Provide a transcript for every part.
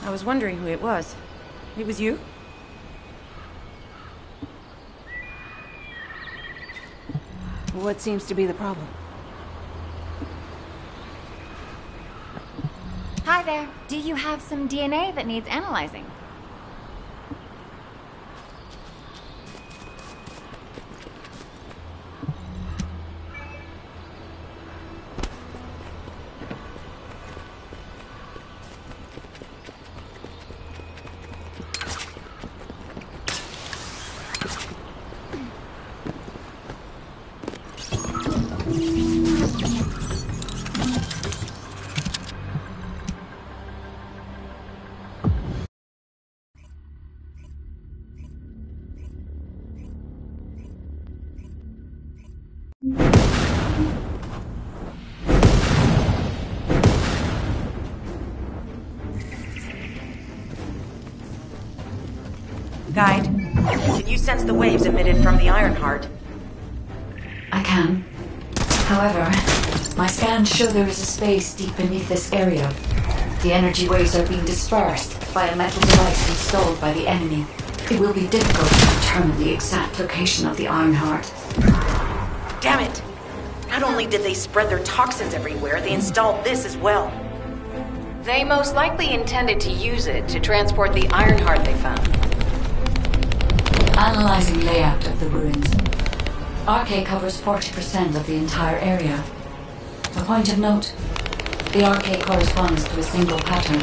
I was wondering who it was. It was you? What seems to be the problem? Hi there. Do you have some DNA that needs analyzing? Guide, can you sense the waves emitted from the Ironheart? I can. However, my scans show there is a space deep beneath this area. The energy waves are being dispersed by a metal device installed by the enemy. It will be difficult to determine the exact location of the Ironheart. Damn it! Not only did they spread their toxins everywhere, they installed this as well. They most likely intended to use it to transport the Ironheart they found. Analyzing layout of the ruins. RK covers 40% of the entire area. A point of note, the RK corresponds to a single pattern,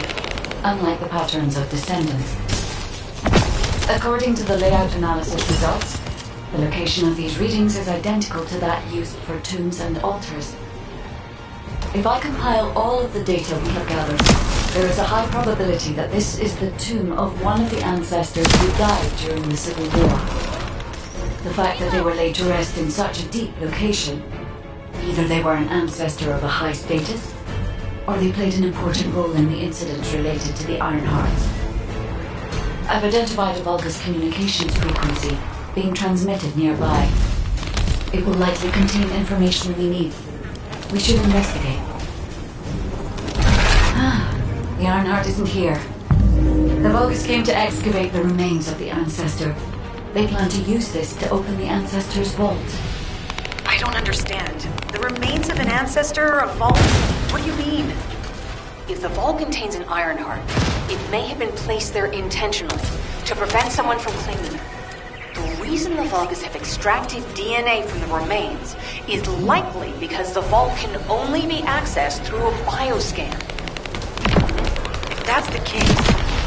unlike the patterns of Descendants. According to the layout analysis results, the location of these readings is identical to that used for tombs and altars. If I compile all of the data we have gathered, there is a high probability that this is the tomb of one of the ancestors who died during the Civil War. The fact that they were laid to rest in such a deep location, either they were an ancestor of a high status, or they played an important role in the incidents related to the Ironhearts. I've identified a Vulgus communications frequency being transmitted nearby. It will likely contain information we need. We should investigate. The Ironheart isn't here. The Vulgus came to excavate the remains of the ancestor. They plan to use this to open the ancestor's vault. I don't understand. The remains of an ancestor, a vault? What do you mean? If the vault contains an Ironheart, it may have been placed there intentionally to prevent someone from claiming it. The reason the Vulgus have extracted DNA from the remains is likely because the vault can only be accessed through a bioscan. If that's the case,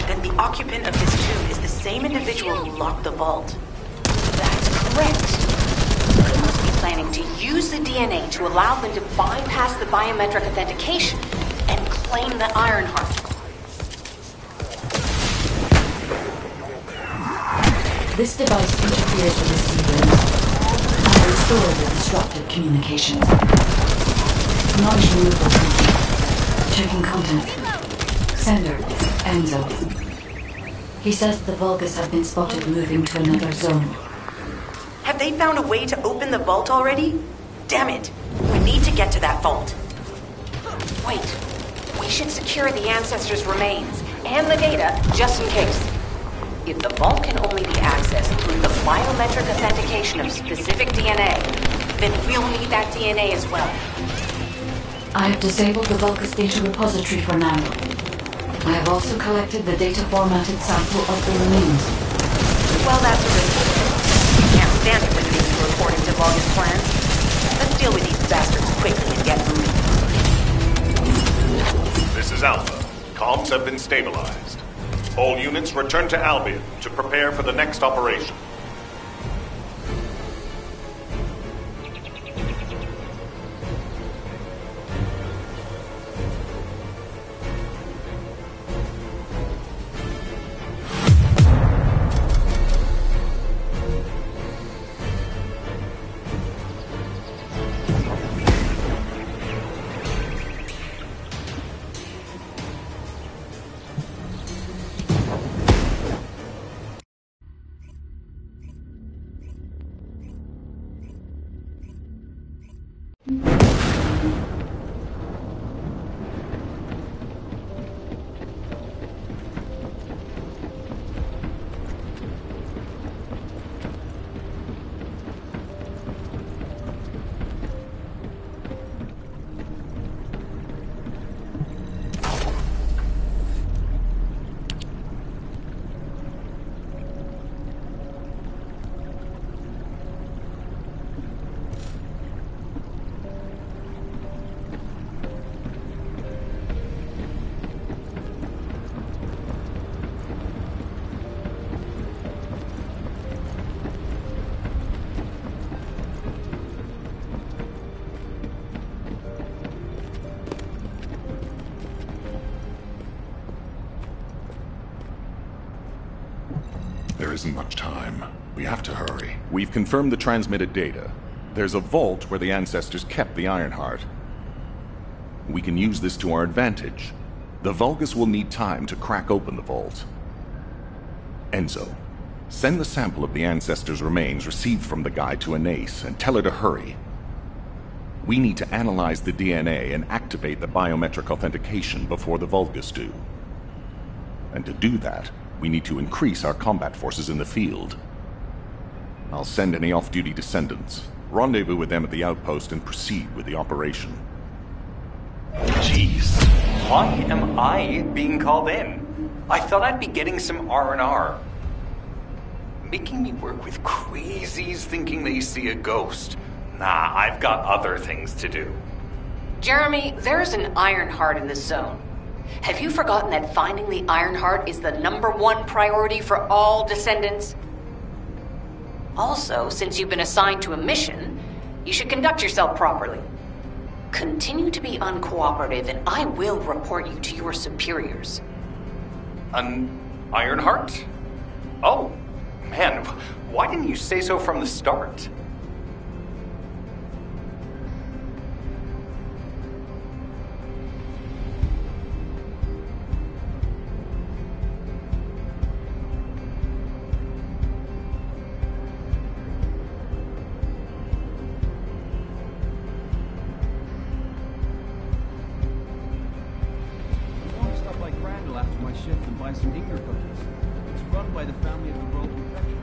then the occupant of this tomb is the same individual who locked the vault. That's correct. They must be planning to use the DNA to allow them to bypass the biometric authentication and claim the Ironheart. This device interferes with the sequence and restores the disrupted communications. Noise removal complete. Checking content. Sender, Enzo. He says the Vulgus have been spotted moving to another zone. Have they found a way to open the vault already? Damn it! We need to get to that vault. Wait. We should secure the ancestors' remains and the data just in case. If the vault can only be accessed through the biometric authentication of specific DNA, then we'll need that DNA as well. I have disabled the Vulgus data repository for now. I have also collected the data formatted sample of the remains. Well, that's a good. Can't stand it when things are according to Vulgus plans. Let's deal with these bastards quickly and get moving. This is Alpha. Comms have been stabilized. All units return to Albion to prepare for the next operation. There isn't much time. We have to hurry. We've confirmed the transmitted data. There's a vault where the ancestors kept the Ironheart. We can use this to our advantage. The Vulgus will need time to crack open the vault. Enzo, send the sample of the ancestors' remains received from the guide to Anais and tell her to hurry. We need to analyze the DNA and activate the biometric authentication before the Vulgus do. And to do that, we need to increase our combat forces in the field. I'll send any off-duty descendants, rendezvous with them at the outpost, and proceed with the operation. Jeez, why am I being called in? I thought I'd be getting some R&R. Making me work with crazies thinking they see a ghost. Nah, I've got other things to do. Jeremy, there's an Ironheart in this zone. Have you forgotten that finding the Ironheart is the #1 priority for all descendants? Also, since you've been assigned to a mission, you should conduct yourself properly. Continue to be uncooperative, and I will report you to your superiors. An Ironheart? Oh, man, why didn't you say so from the start? Some Inger cookies. It's run by the family of the World Protectorate.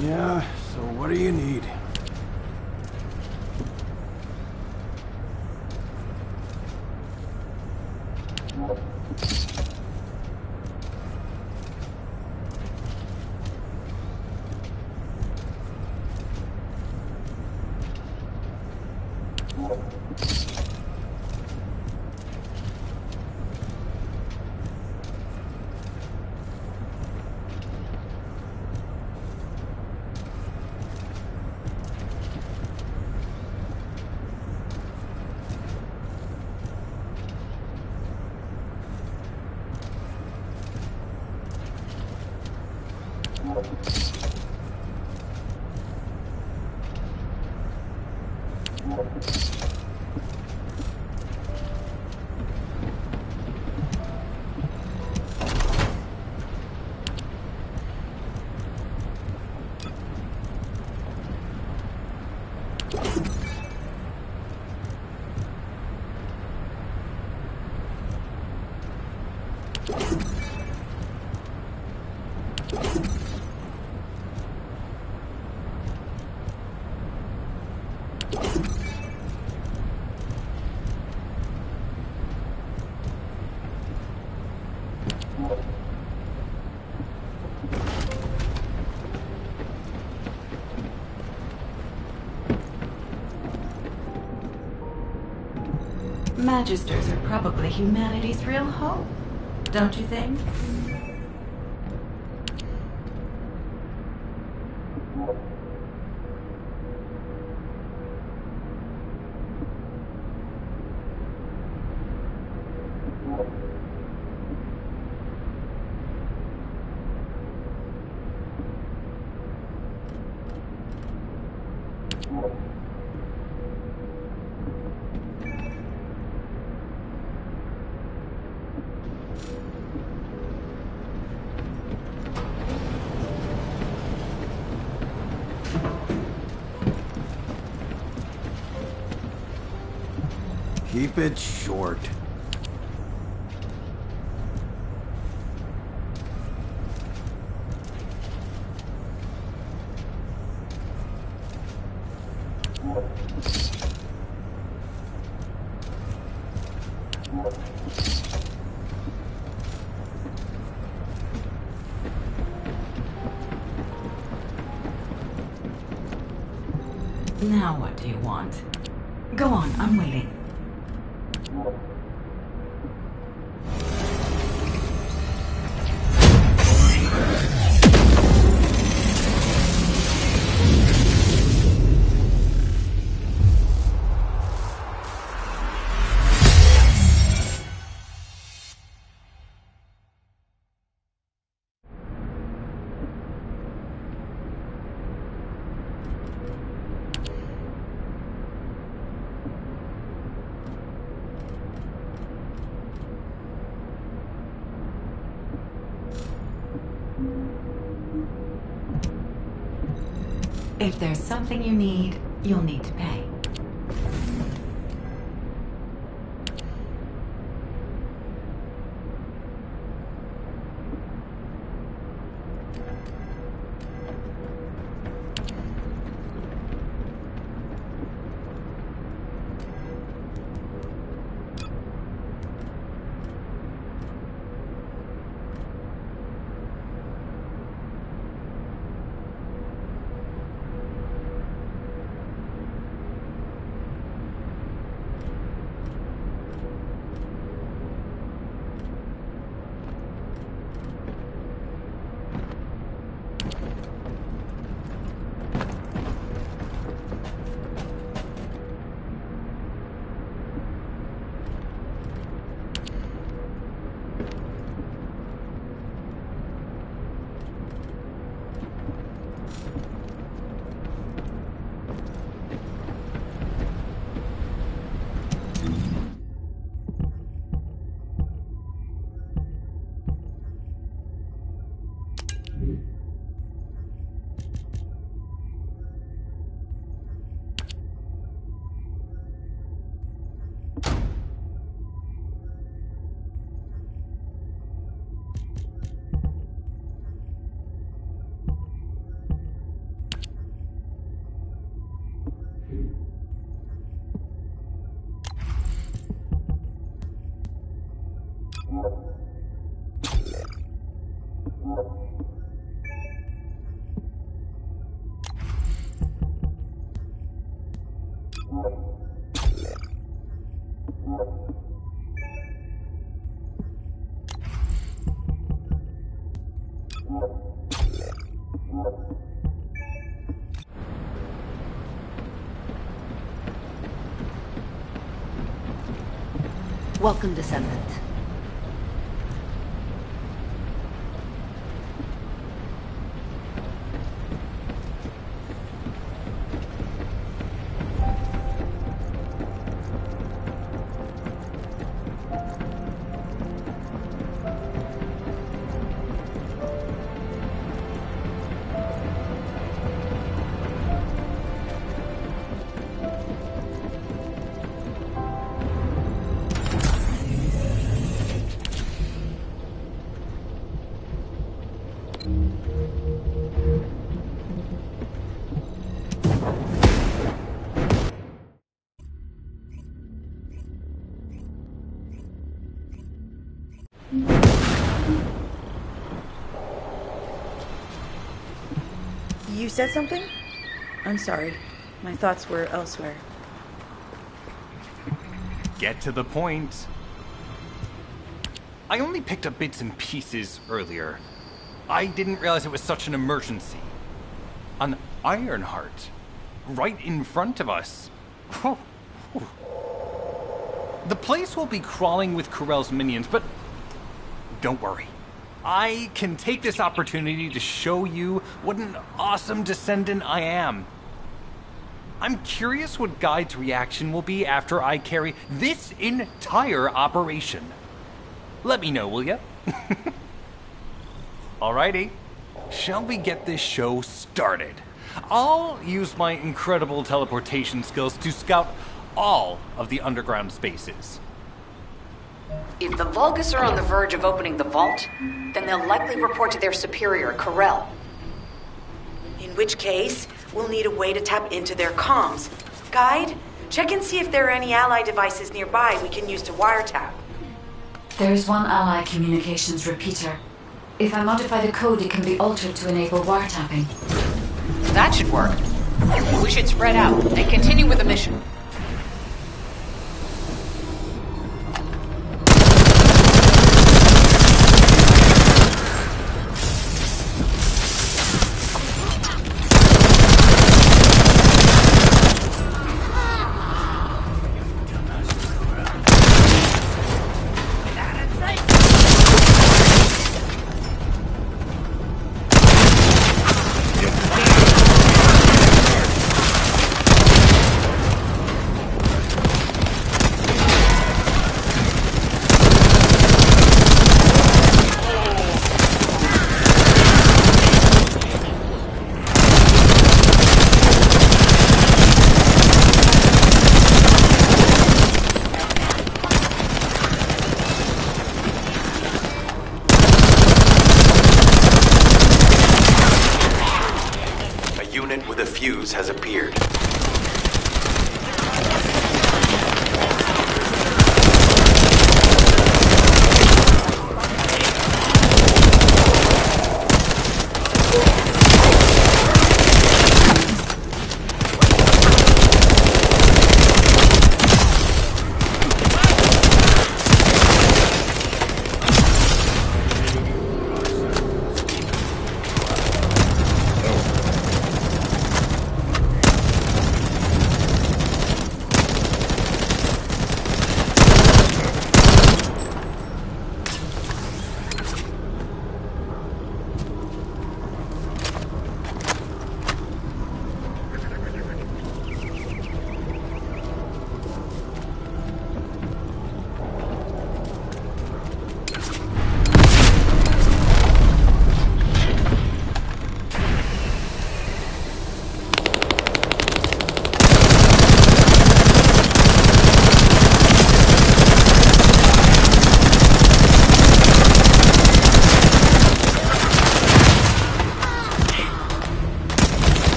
Yeah, so what do you need? Magisters are probably humanity's real hope, don't you think? Keep it short. Now what do you want? Go on, I'm waiting. If there's something you need, you'll need to pay. Welcome, Descendant. You said something? I'm sorry. My thoughts were elsewhere. Get to the point. I only picked up bits and pieces earlier. I didn't realize it was such an emergency. Ironheart. Right in front of us. The place will be crawling with Corell's minions, but don't worry. I can take this opportunity to show you what an awesome descendant I am. I'm curious what Guide's reaction will be after I carry this entire operation. Let me know, will ya? Alrighty, shall we get this show started? I'll use my incredible teleportation skills to scout all of the underground spaces. If the Vulgus are on the verge of opening the vault, then they'll likely report to their superior, Corell. In which case, we'll need a way to tap into their comms. Guide, check and see if there are any ally devices nearby we can use to wiretap. There is one ally communications repeater. If I modify the code, it can be altered to enable wiretapping. That should work. We should spread out and continue with the mission. Has appeared.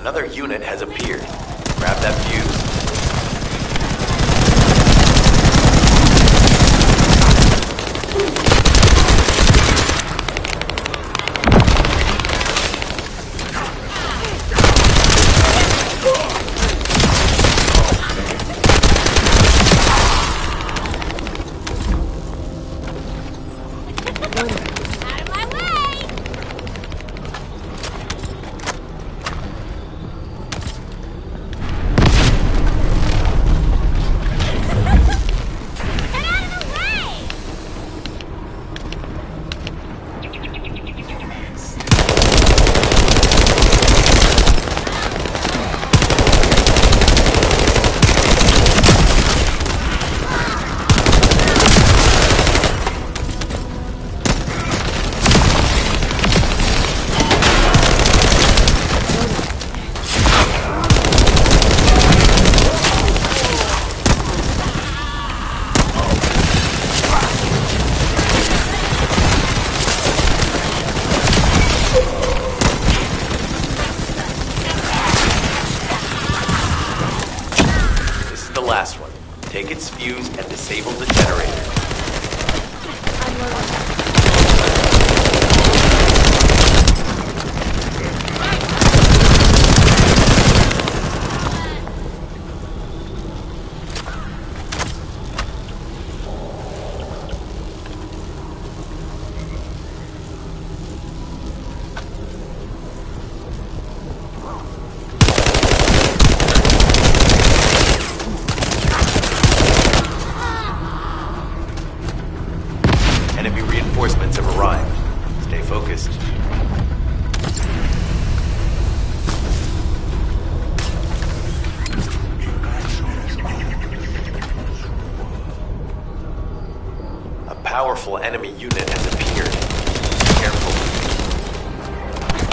Another unit has appeared. Grab that fuse. Last one. Take its fuse and disable the generator. Enemy reinforcements have arrived. Stay focused. A powerful enemy unit has appeared. Careful.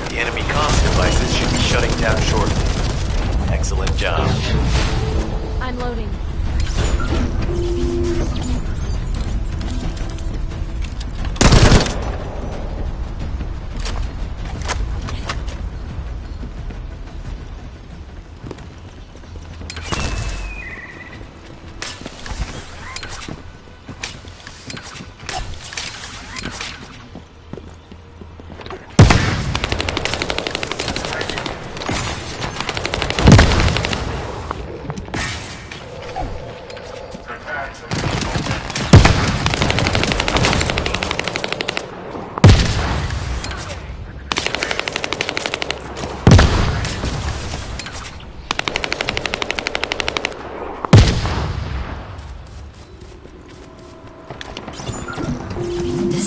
The enemy comms devices should be shutting down shortly. Excellent job. I'm loading.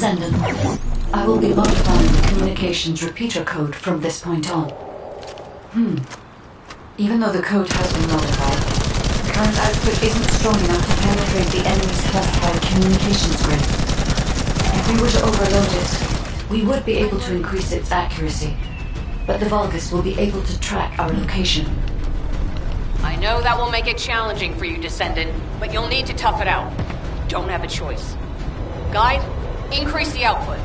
Descendant, I will be modifying the communications repeater code from this point on. Even though the code has been modified, the current output isn't strong enough to penetrate the enemy's classified communications grid. If we were to overload it, we would be able to increase its accuracy, but the Vulgus will be able to track our location. I know that will make it challenging for you, Descendant, but you'll need to tough it out. You don't have a choice. Guide, increase the output.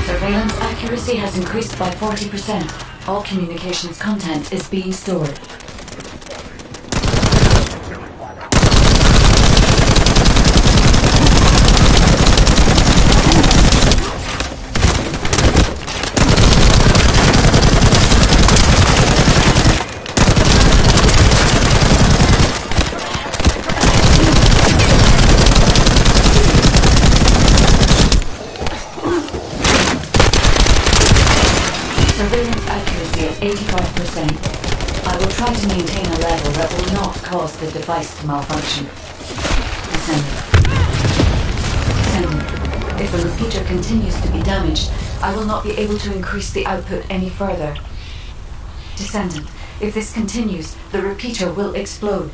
Surveillance accuracy has increased by 40%. All communications content is being stored. Surveillance accuracy at 85%. I will try to maintain a level that will not cause the device to malfunction. Descendant. If the repeater continues to be damaged, I will not be able to increase the output any further. Descendant. If this continues, the repeater will explode.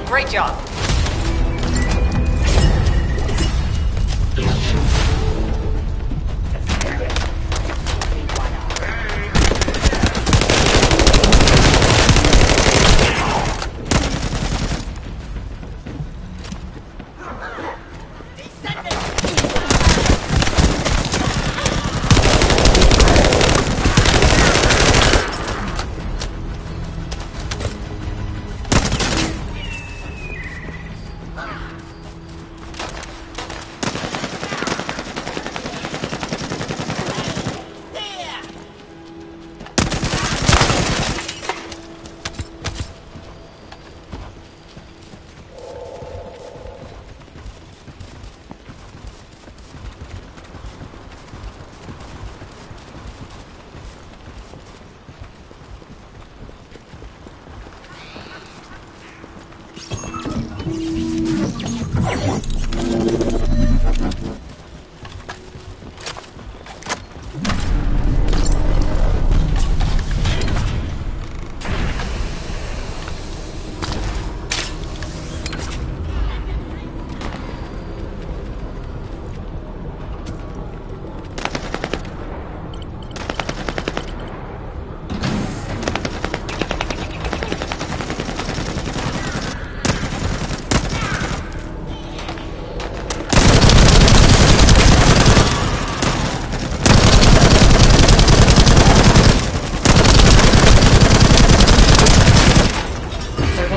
Great job.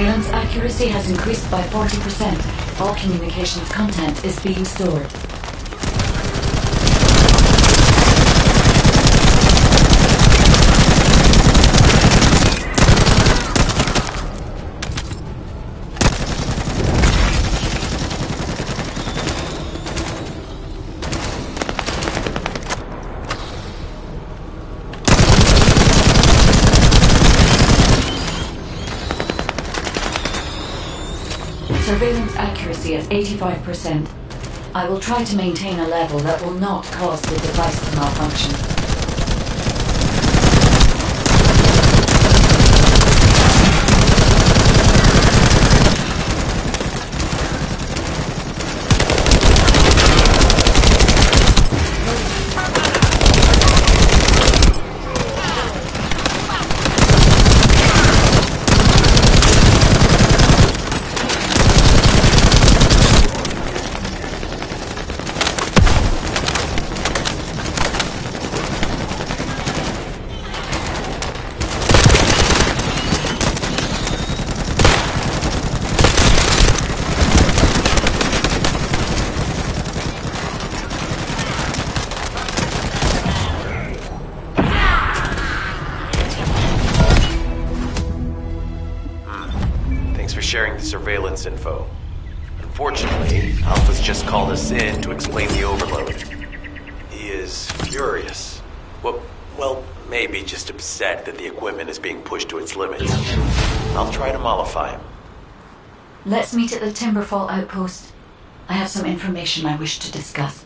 Surveillance accuracy has increased by 40%. All communications content is being stored. Surveillance accuracy at 85%. I will try to maintain a level that will not cause the device to malfunction. Sharing the surveillance info. Unfortunately, Alpha's just called us in to explain the overload. He is furious. Well, maybe just upset that the equipment is being pushed to its limits. I'll try to mollify him. Let's meet at the Timberfall outpost. I have some information I wish to discuss.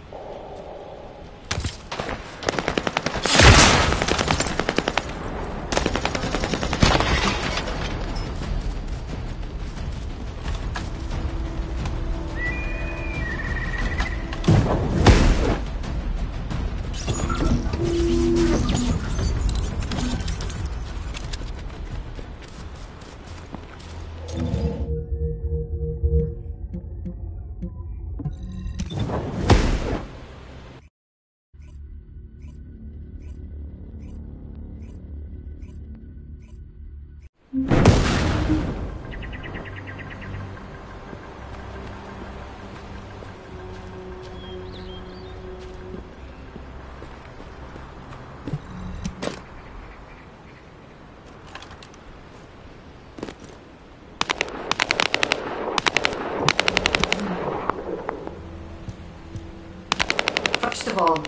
First of all,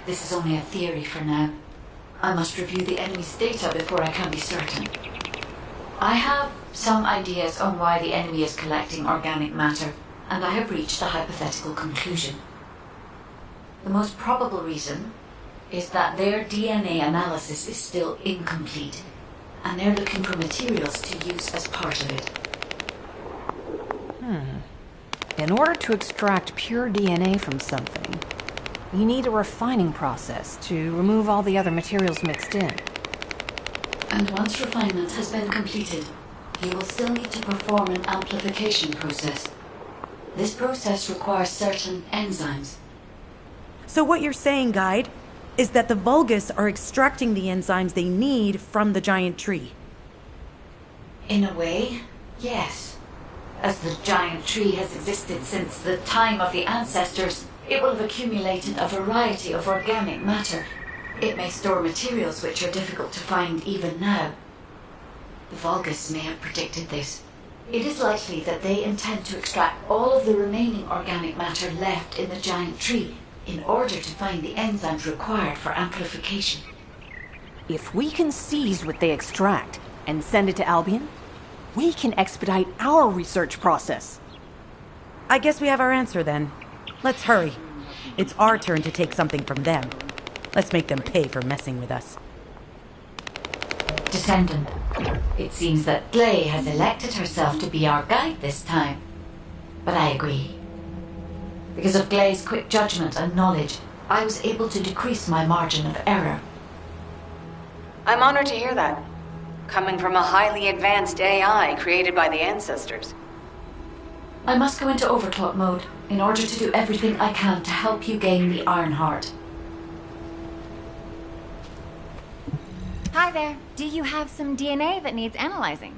this is only a theory for now. I must review the enemy's data before I can be certain. I have some ideas on why the enemy is collecting organic matter, and I have reached a hypothetical conclusion. The most probable reason is that their DNA analysis is still incomplete, and they're looking for materials to use as part of it. In order to extract pure DNA from something, you need a refining process to remove all the other materials mixed in. And once refinement has been completed, you will still need to perform an amplification process. This process requires certain enzymes. So what you're saying, Guide, is that the Vulgus are extracting the enzymes they need from the giant tree. In a way, yes. As the giant tree has existed since the time of the ancestors, it will have accumulated a variety of organic matter. It may store materials which are difficult to find even now. The Vulgus may have predicted this. It is likely that they intend to extract all of the remaining organic matter left in the giant tree in order to find the enzymes required for amplification. If we can seize what they extract and send it to Albion, we can expedite our research process. I guess we have our answer then. Let's hurry. It's our turn to take something from them. Let's make them pay for messing with us. Descendant, it seems that Gley has elected herself to be our guide this time. But I agree. Because of Gley's quick judgment and knowledge, I was able to decrease my margin of error. I'm honored to hear that. Coming from a highly advanced AI created by the ancestors. I must go into overclock mode in order to do everything I can to help you gain the Iron Heart. Hi there. Do you have some DNA that needs analyzing?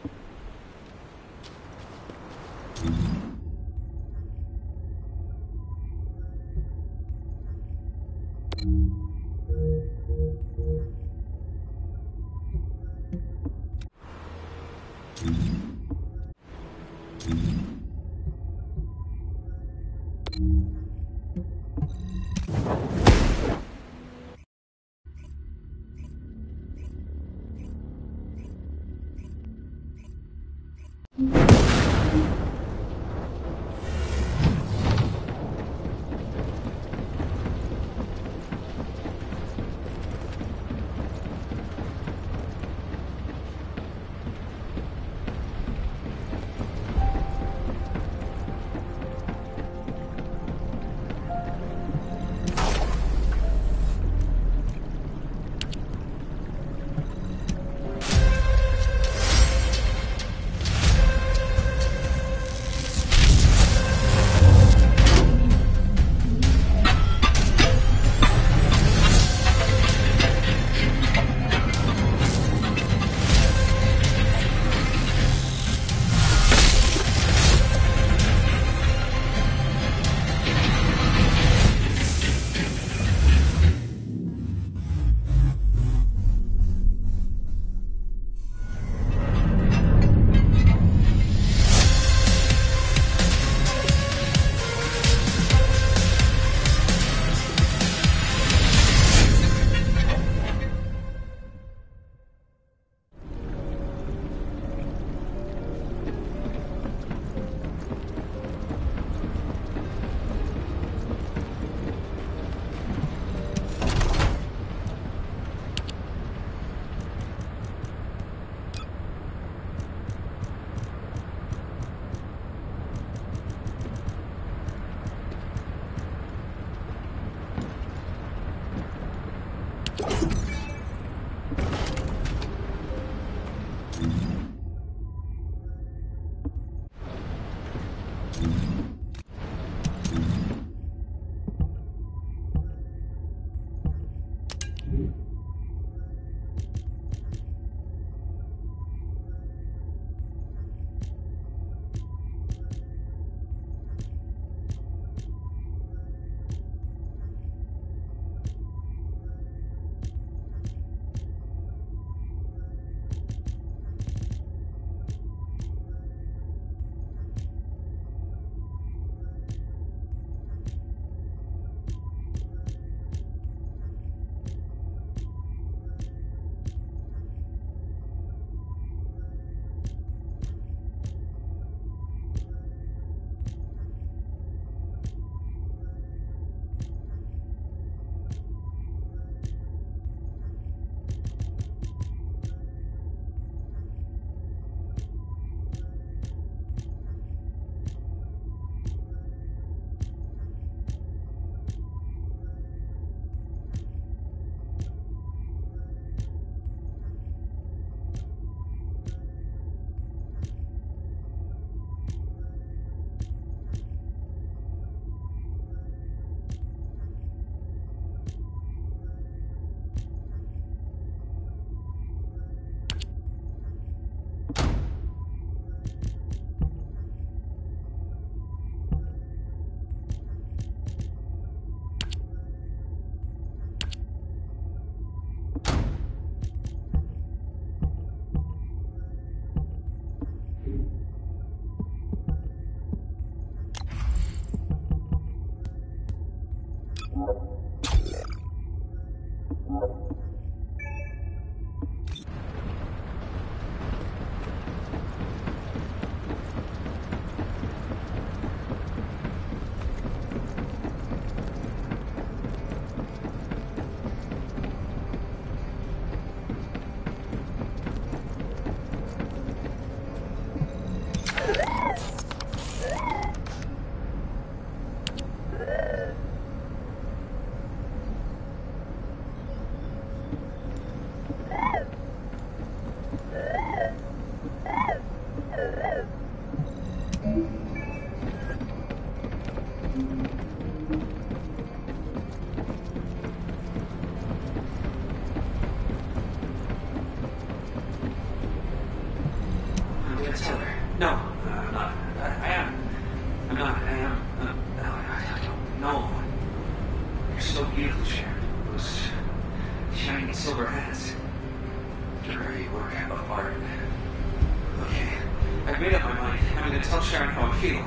I've made up my mind. I'm going to tell Sharon how I feel.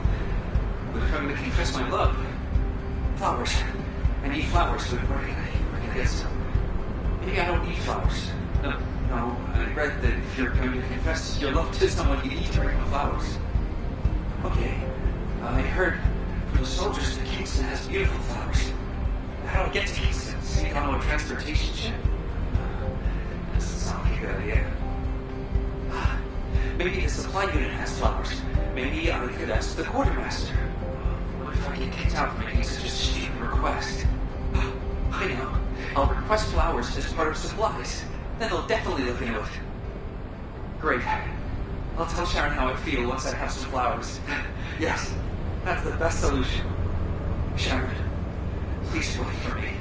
But if I'm going to confess my love... Flowers. I need flowers, but where can I get some? Maybe I don't need flowers. No, I read that if you're going to confess your love to someone, you need to bring them flowers. Okay. I heard from the soldiers that Kingston has beautiful flowers. How do I get to Kingston? Sneak onto a transportation ship? Doesn't sound like a good idea. Maybe the supply unit has flowers. Maybe I could ask the quartermaster. What if I get kicked out for making such a stupid request? I know. I'll request flowers as part of supplies. Then they'll definitely look into it. Great. I'll tell Sharon how I feel once I have some flowers. Yes, that's the best solution. Sharon, please wait for me.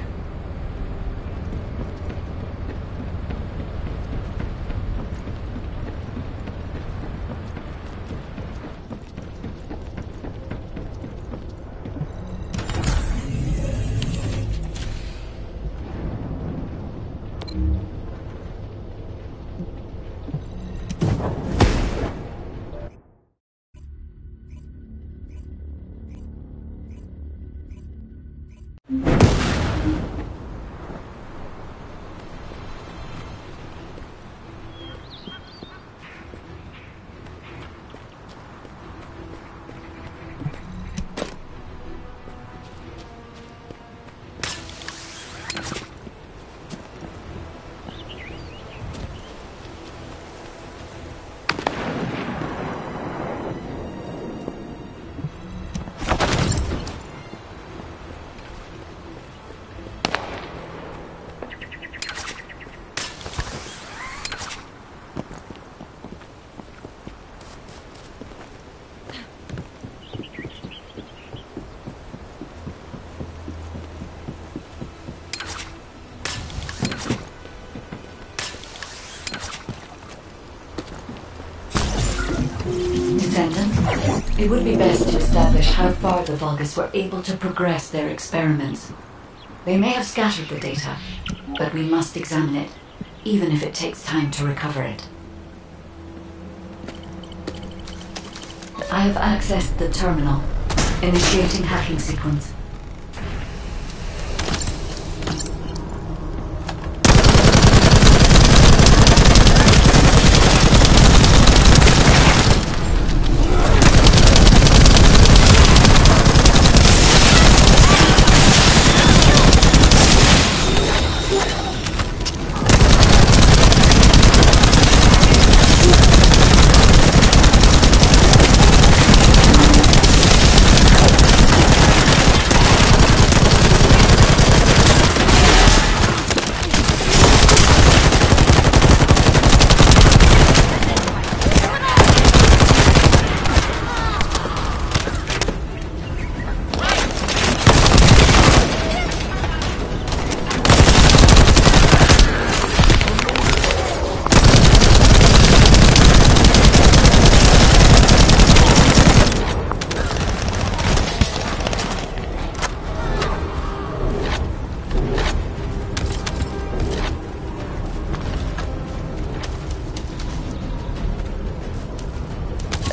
Descendant, it would be best to establish how far the Vulgus were able to progress their experiments. They may have scattered the data, but we must examine it, even if it takes time to recover it. I have accessed the terminal, initiating hacking sequence.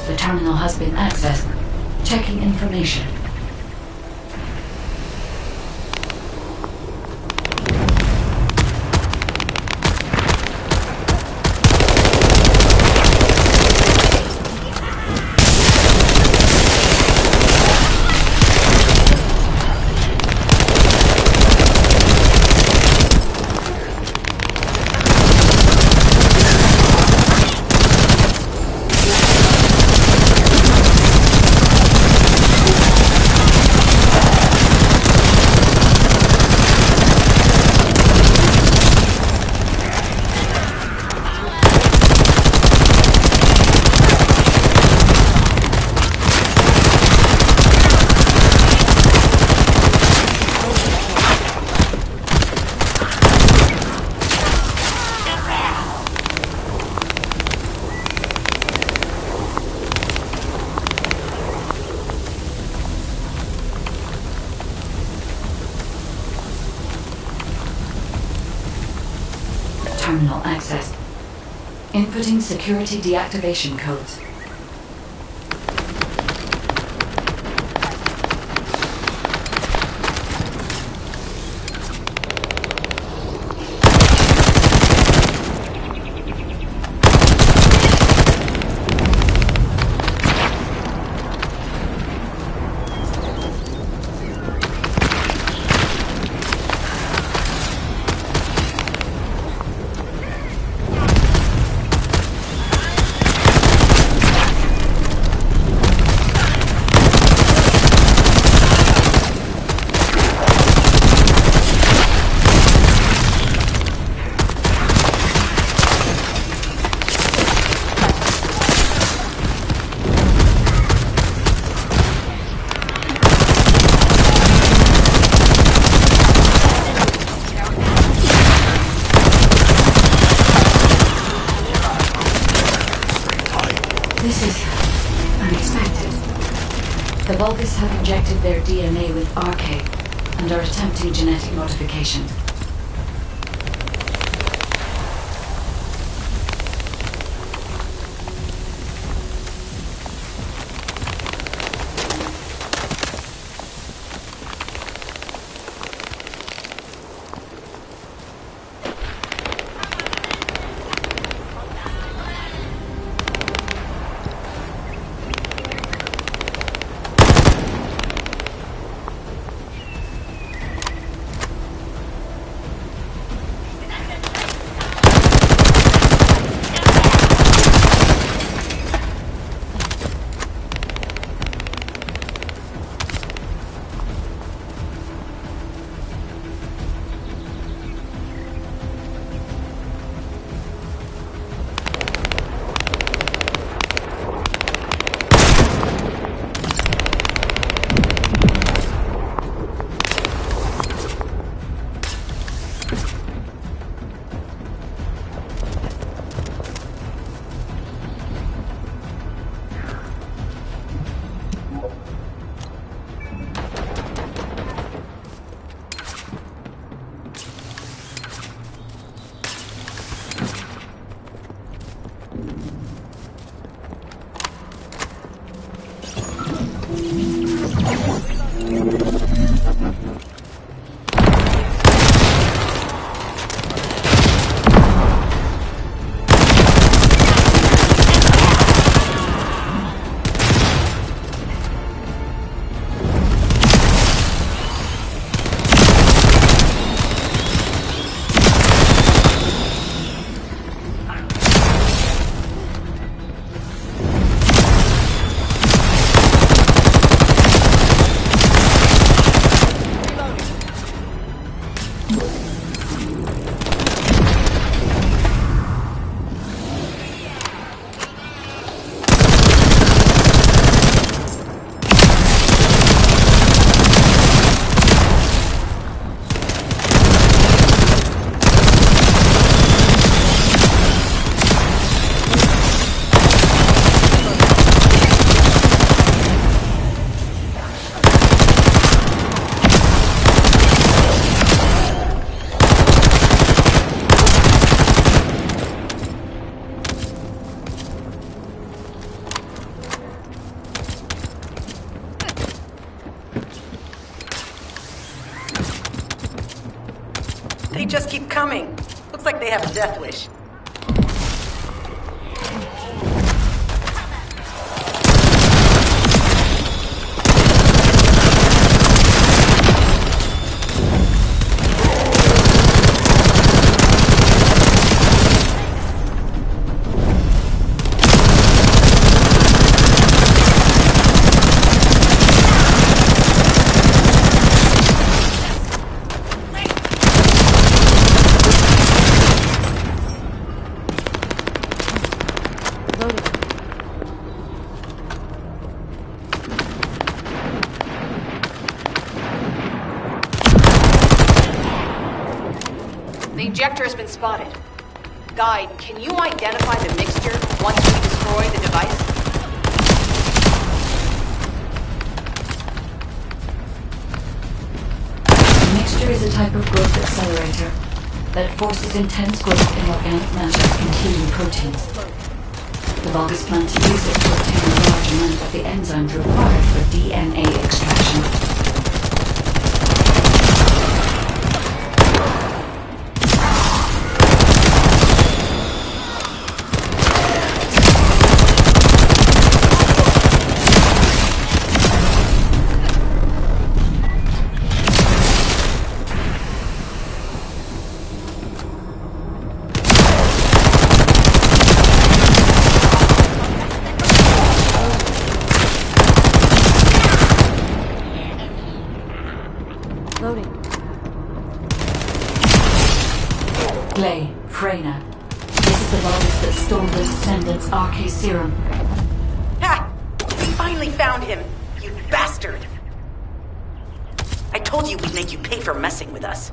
The terminal has been accessed. Checking information. Terminal accessed. Inputting security deactivation codes. unexpected. The Vulgus have injected their DNA with RK and are attempting genetic modification. They just keep coming. Looks like they have a death wish. The injector has been spotted. Guide, can you identify the mixture once we destroy the device? The mixture is a type of growth accelerator that forces intense growth in organic matter, including proteins. The Vulgus plan to use it to obtain a large amount of the enzymes required for DNA extraction. Freyna. This is the Vulgus that stole the Descendant's RK serum. Ha! We finally found him, you bastard! I told you we'd make you pay for messing with us.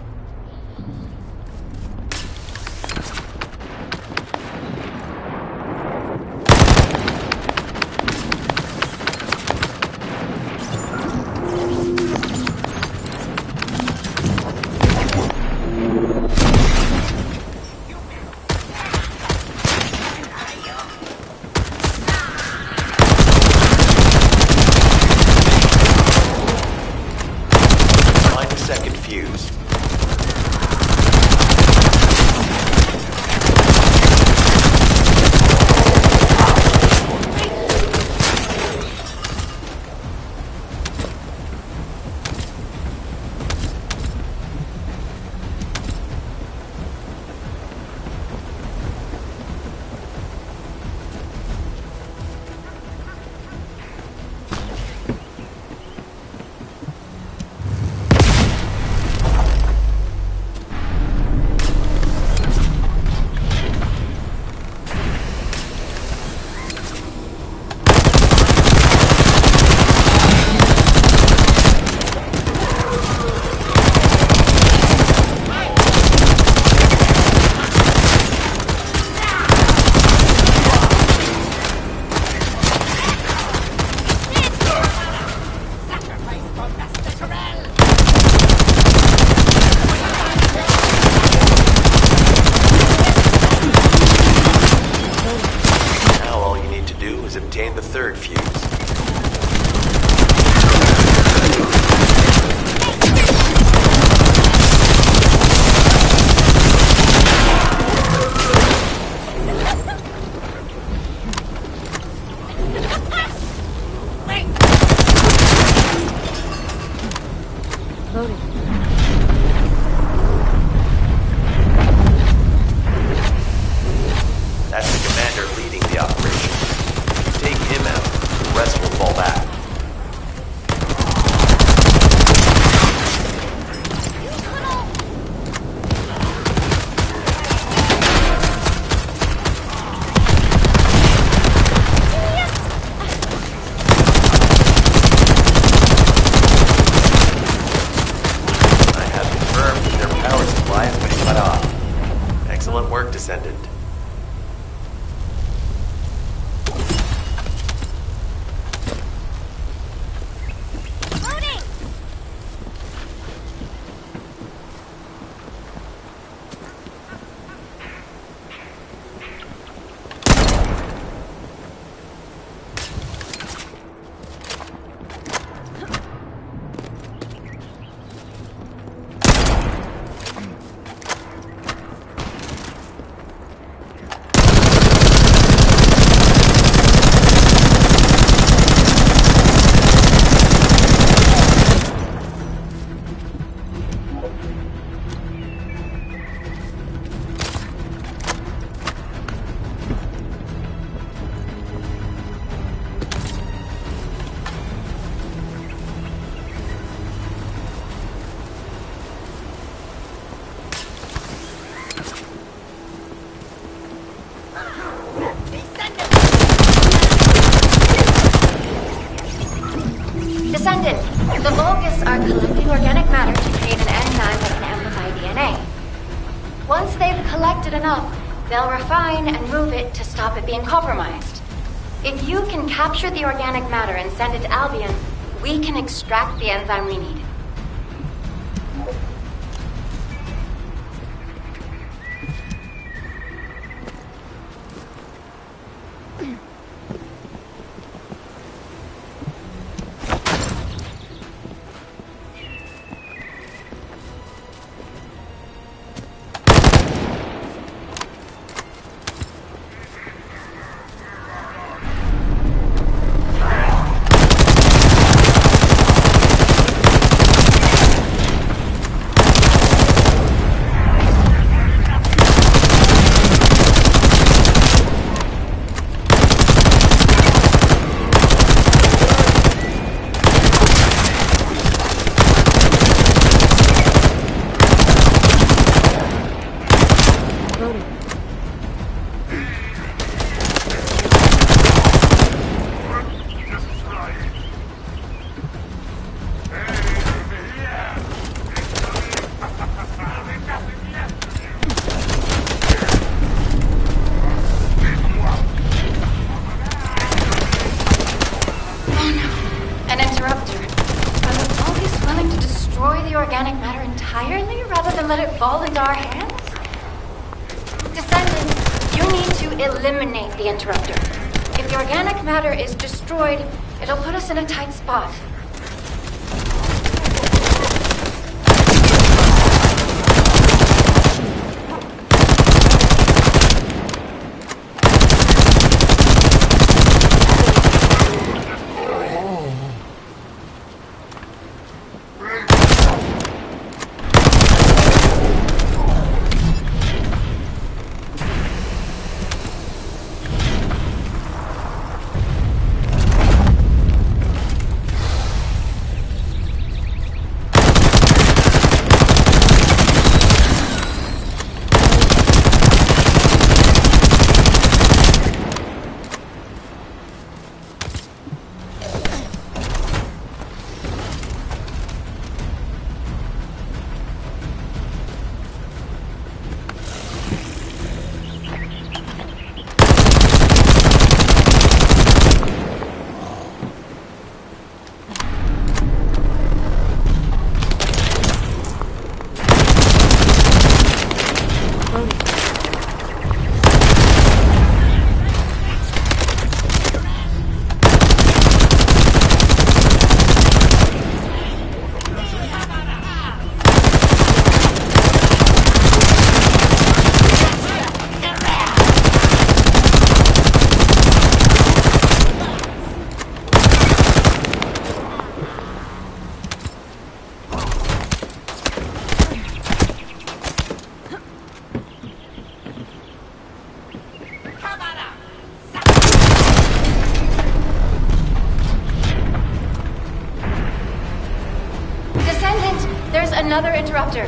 fuse. Obtain the third fuse. That's the commander leading the operation. Take him out, the rest will fall back. I have confirmed that their power supply has been cut off. Excellent work, Descendant. Descendant, the Vulgus are collecting organic matter to create an enzyme that can amplify DNA. Once they've collected enough, they'll refine and move it to stop it being compromised. If you can capture the organic matter and send it to Albion, we can extract the enzyme we need. Organic matter entirely rather than let it fall into our hands? Descendant, you need to eliminate the interrupter. If the organic matter is destroyed, it'll put us in a tight spot. there's another interrupter.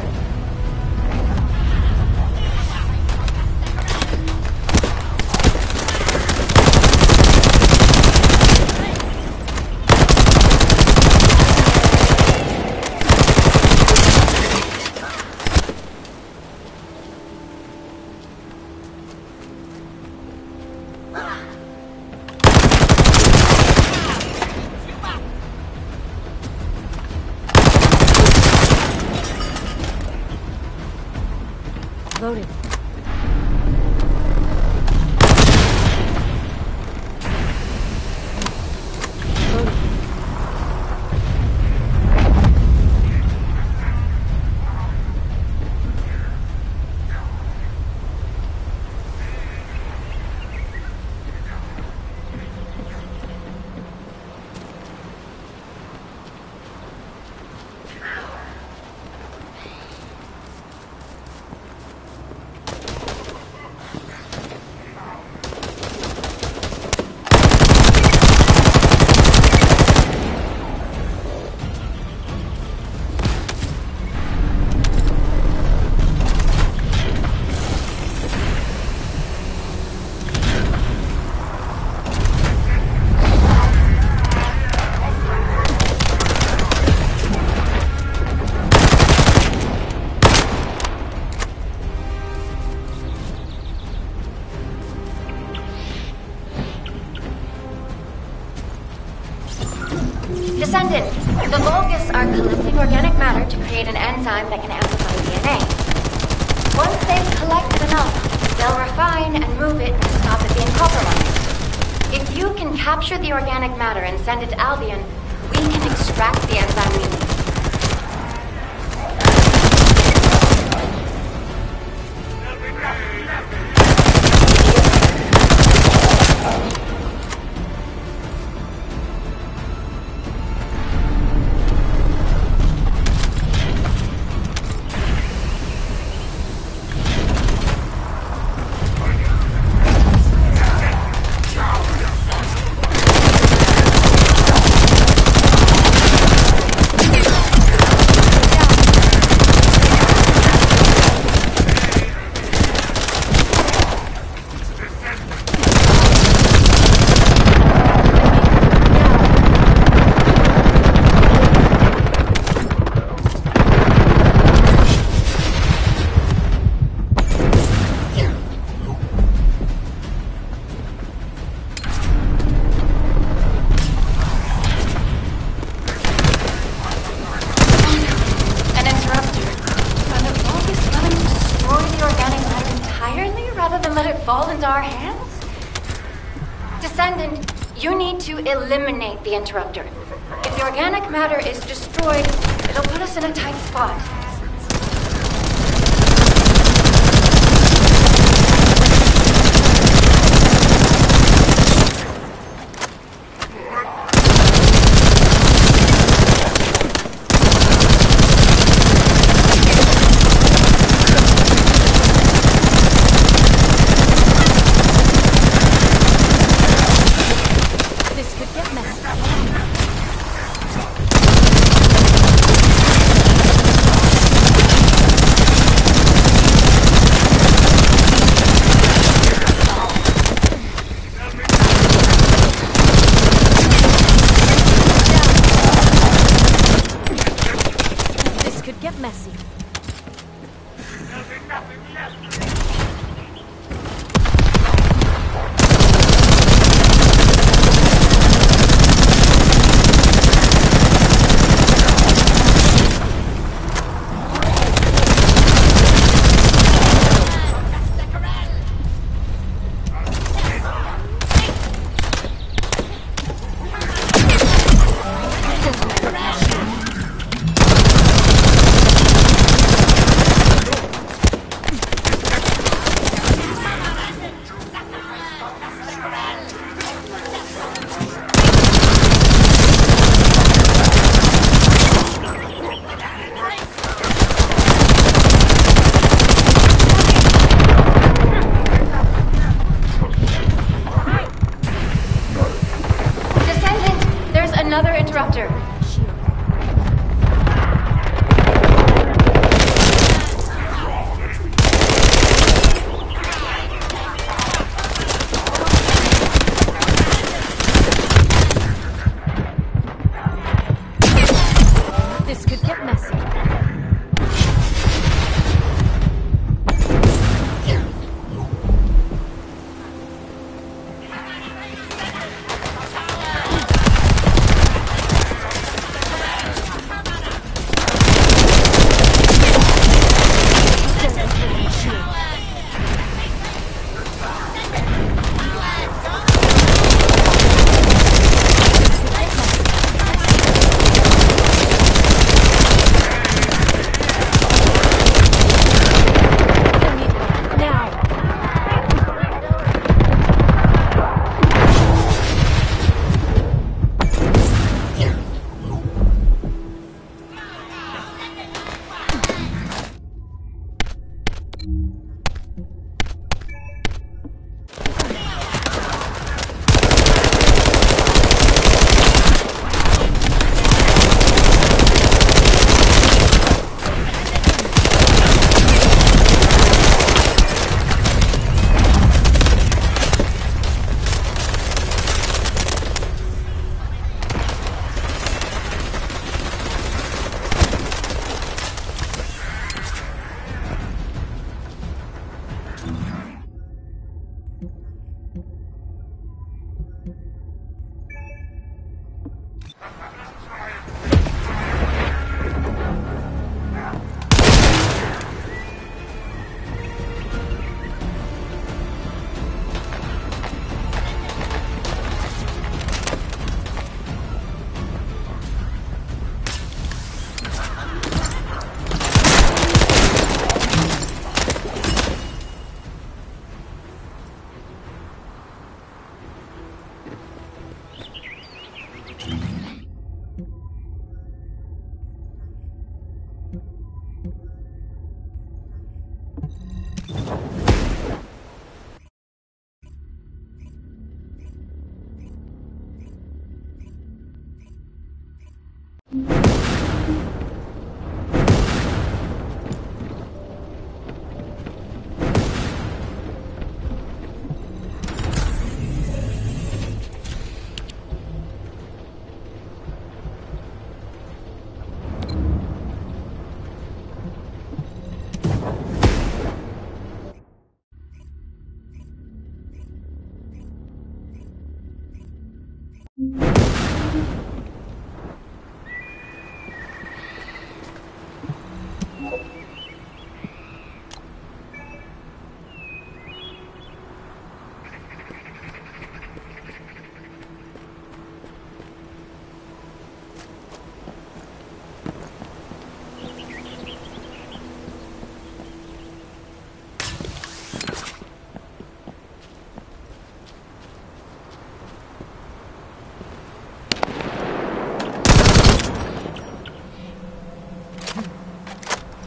Loaded. Descendant, the Vulgus are collecting organic matter to create an enzyme that can amplify DNA. Once they've collected enough, they'll refine and move it to stop it being compromised. If you can capture the organic matter and send it to Albion, we can extract the enzyme we need. Descendant, you need to eliminate the interrupter. If the organic matter is destroyed, it'll put us in a tight spot. Another interrupter.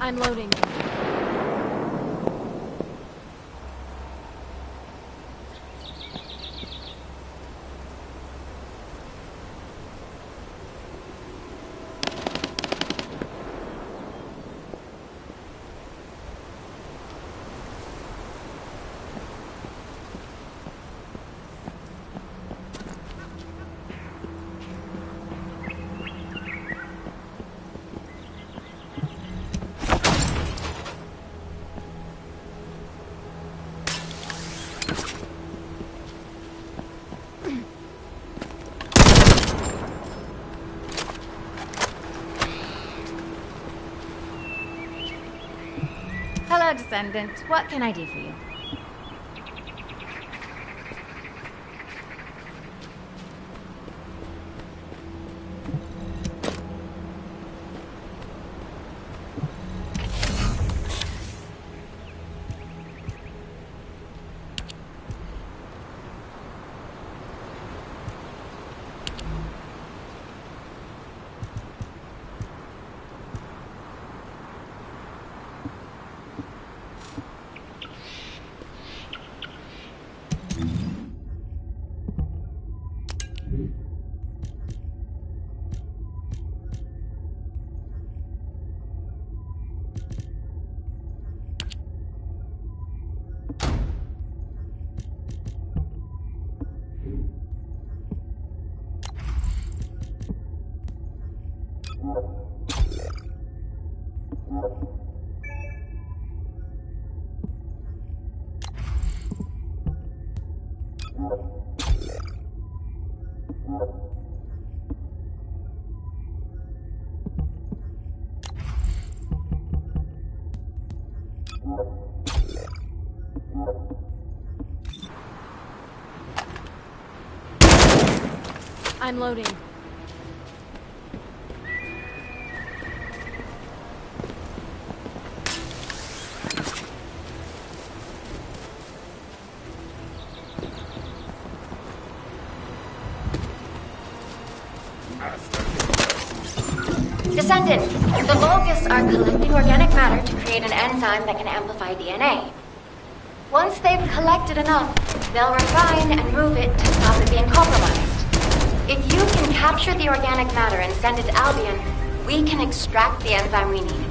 I'm loading. Hello, Descendant. What can I do for you? I'm loading. Descendant, the Vulgus are collecting organic matter to create an enzyme that can amplify DNA. Once they've collected enough, they'll refine and move it to stop it being compromised. If you can capture the organic matter and send it to Albion, we can extract the enzyme we need.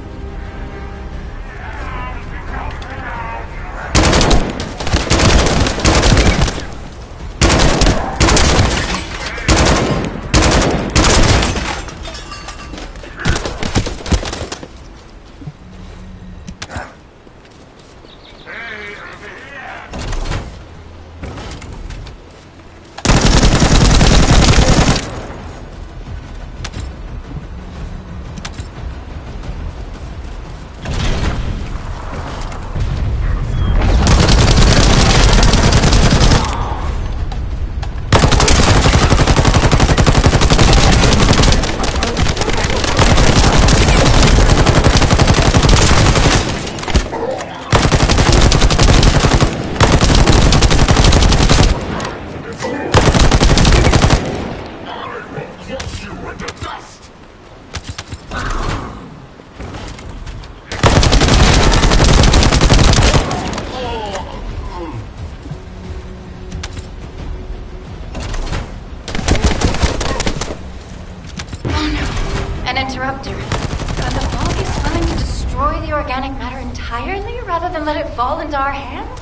An interrupter. Are the Vulgus willing to destroy the organic matter entirely rather than let it fall into our hands?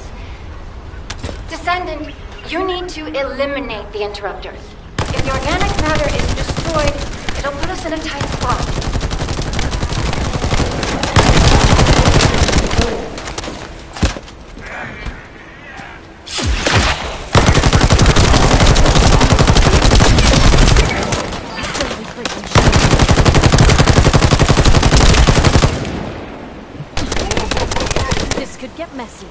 Descendant, you need to eliminate the interrupters. If the organic matter is destroyed, it'll put us in a tight spot. Could get messy.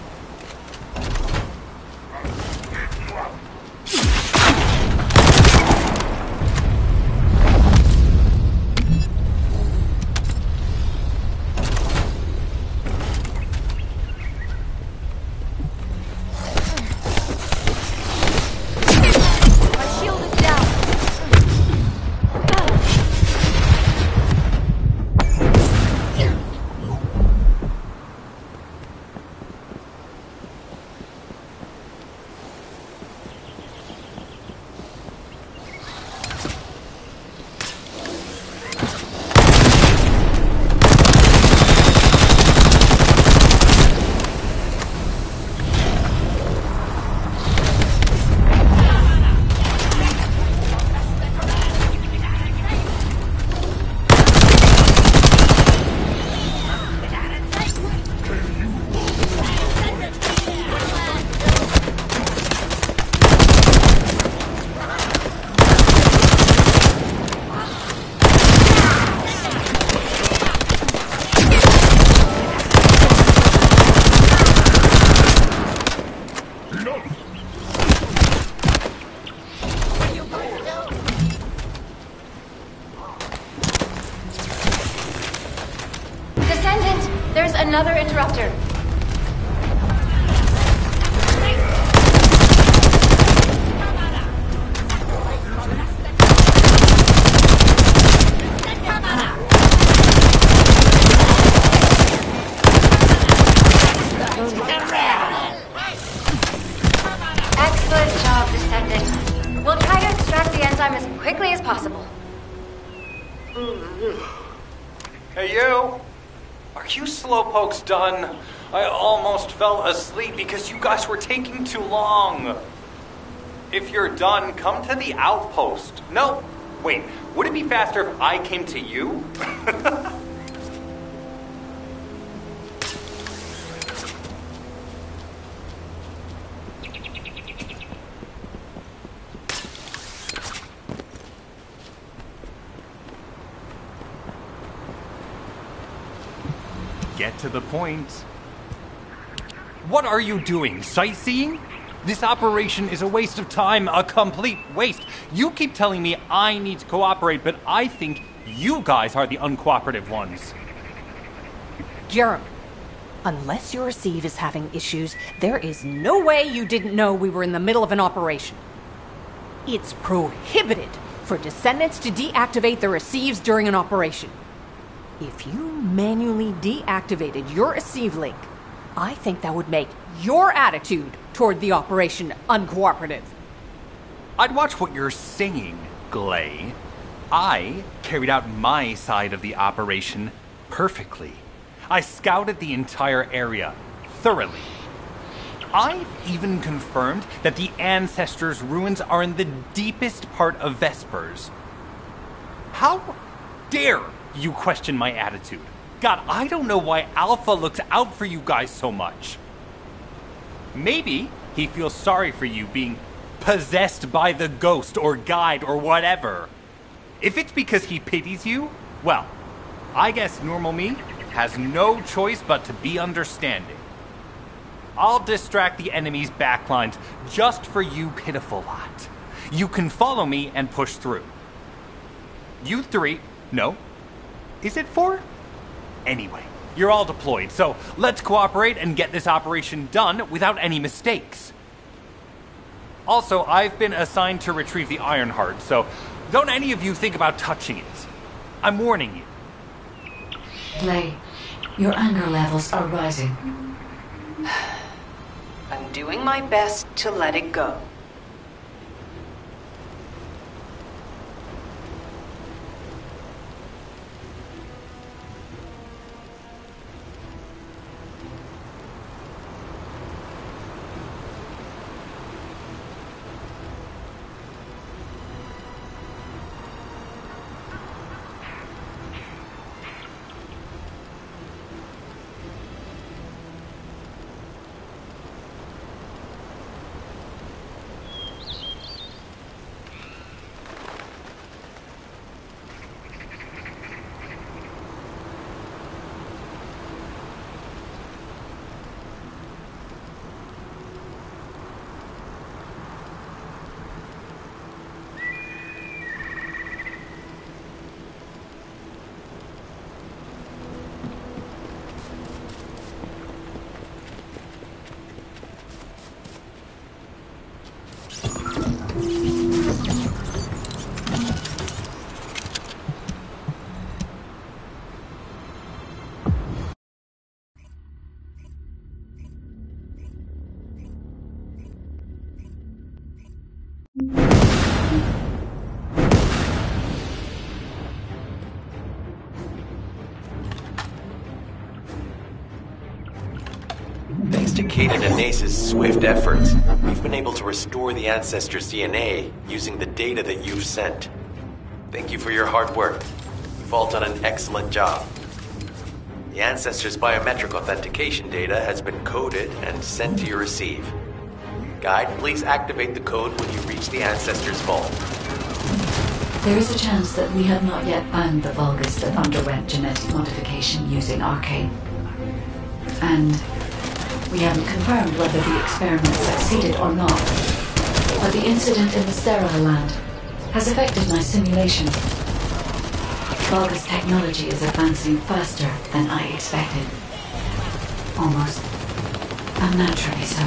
another interrupter. Excellent job, Descendant. We'll try to extract the enzyme as quickly as possible. Hey, you! Are you slowpokes done? I almost fell asleep because you guys were taking too long. If you're done, come to the outpost. No, wait, would it be faster if I came to you? Get to the point. What are you doing? Sightseeing? This operation is a waste of time, a complete waste. You keep telling me I need to cooperate, but I think you guys are the uncooperative ones. Jeremy, unless your receive is having issues, there is no way you didn't know we were in the middle of an operation. It's prohibited for Descendants to deactivate the receives during an operation. If you manually deactivated your receive link, I think that would make your attitude toward the operation uncooperative. I'd watch what you're saying, Glay. I carried out my side of the operation perfectly. I scouted the entire area thoroughly. I've even confirmed that the Ancestors' ruins are in the deepest part of Vespers. How dare you question my attitude? God, I don't know why Alpha looks out for you guys so much. Maybe he feels sorry for you being possessed by the ghost or guide or whatever. If it's because he pities you, well, I guess normal me has no choice but to be understanding. I'll distract the enemy's backlines just for you pitiful lot. You can follow me and push through. You three, no. Is it 4? Anyway, you're all deployed, so let's cooperate and get this operation done without any mistakes. Also, I've been assigned to retrieve the Iron Heart, so don't any of you think about touching it. I'm warning you. Glay, your anger levels are rising. I'm doing my best to let it go. Thanks to Kaden and Nace's swift efforts, we've been able to restore the Ancestors' DNA using the data that you've sent. Thank you for your hard work. You've all done an excellent job. The Ancestors' biometric authentication data has been coded and sent to your receive. Guide, please activate the code when you reach the Ancestors' vault. There is a chance that we have not yet found the Vulgus that underwent genetic modification using Arcane. And we haven't confirmed whether the experiment succeeded or not. But the incident in the sterile land has affected my simulation. Vulgus technology is advancing faster than I expected. Almost. Unnaturally so.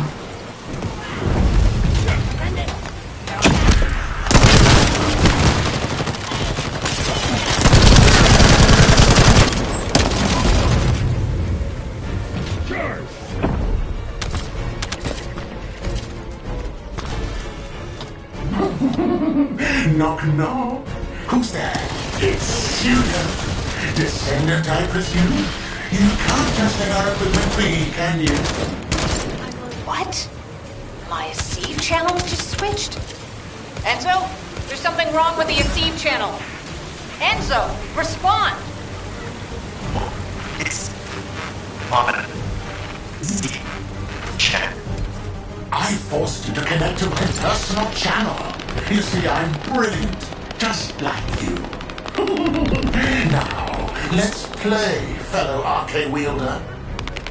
Knock, knock. Who's there? It's you. Descendant, I presume? You can't just let our equipment be, can you? What? My Aceve channel just switched? Enzo, there's something wrong with the Aceve channel. Enzo, respond! It's on the channel. I forced you to connect to my personal channel. You see, I'm brilliant, just like you. Now, let's play, fellow RK wielder.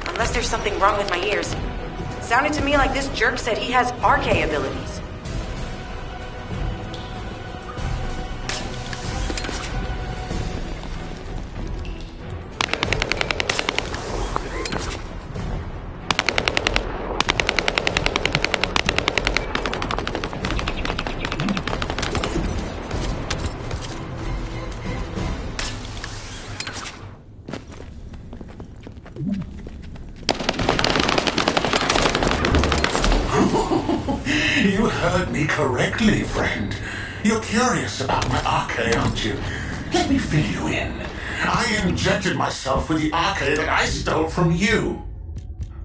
Unless there's something wrong with my ears. Sounded to me like this jerk said he has RK abilities. You heard me correctly, friend. You're curious about my RK, aren't you? Let me fill you in. I injected myself with the RK that I stole from you.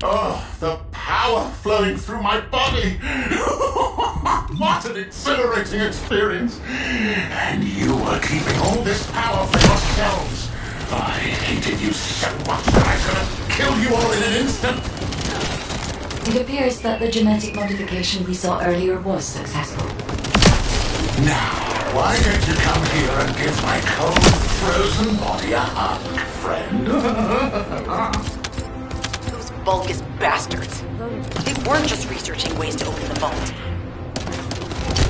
Oh, the power flowing through my body. What an exhilarating experience. And you were keeping all this power for yourselves. I hated you so much that I could have killed you all in an instant. It appears that the genetic modification we saw earlier was successful. Now, why don't you come here and give my cold, frozen body a hug, friend? Those Vulgus bastards. They weren't just researching ways to open the vault.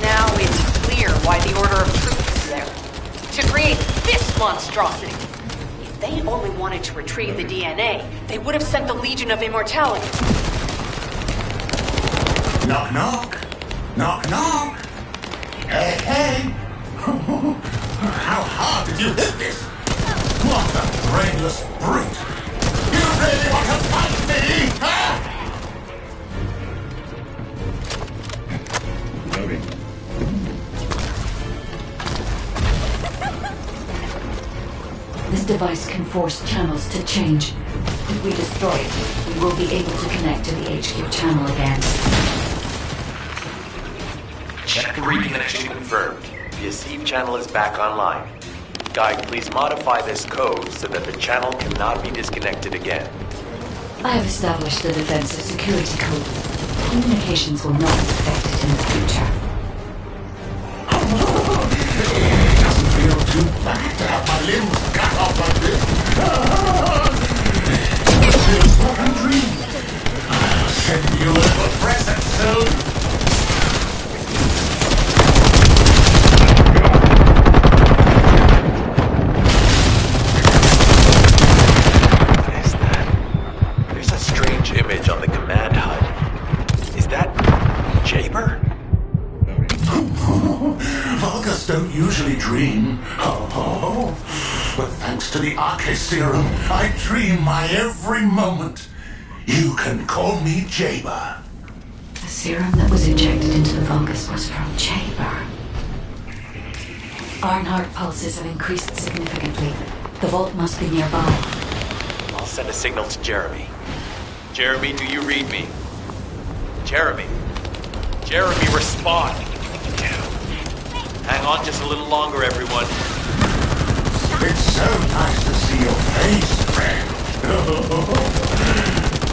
Now it's clear why the Order of Truth is there. To create this monstrosity. If they only wanted to retrieve the DNA, they would have sent the Legion of Immortality. Knock, knock. Knock, knock. Hey, hey. How hard did you hit this? What a brainless brute. You really want to fight me, huh? Loading. This device can force channels to change. If we destroy it, we will be able to connect to the HQ channel again. Check reconnection confirmed. The Aceve channel is back online. Guide, please modify this code so that the channel cannot be disconnected again. I have established the defensive security code. Communications will not be affected in the future. It doesn't feel too bad to have my limbs cut off like this. It feels like a dream. I'll send you a little present soon. Image on the command HUD. Is that Jaber? Vulgus don't usually dream. But thanks to the RK serum, I dream my every moment. You can call me Jaber. The serum that was injected into the Vulgus was from Jaber. Ironheart pulses have increased significantly. The vault must be nearby. I'll send a signal to Jeremy. Jeremy, do you read me? Jeremy. Jeremy, respond. Hang on just a little longer, everyone. It's so nice to see your face, friend.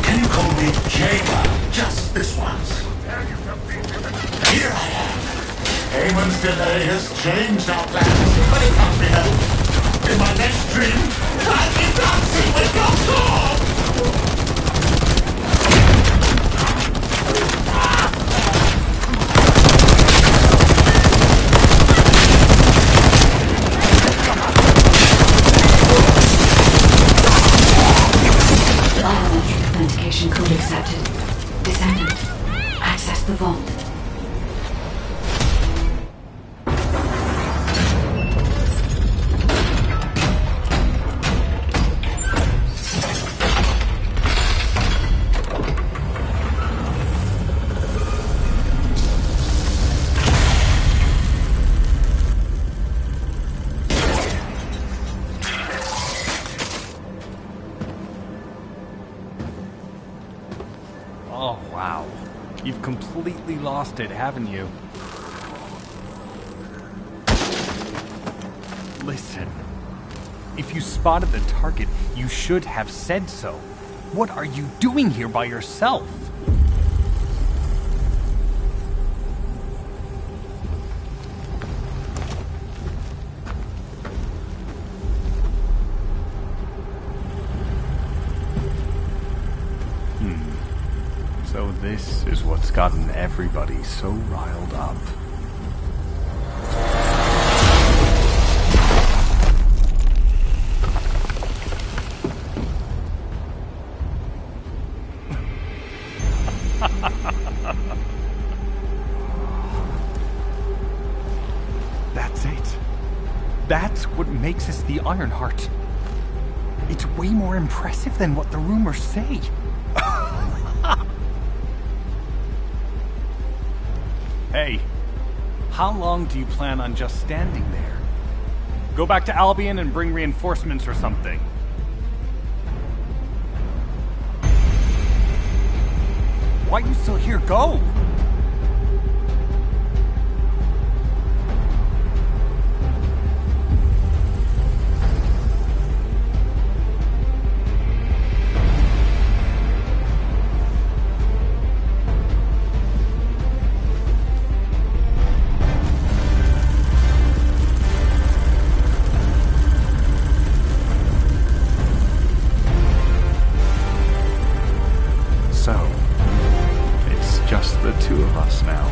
Can you call me Jaber just this once? Here I am. Eamon's delay has changed our plans, but it can't be helped. In my next dream, I'll be dancing with your sword! Biometric Wow. You've completely lost it, haven't you? Listen. If you spotted the target, you should have said so. What are you doing here by yourself? So this is what's gotten everybody so riled up. That's it. That's what makes us the Ironheart. It's way more impressive than what the rumors say. Hey, how long do you plan on just standing there? Go back to Albion and bring reinforcements or something. Why are you still here? Go! Just the two of us now.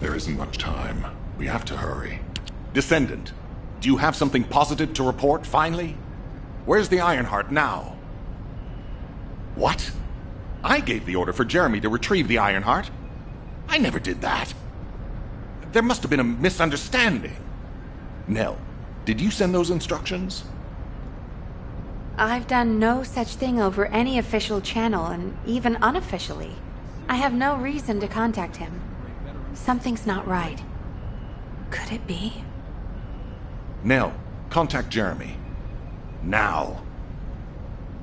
There isn't much time. We have to hurry. Descendant, do you have something positive to report, finally? Where's the Ironheart now? What? I gave the order for Jeremy to retrieve the Ironheart. I never did that. There must have been a misunderstanding. Nell, did you send those instructions? I've done no such thing over any official channel, and even unofficially. I have no reason to contact him. Something's not right. Could it be? Nell, contact Jeremy. Now.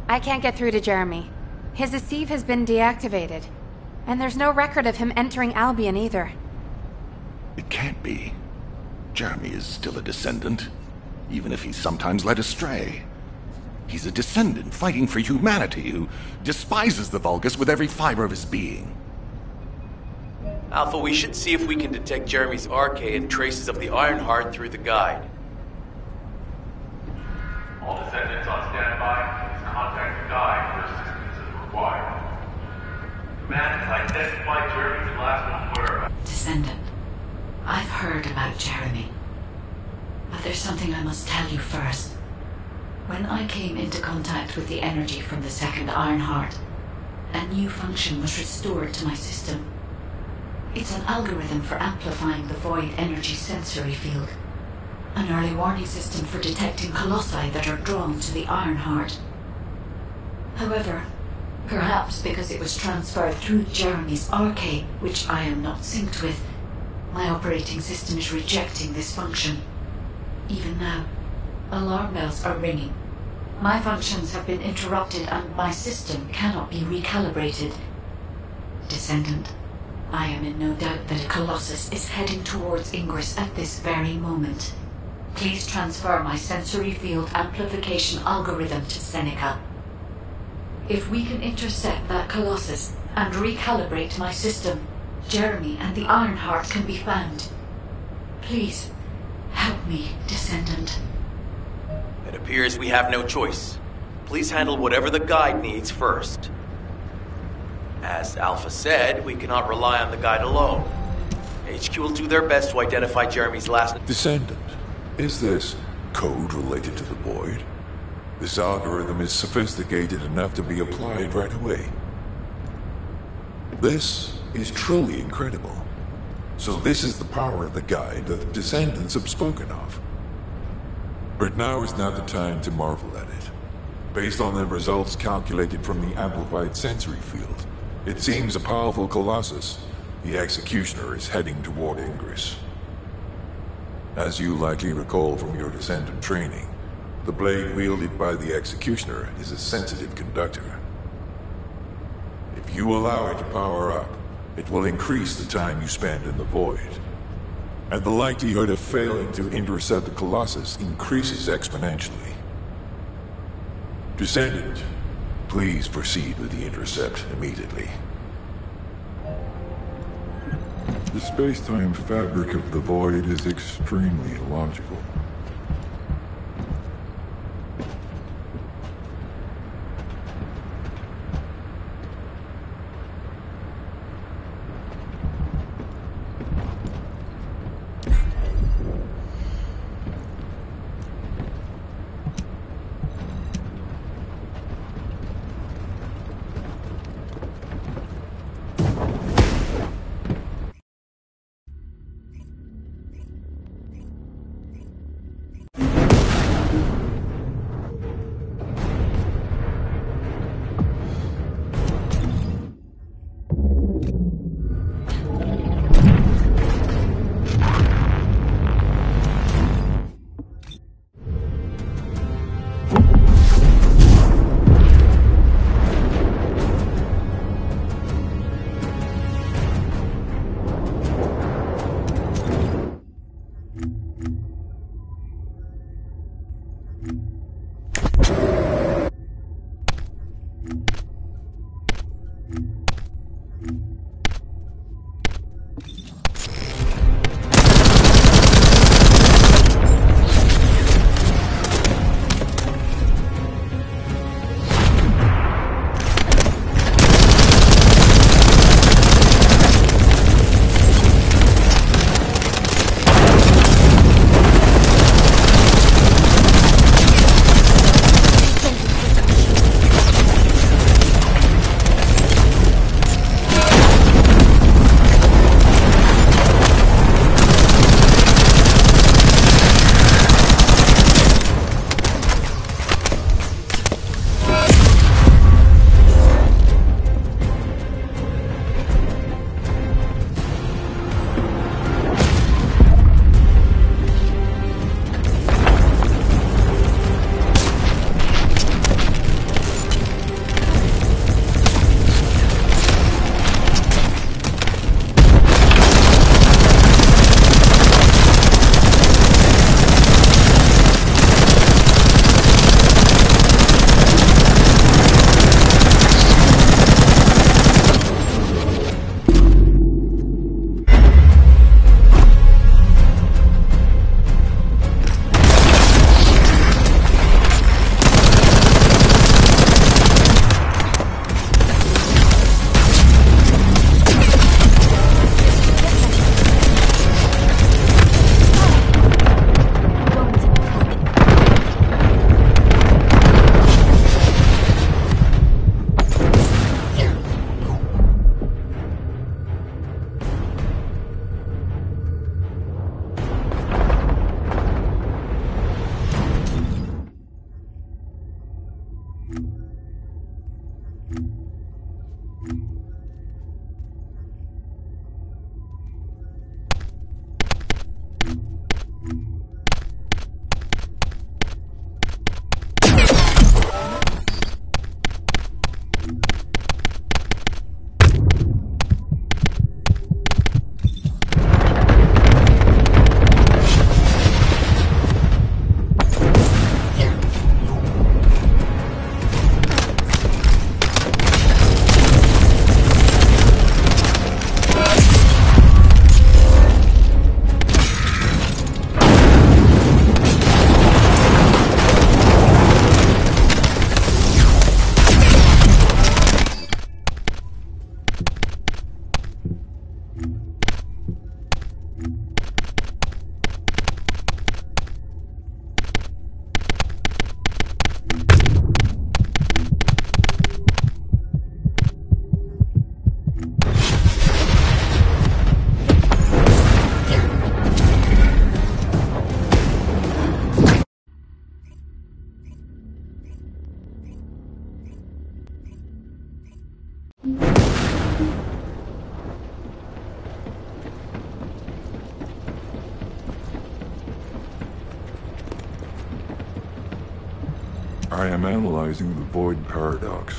I can't get through to Jeremy. His Asive has been deactivated, and there's no record of him entering Albion either. It can't be. Jeremy is still a descendant, even if he's sometimes led astray. He's a descendant fighting for humanity who despises the Vulgus with every fiber of his being. Alpha, we should see if we can detect Jeremy's arcade and traces of the Ironheart through the guide. All descendants on standby. Please contact the guide for assistance as required. Command has identified Jeremy's last known whereabouts. Descendant, I've heard about Jeremy. But there's something I must tell you first. When I came into contact with the energy from the second Ironheart, a new function was restored to my system. It's an algorithm for amplifying the void energy sensory field. An early warning system for detecting colossi that are drawn to the Ironheart. However, perhaps because it was transferred through Jeremy's arcade, which I am not synced with, my operating system is rejecting this function. Even now, alarm bells are ringing. My functions have been interrupted and my system cannot be recalibrated. Descendant, I am in no doubt that a Colossus is heading towards Ingress at this very moment. Please transfer my sensory field amplification algorithm to Seneca. If we can intercept that Colossus and recalibrate my system, Jeremy and the Ironheart can be found. Please, help me, Descendant. It appears we have no choice. Please handle whatever the guide needs first. As Alpha said, we cannot rely on the guide alone. HQ will do their best to identify Jeremy's last... Descendant, is this code related to the Void? This algorithm is sophisticated enough to be applied right away. This is truly incredible. So this is the power of the guide that the Descendants have spoken of. But now is not the time to marvel at it. Based on the results calculated from the amplified sensory field, it seems a powerful Colossus, the Executioner, is heading toward Ingress. As you likely recall from your Descendant training, the blade wielded by the Executioner is a sensitive conductor. If you allow it to power up, it will increase the time you spend in the Void. And the likelihood of failing to intercept the Colossus increases exponentially. Descendant, please proceed with the intercept immediately. The space-time fabric of the Void is extremely illogical. I am analyzing the void paradox.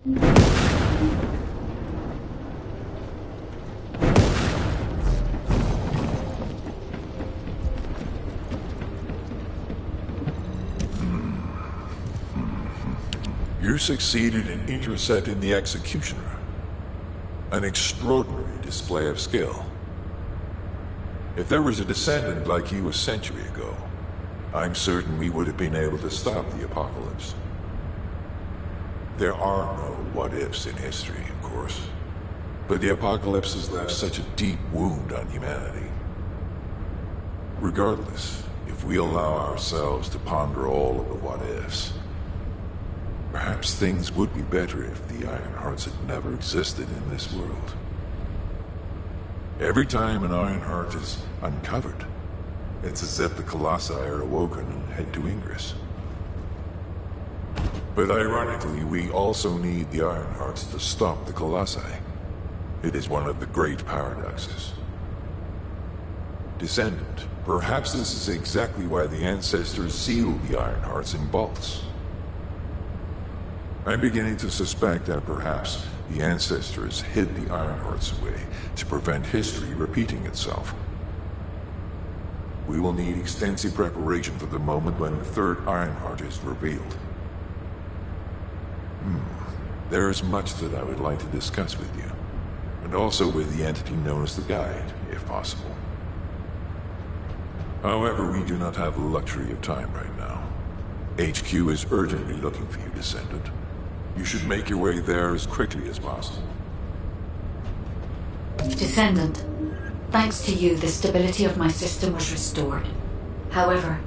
You succeeded in intercepting the Executioner. An extraordinary display of skill. If there was a descendant like you a century ago, I'm certain we would have been able to stop the apocalypse. There are no what-ifs in history, of course. But the apocalypse has left such a deep wound on humanity. Regardless, if we allow ourselves to ponder all of the what-ifs, perhaps things would be better if the Ironhearts had never existed in this world. Every time an Ironheart is uncovered, it's as if the Colossi are awoken and head to Ingress. But ironically, we also need the Ironhearts to stop the Colossi. It is one of the great paradoxes. Descendant, perhaps this is exactly why the ancestors sealed the Ironhearts in vaults. I'm beginning to suspect that perhaps the ancestors hid the Ironhearts away to prevent history repeating itself. We will need extensive preparation for the moment when the third Ironheart is revealed. There is much that I would like to discuss with you, and also with the entity known as the Guide, if possible. However, we do not have the luxury of time right now. HQ is urgently looking for you, Descendant. You should make your way there as quickly as possible. Descendant, thanks to you, the stability of my system was restored. However,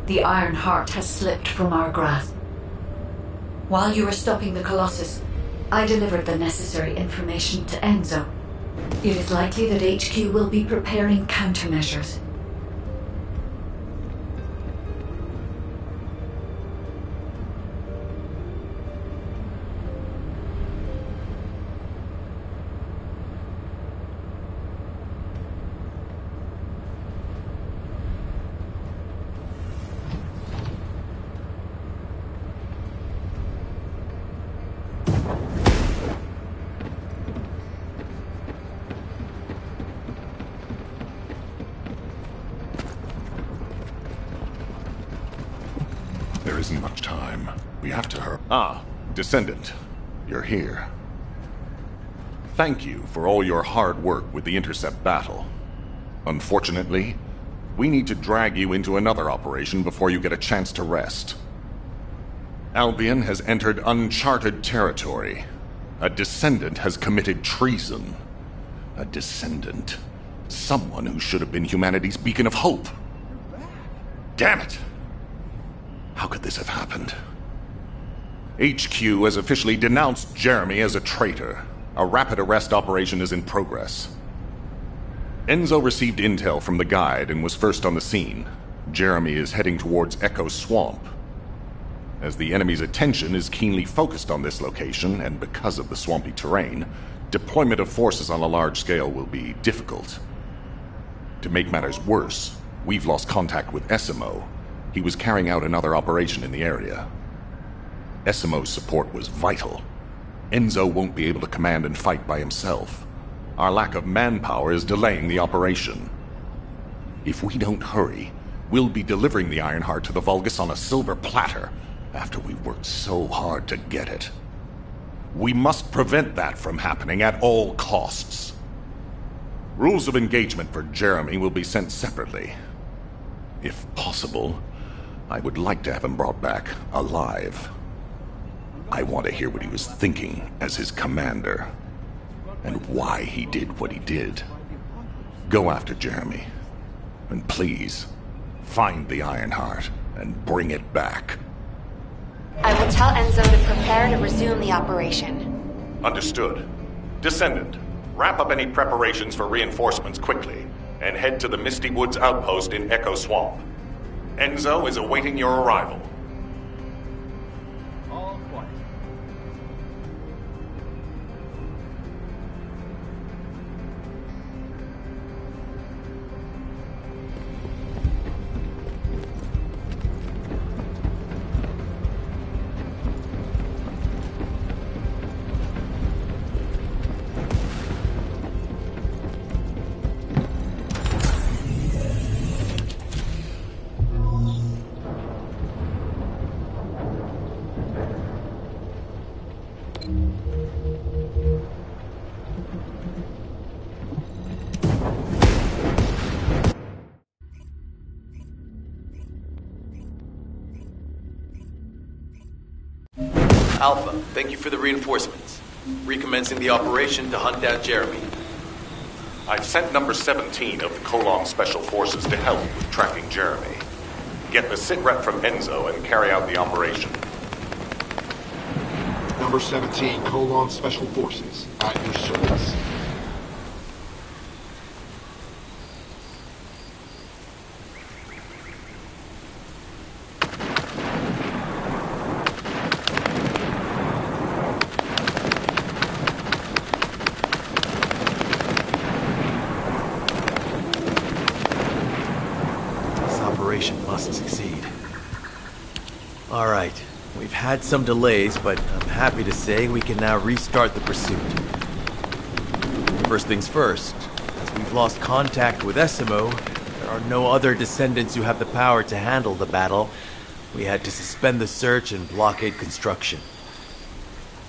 the Iron Heart has slipped from our grasp. While you were stopping the Colossus, I delivered the necessary information to Enzo. It is likely that HQ will be preparing countermeasures. There isn't much time. We have to hurry. Ah, Descendant. You're here. Thank you for all your hard work with the intercept battle. Unfortunately, we need to drag you into another operation before you get a chance to rest. Albion has entered uncharted territory. A Descendant has committed treason. A Descendant. Someone who should have been humanity's beacon of hope. Damn it! How could this have happened? HQ has officially denounced Jeremy as a traitor. A rapid arrest operation is in progress. Enzo received intel from the Guide and was first on the scene. Jeremy is heading towards Echo Swamp. As the enemy's attention is keenly focused on this location, and because of the swampy terrain, deployment of forces on a large scale will be difficult. To make matters worse, we've lost contact with Essimo. He was carrying out another operation in the area. Essimo's support was vital. Enzo won't be able to command and fight by himself. Our lack of manpower is delaying the operation. If we don't hurry, we'll be delivering the Ironheart to the Vulgus on a silver platter after we've worked so hard to get it. We must prevent that from happening at all costs. Rules of engagement for Jeremy will be sent separately. If possible, I would like to have him brought back alive. I want to hear what he was thinking as his commander, and why he did what he did. Go after Jeremy, and please, find the Ironheart and bring it back. I will tell Enzo to prepare to resume the operation. Understood. Descendant, wrap up any preparations for reinforcements quickly, and head to the Misty Woods outpost in Echo Swamp. Enzo is awaiting your arrival. All quiet. Alpha, thank you for the reinforcements. Recommencing the operation to hunt down Jeremy. I've sent number 17 of the Colon Special Forces to help with tracking Jeremy. Get the sitrep from Enzo and carry out the operation. Number 17, Colon Special Forces, at your service. Must succeed. Alright, we've had some delays, but I'm happy to say we can now restart the pursuit. First things first, as we've lost contact with Essimo, there are no other descendants who have the power to handle the battle. We had to suspend the search and blockade construction.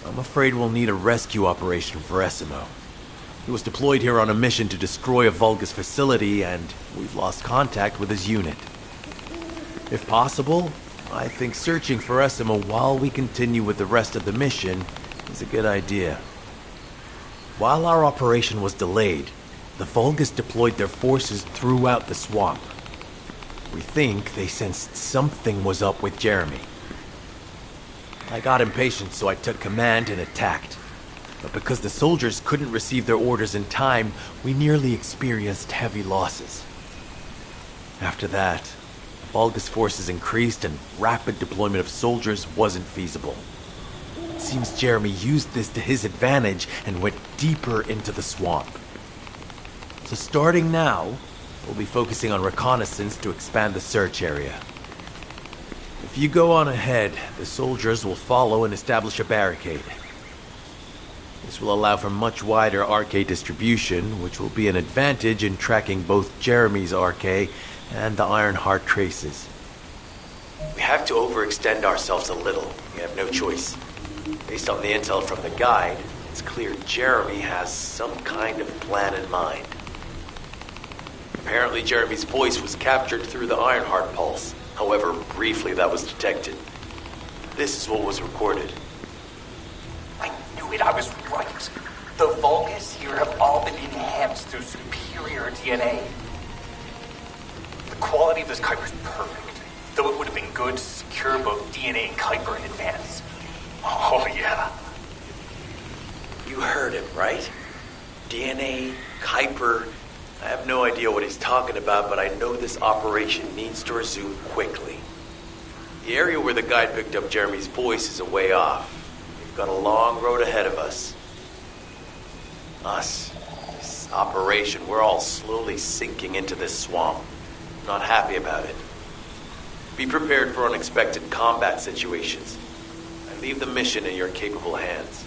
I'm afraid we'll need a rescue operation for Essimo. He was deployed here on a mission to destroy a Vulgus facility, and we've lost contact with his unit. If possible, I think searching for Essimo while we continue with the rest of the mission is a good idea. While our operation was delayed, the Vulgus deployed their forces throughout the swamp. We think they sensed something was up with Jeremy. I got impatient, so I took command and attacked. But because the soldiers couldn't receive their orders in time, we nearly experienced heavy losses. After that, Vulgus forces increased and rapid deployment of soldiers wasn't feasible. It seems Jeremy used this to his advantage and went deeper into the swamp. So starting now, we'll be focusing on reconnaissance to expand the search area. If you go on ahead, the soldiers will follow and establish a barricade. This will allow for much wider RK distribution, which will be an advantage in tracking both Jeremy's RK and the Ironheart traces. We have to overextend ourselves a little. We have no choice. Based on the intel from the guide, it's clear Jeremy has some kind of plan in mind. Apparently Jeremy's voice was captured through the Ironheart pulse. However, briefly that was detected. This is what was recorded. I knew it, I was right. The Vulgus here have all been enhanced through superior DNA. The quality of this Kuiper is perfect, though it would have been good to secure both DNA and Kuiper in advance. Oh, yeah. You heard him, right? DNA, Kuiper. I have no idea what he's talking about, but I know this operation needs to resume quickly. The area where the guide picked up Jeremy's voice is a way off. We've got a long road ahead of us. This operation, we're all slowly sinking into this swamp. Not happy about it. Be prepared for unexpected combat situations. I leave the mission in your capable hands.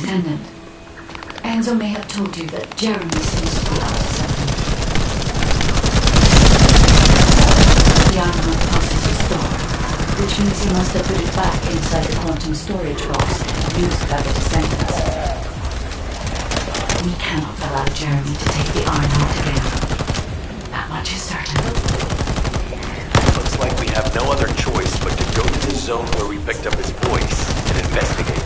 Descendant, Enzo may have told you that Jeremy seems to be out of something. which means you must have put it back inside the quantum storage box used by the Descendants. We cannot allow Jeremy to take the Ironheart again. That much is certain. Looks like we have no other choice but to go to the zone where we picked up his voice and investigate.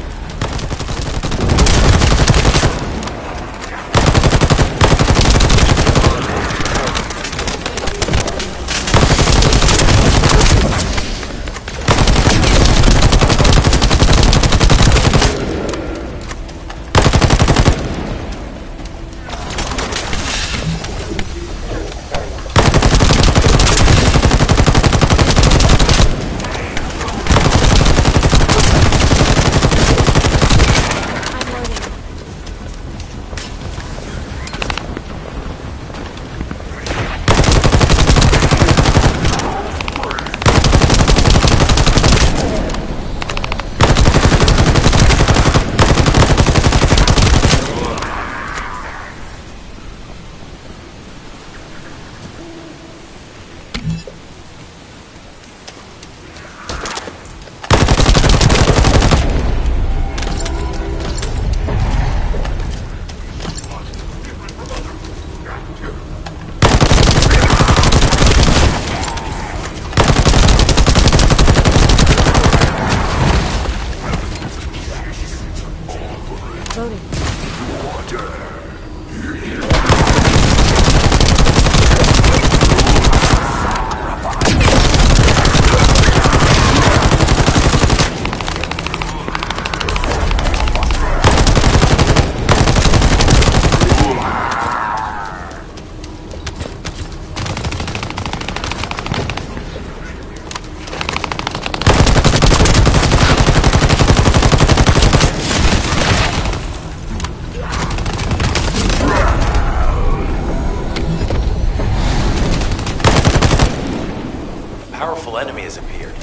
Enemy has appeared.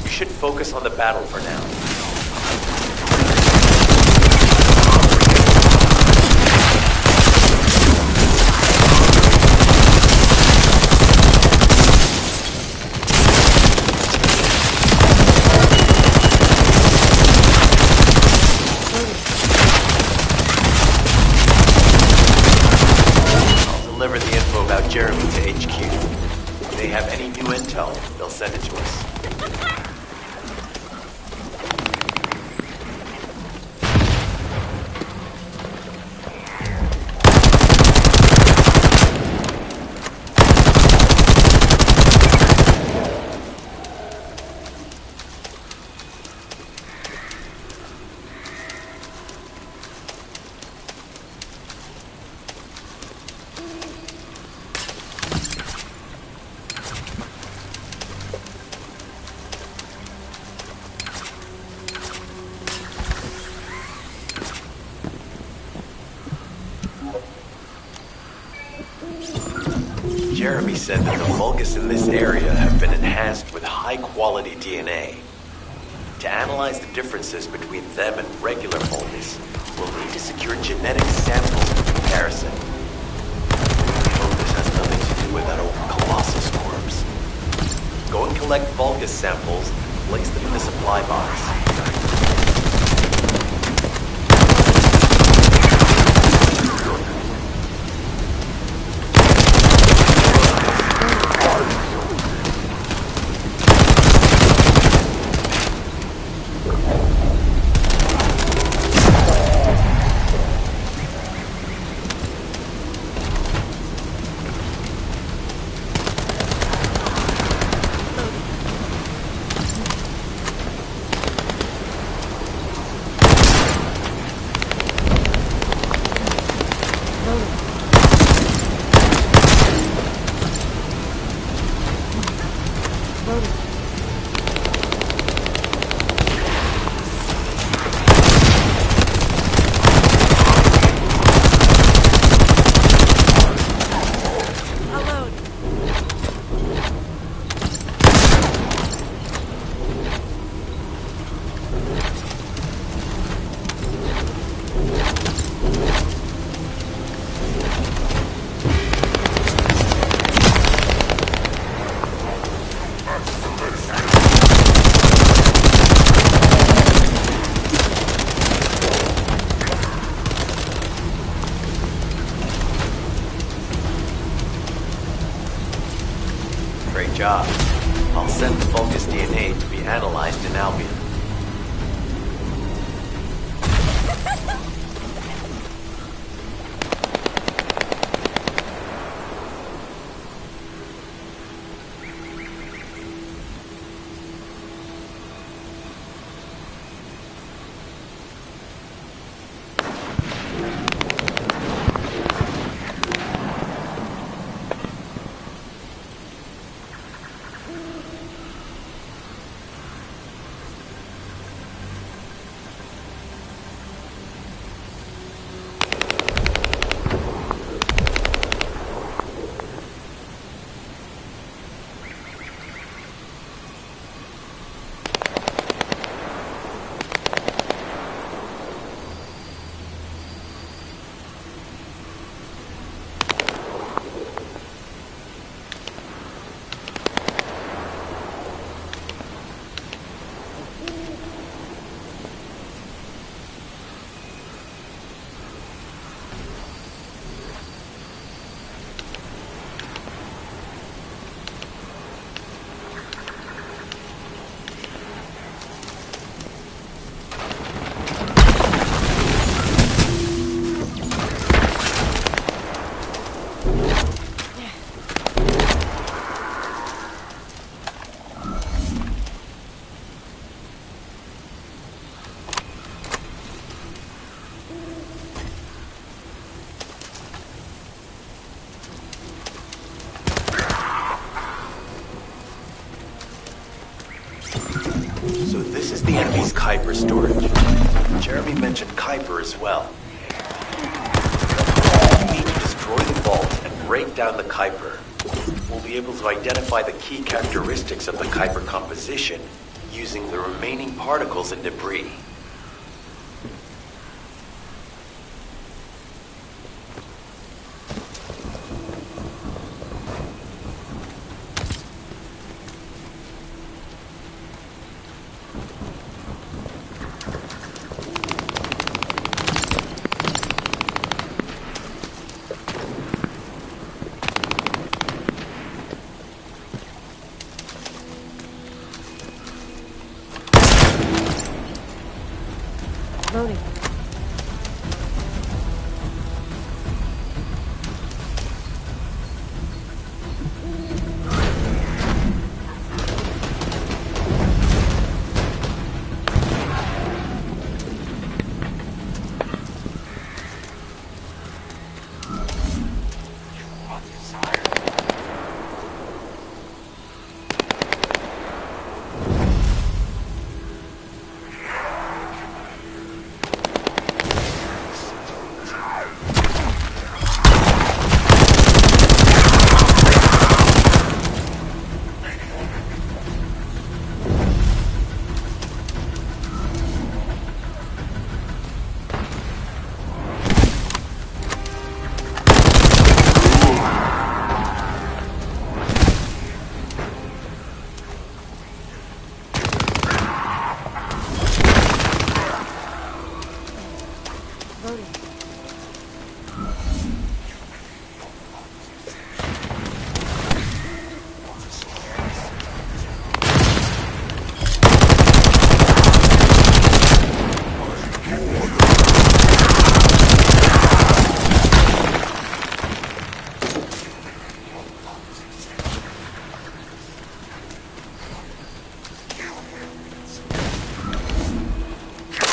We should focus on the battle for now. I'll deliver the info about Jeremy to HQ. If they have any new intel, they'll send it to us. Jeremy said that the Vulgus in this area have been enhanced with high-quality DNA. To analyze the differences between them and regular Vulgus, we'll need to secure genetic samples for comparison. I hope this has nothing to do with that old Colossus corpse. Go and collect Vulgus samples and place them in the supply box. Great job. I'll send the Vulgus DNA to be analyzed in Albion. So this is the enemy's Kuiper storage. Jeremy mentioned Kuiper as well. We need to destroy the vault and break down the Kuiper. We'll be able to identify the key characteristics of the Kuiper composition using the remaining particles and debris. Loading.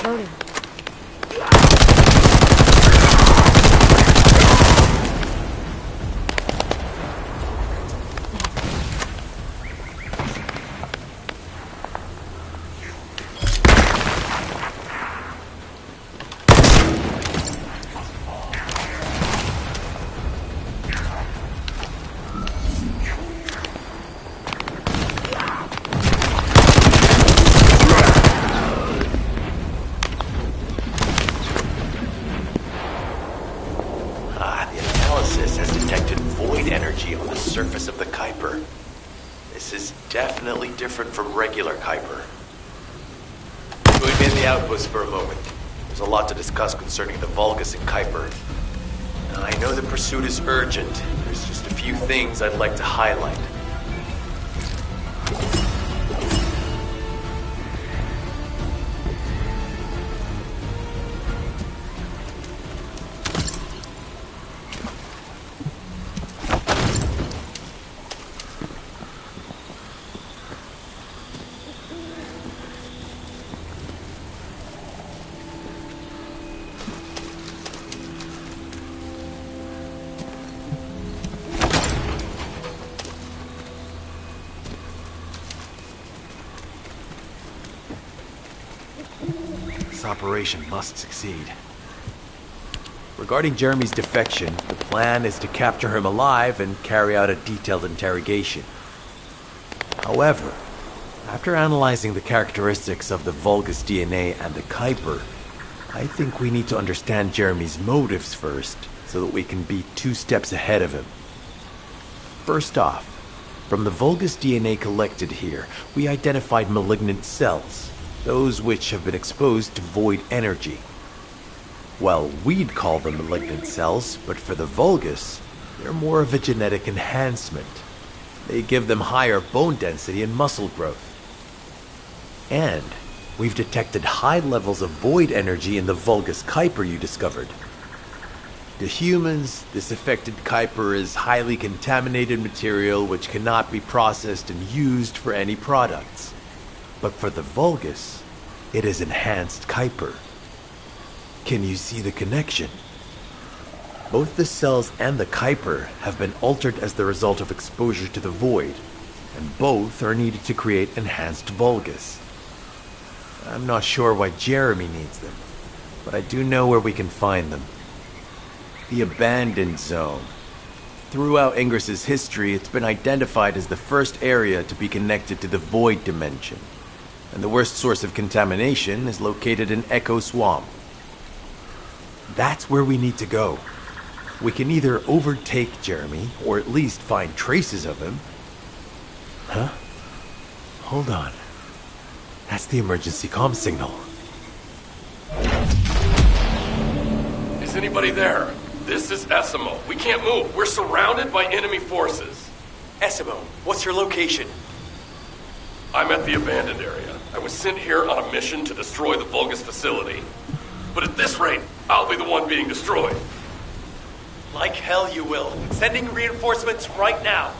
Loading. Surface of the Kuiper. This is definitely different from regular Kuiper. Join me in the outpost for a moment. There's a lot to discuss concerning the Vulgus and Kuiper. Now, I know the pursuit is urgent. There's just a few things I'd like to highlight. This operation must succeed. Regarding Jeremy's defection, the plan is to capture him alive and carry out a detailed interrogation. However, after analyzing the characteristics of the Vulgus DNA and the Kuiper, I think we need to understand Jeremy's motives first, so that we can be 2 steps ahead of him. First off, from the Vulgus DNA collected here, we identified malignant cells, those which have been exposed to void energy. Well, we'd call them malignant cells, but for the Vulgus, they're more of a genetic enhancement. They give them higher bone density and muscle growth. And we've detected high levels of void energy in the Vulgus Kuiper you discovered. To humans, this affected Kuiper is highly contaminated material which cannot be processed and used for any products. But for the Vulgus, it is enhanced Kuiper. Can you see the connection? Both the cells and the Kuiper have been altered as the result of exposure to the void, and both are needed to create enhanced Vulgus. I'm not sure why Jeremy needs them, but I do know where we can find them. The Abandoned Zone. Throughout Ingris's history, it's been identified as the first area to be connected to the Void Dimension, and the worst source of contamination is located in Echo Swamp. That's where we need to go. We can either overtake Jeremy, or at least find traces of him. Huh? Hold on. That's the emergency comm signal. Is anybody there? This is Essimo. We can't move. We're surrounded by enemy forces. Essimo, what's your location? I'm at the abandoned area. I was sent here on a mission to destroy the Vulgus facility. But at this rate, I'll be the one being destroyed. Like hell you will. Sending reinforcements right now.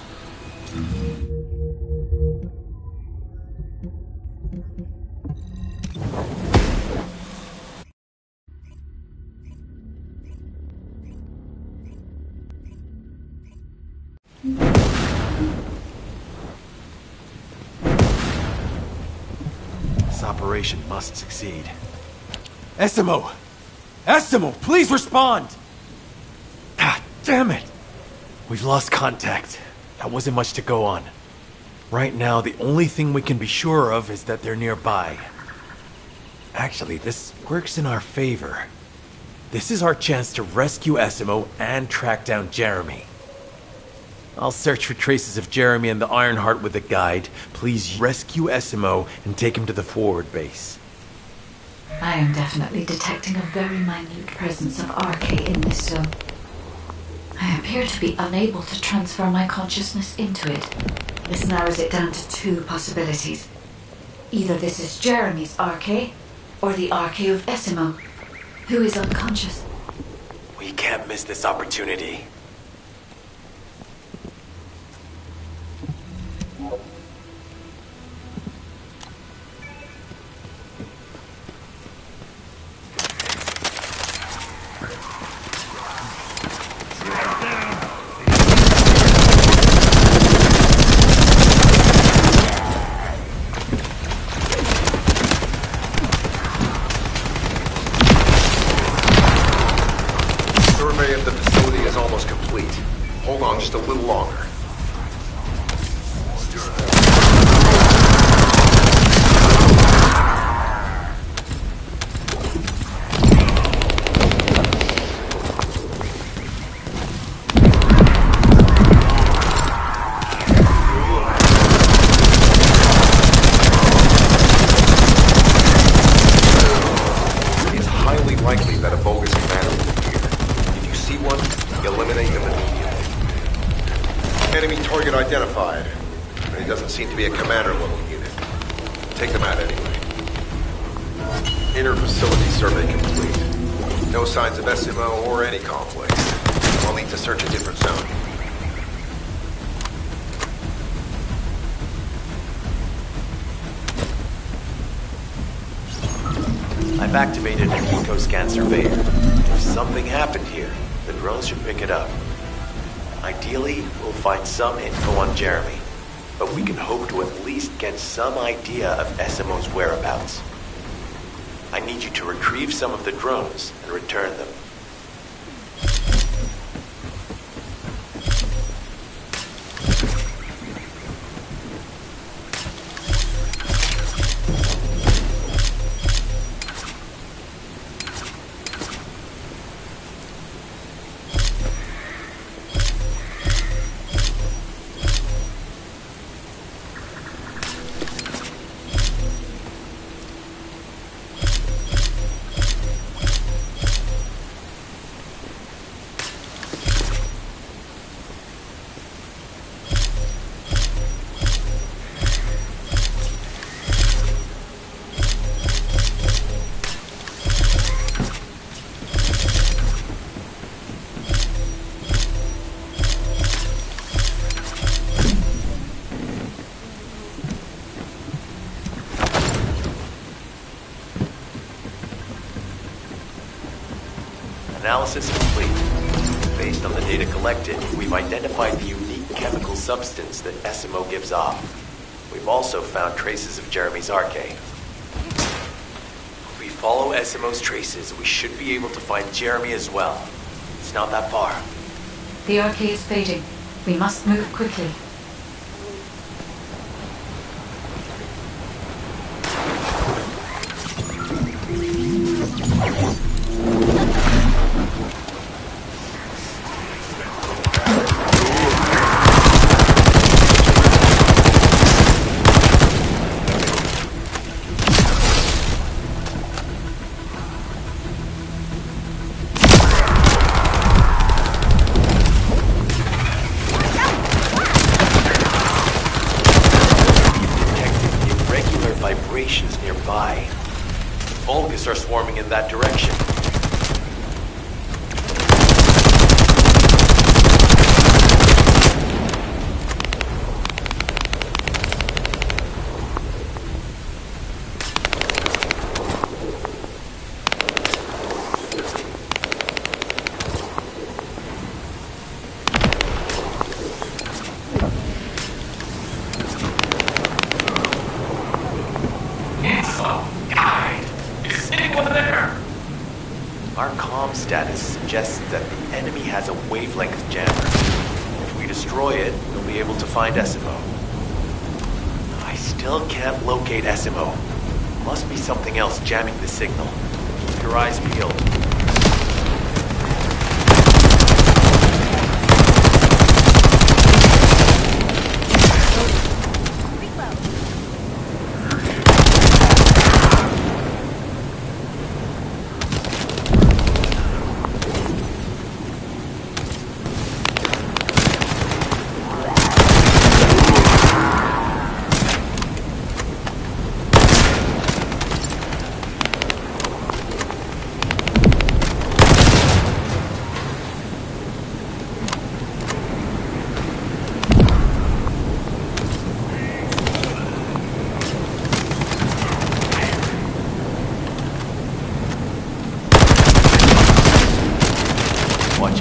This operation must succeed. Essimo! Essimo, please respond! Ah, damn it! We've lost contact. That wasn't much to go on. Right now, the only thing we can be sure of is that they're nearby. Actually, this works in our favor. This is our chance to rescue Essimo and track down Jeremy. I'll search for traces of Jeremy and the Ironheart with a guide. Please rescue Essimo and take him to the forward base. I am definitely detecting a very minute presence of RK in this zone. I appear to be unable to transfer my consciousness into it. This narrows it down to 2 possibilities. Either this is Jeremy's RK, or the RK of Essimo, who is unconscious. We can't miss this opportunity. Survey of the facility is almost complete. Hold on just a little longer. It's highly likely that a bogus commander will be here. If you see one, eliminate them immediately. Enemy target identified. It doesn't seem to be a commander-level unit. Take them out anyway. Inner facility survey complete. No signs of SMO or any conflicts. I'll need to search a different zone. I've activated an eco-scan surveyor. If something happened here, the drones should pick it up. Ideally, we'll find some info on Jeremy, but we can hope to at least get some idea of Essimo's whereabouts. I need you to retrieve some of the drones and return them. Analysis complete. Based on the data collected, we've identified the unique chemical substance that SMO gives off. We've also found traces of Jeremy's arcade. If we follow SMO's traces, we should be able to find Jeremy as well. It's not that far. The arcade is fading. We must move quickly. Nearby. Vulgus are swarming in that direction. Status suggests that the enemy has a wavelength jammer. If we destroy it, we'll be able to find SMO. I still can't locate SMO. Must be something else jamming the signal. Keep your eyes peeled.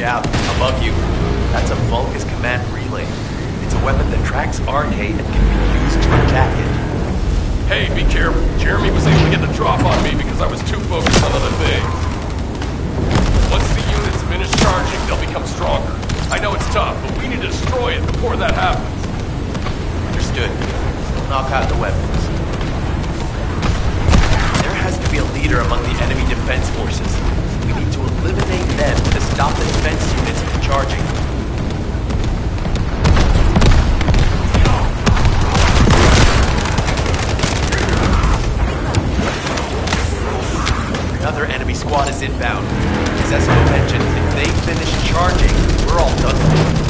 Out above you. That's a Vulgus command relay. It's a weapon that tracks arcade and can be used to attack it. Hey, be careful. Jeremy was able to get the drop on me because I was too focused on other things. Once the units finish charging, they'll become stronger. I know it's tough, but we need to destroy it before that happens. Understood. We'll knock out the weapons. There has to be a leader among the enemy defense forces. We need to eliminate them to stop the defense units from charging. Another enemy squad is inbound. As Esco mentioned, if they finish charging, we're all done for.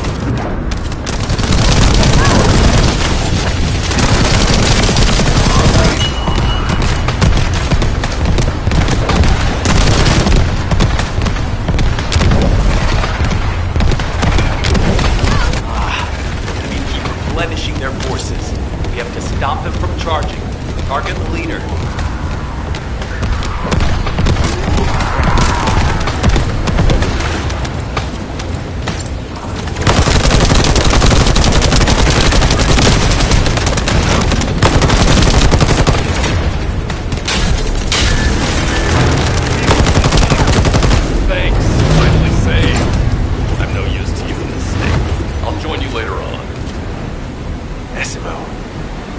Replenishing their forces. We have to stop them from charging. Target the leader. Massimo,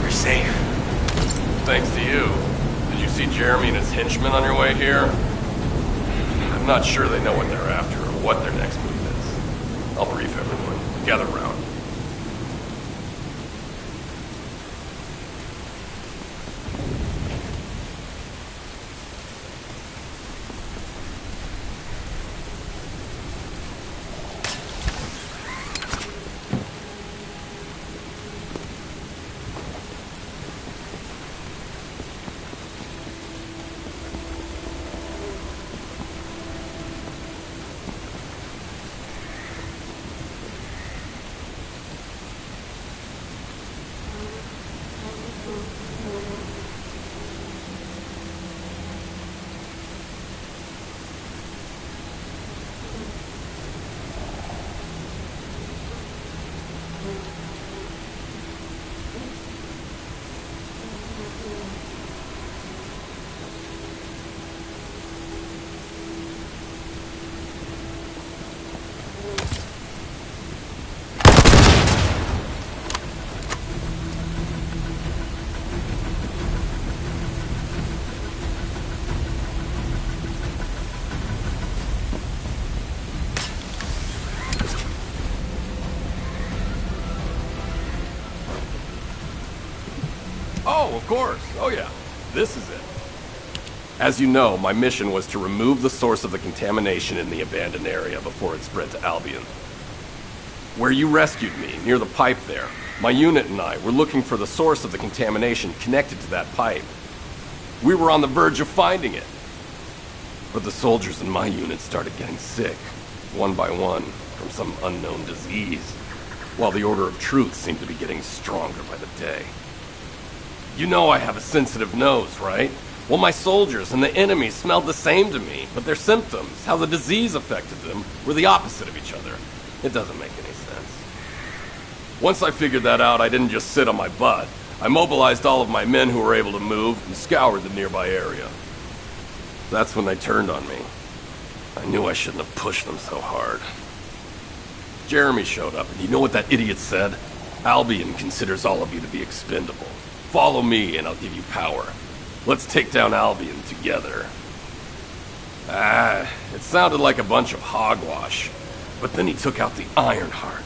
we're safe. Thanks to you. Did you see Jeremy and his henchmen on your way here? I'm not sure they know what they're after or what their next move is. I'll brief everyone. Gather round. Oh, of course. Oh, yeah. This is it. As you know, my mission was to remove the source of the contamination in the abandoned area before it spread to Albion. Where you rescued me, near the pipe there, my unit and I were looking for the source of the contamination connected to that pipe. We were on the verge of finding it. But the soldiers in my unit started getting sick, one by one, from some unknown disease, while the Order of Truth seemed to be getting stronger by the day. You know I have a sensitive nose, right? Well, my soldiers and the enemy smelled the same to me, but their symptoms, how the disease affected them, were the opposite of each other. It doesn't make any sense. Once I figured that out, I didn't just sit on my butt. I mobilized all of my men who were able to move and scoured the nearby area. That's when they turned on me. I knew I shouldn't have pushed them so hard. Jeremy showed up, and you know what that idiot said? Albion considers all of you to be expendable. Follow me, and I'll give you power. Let's take down Albion together. It sounded like a bunch of hogwash. But then he took out the Ironheart.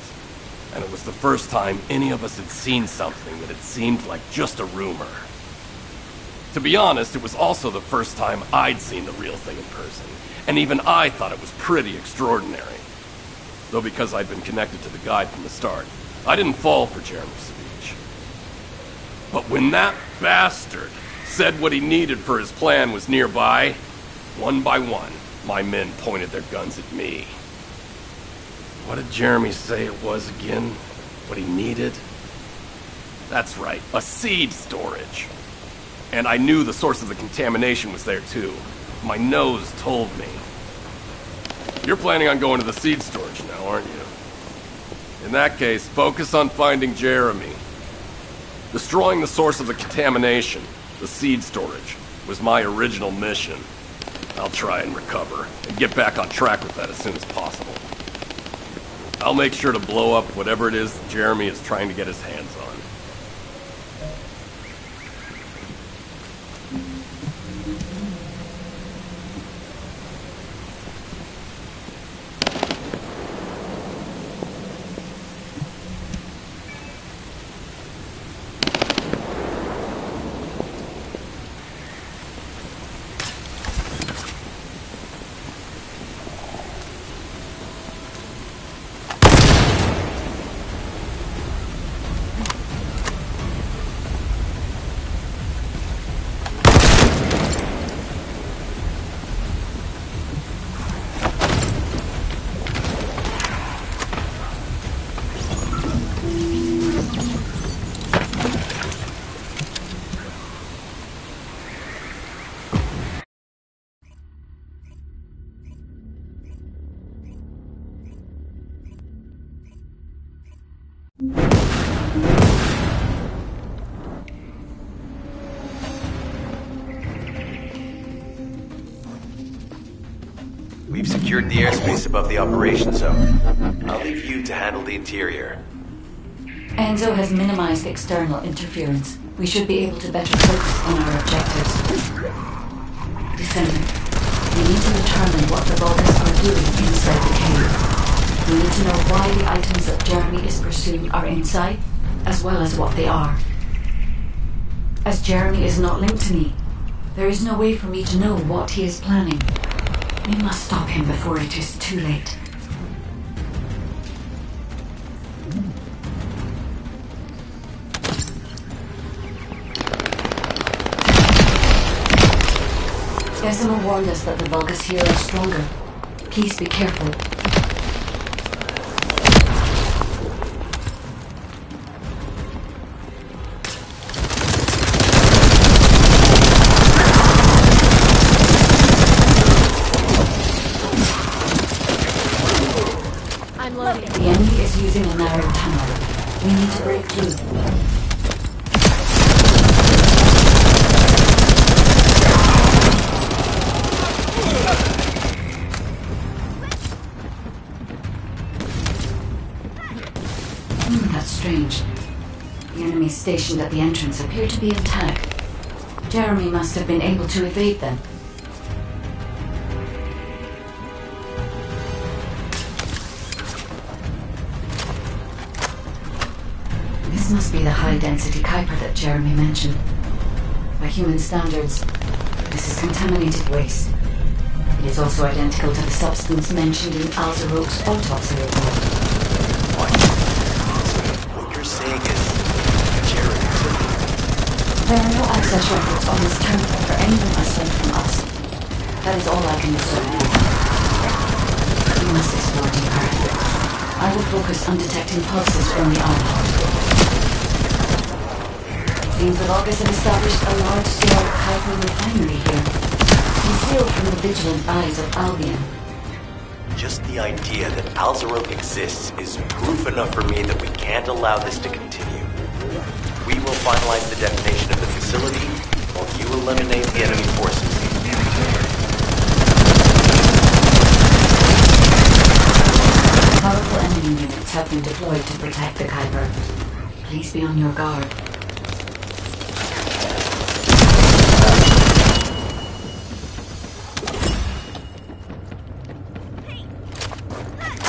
And it was the first time any of us had seen something that had seemed like just a rumor. To be honest, it was also the first time I'd seen the real thing in person. And even I thought it was pretty extraordinary. Though because I'd been connected to the guide from the start, I didn't fall for Jeremy's speech. But when that bastard said what he needed for his plan was nearby, one by one, my men pointed their guns at me. What did Jeremy say it was again? What he needed? That's right, a seed storage. And I knew the source of the contamination was there too. My nose told me. You're planning on going to the seed storage now, aren't you? In that case, focus on finding Jeremy. Destroying the source of the contamination, the seed storage, was my original mission. I'll try and recover, and get back on track with that as soon as possible. I'll make sure to blow up whatever it is that Jeremy is trying to get his hands on. We've secured the airspace above the operation zone. I'll leave you to handle the interior. Enzo has minimized external interference. We should be able to better focus on our objectives. Descendant, we need to determine what the Vulgus are doing inside the cave. We need to know why the items that Jeremy is pursuing are inside, as well as what they are. As Jeremy is not linked to me, there is no way for me to know what he is planning. We must stop him before it is too late. Decima warned us that the Vulgus here are stronger. Please be careful. I'm loading. The enemy is using a narrow tunnel. We need to break through. That's strange. The enemies stationed at the entrance appear to be intact. Jeremy must have been able to evade them. This must be the high-density Kuiper that Jeremy mentioned. By human standards, this is contaminated waste. It is also identical to the substance mentioned in Alzerok's autopsy report. What you're saying is Jeremy took it. There are no access records on this terminal for anyone aside from us. That is all I can discern. We must explore deeper. I will focus on detecting pulses from the iron. It seems the Vulgus have established a large-scale Kuiper refinery here, concealed from the vigilant eyes of Albion. Just the idea that Alzerok exists is proof enough for me that we can't allow this to continue. We will finalize the detonation of the facility while you eliminate the enemy forces. Powerful enemy units have been deployed to protect the Kuiper. Please be on your guard.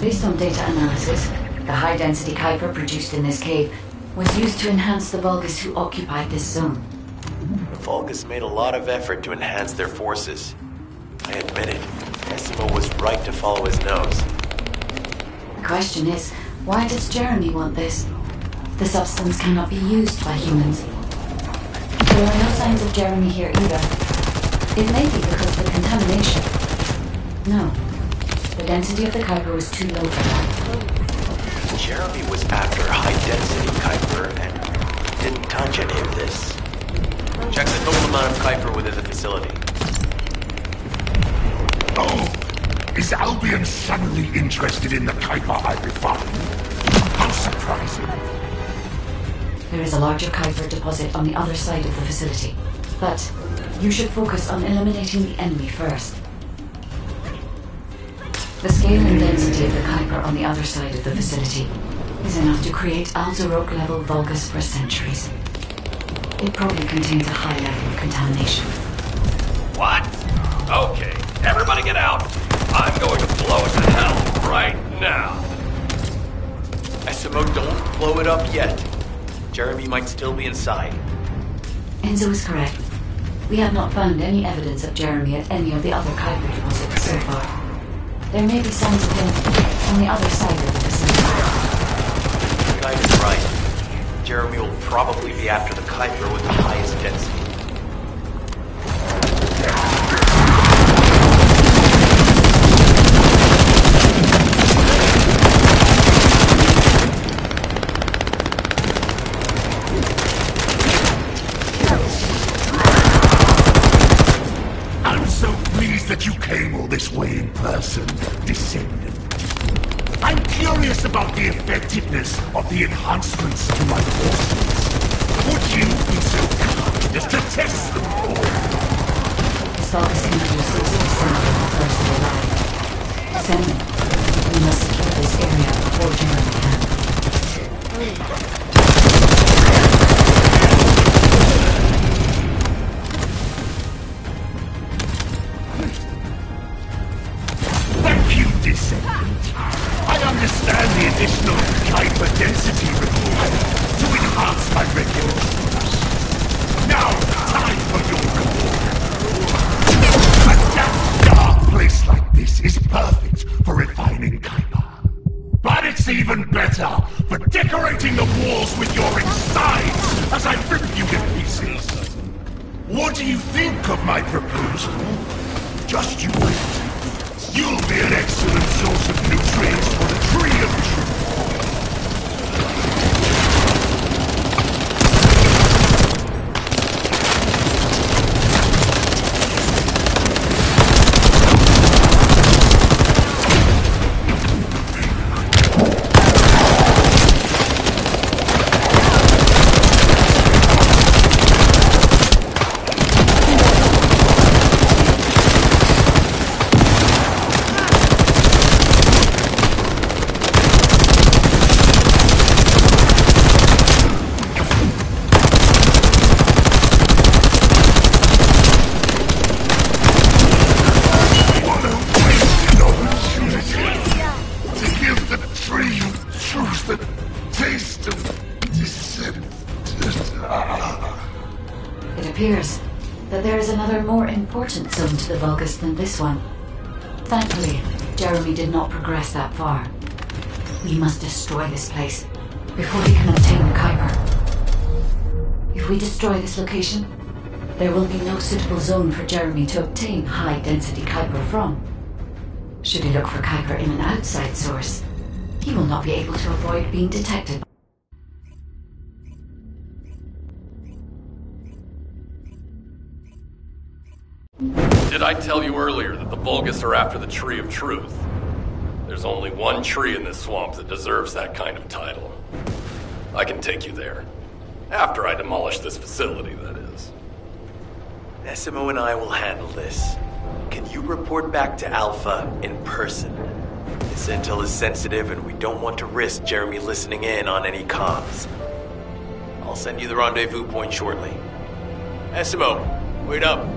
Based on data analysis, the high-density Kuiper produced in this cave was used to enhance the Vulgus who occupied this zone. The Vulgus made a lot of effort to enhance their forces. I admit it, Decima was right to follow his nose. The question is, why does Jeremy want this? The substance cannot be used by humans. There are no signs of Jeremy here either. It may be because of the contamination. No. The density of the Kuiper was too low for that. Jeremy was after high-density Kuiper and didn't touch any of this. Check the total amount of Kuiper within the facility. Oh, is Albion suddenly interested in the Kuiper I refined? How surprising. There is a larger Kuiper deposit on the other side of the facility. But you should focus on eliminating the enemy first. The scale and density of the Kuiper on the other side of the facility is enough to create Alzerok-level Vulgus for centuries. It probably contains a high level of contamination. What? Okay, everybody get out. I'm going to blow it to hell right now. Decima, don't blow it up yet. Jeremy might still be inside. Enzo is correct. We have not found any evidence of Jeremy at any of the other Kuiper deposits so far. There may be signs of him on the other side of the facility. The guy is right. Jeremy will probably be after the Kuiper with the highest density. I'm so pleased that you came all this way in person, Descendant. I'm curious about the effectiveness of the enhancements to my forces. Would you be so kind as to test them all? The Vulgus introduces Descendant the first to arrive. Descendant, we must secure this area before Jeremy can. do you think of my proposal? Just you wait. You'll be an excellent source of nutrients for the Tree of Truth. Important zone to the Vulgus than this one. Thankfully, Jeremy did not progress that far. We must destroy this place before he can obtain the Kuiper. If we destroy this location, there will be no suitable zone for Jeremy to obtain high-density Kuiper from. Should he look for Kuiper in an outside source, he will not be able to avoid being detected. Did I tell you earlier that the Vulgus are after the Tree of Truth? There's only one tree in this swamp that deserves that kind of title. I can take you there. After I demolish this facility, that is. Essimo and I will handle this. Can you report back to Alpha in person? This intel is sensitive and we don't want to risk Jeremy listening in on any comms. I'll send you the rendezvous point shortly. Essimo, wait up.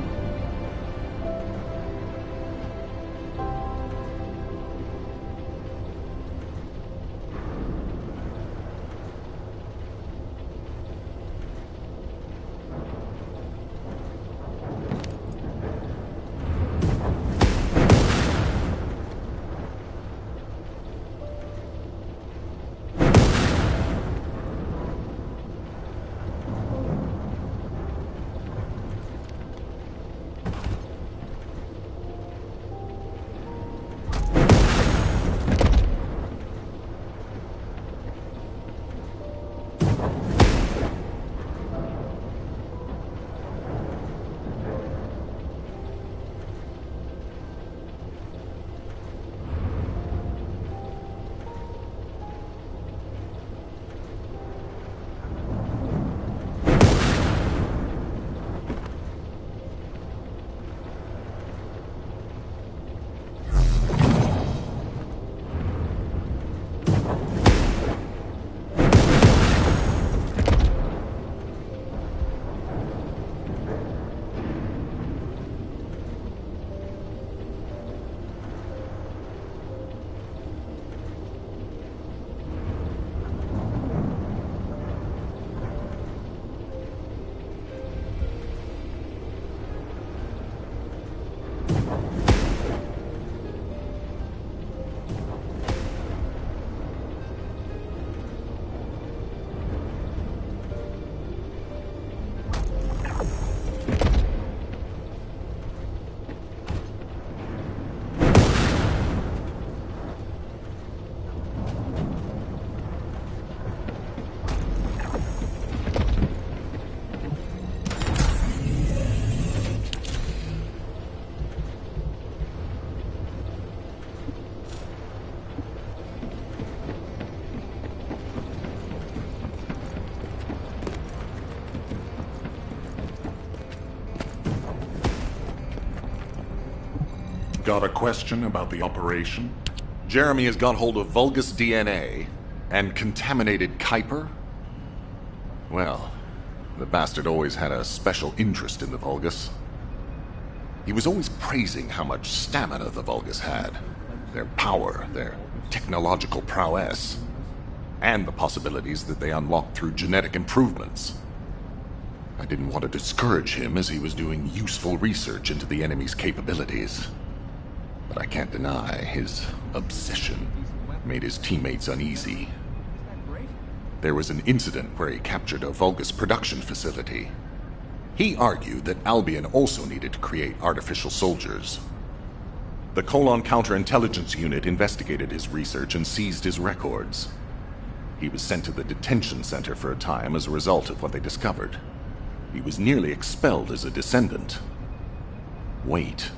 Got a question about the operation? Jeremy has got hold of Vulgus DNA and contaminated Kuiper? Well, the bastard always had a special interest in the Vulgus. He was always praising how much stamina the Vulgus had, their power, their technological prowess, and the possibilities that they unlocked through genetic improvements. I didn't want to discourage him as he was doing useful research into the enemy's capabilities. But I can't deny his obsession made his teammates uneasy. There was an incident where he captured a Vulgus production facility. He argued that Albion also needed to create artificial soldiers. The Colon Counterintelligence Unit investigated his research and seized his records. He was sent to the detention center for a time as a result of what they discovered. He was nearly expelled as a descendant. Wait.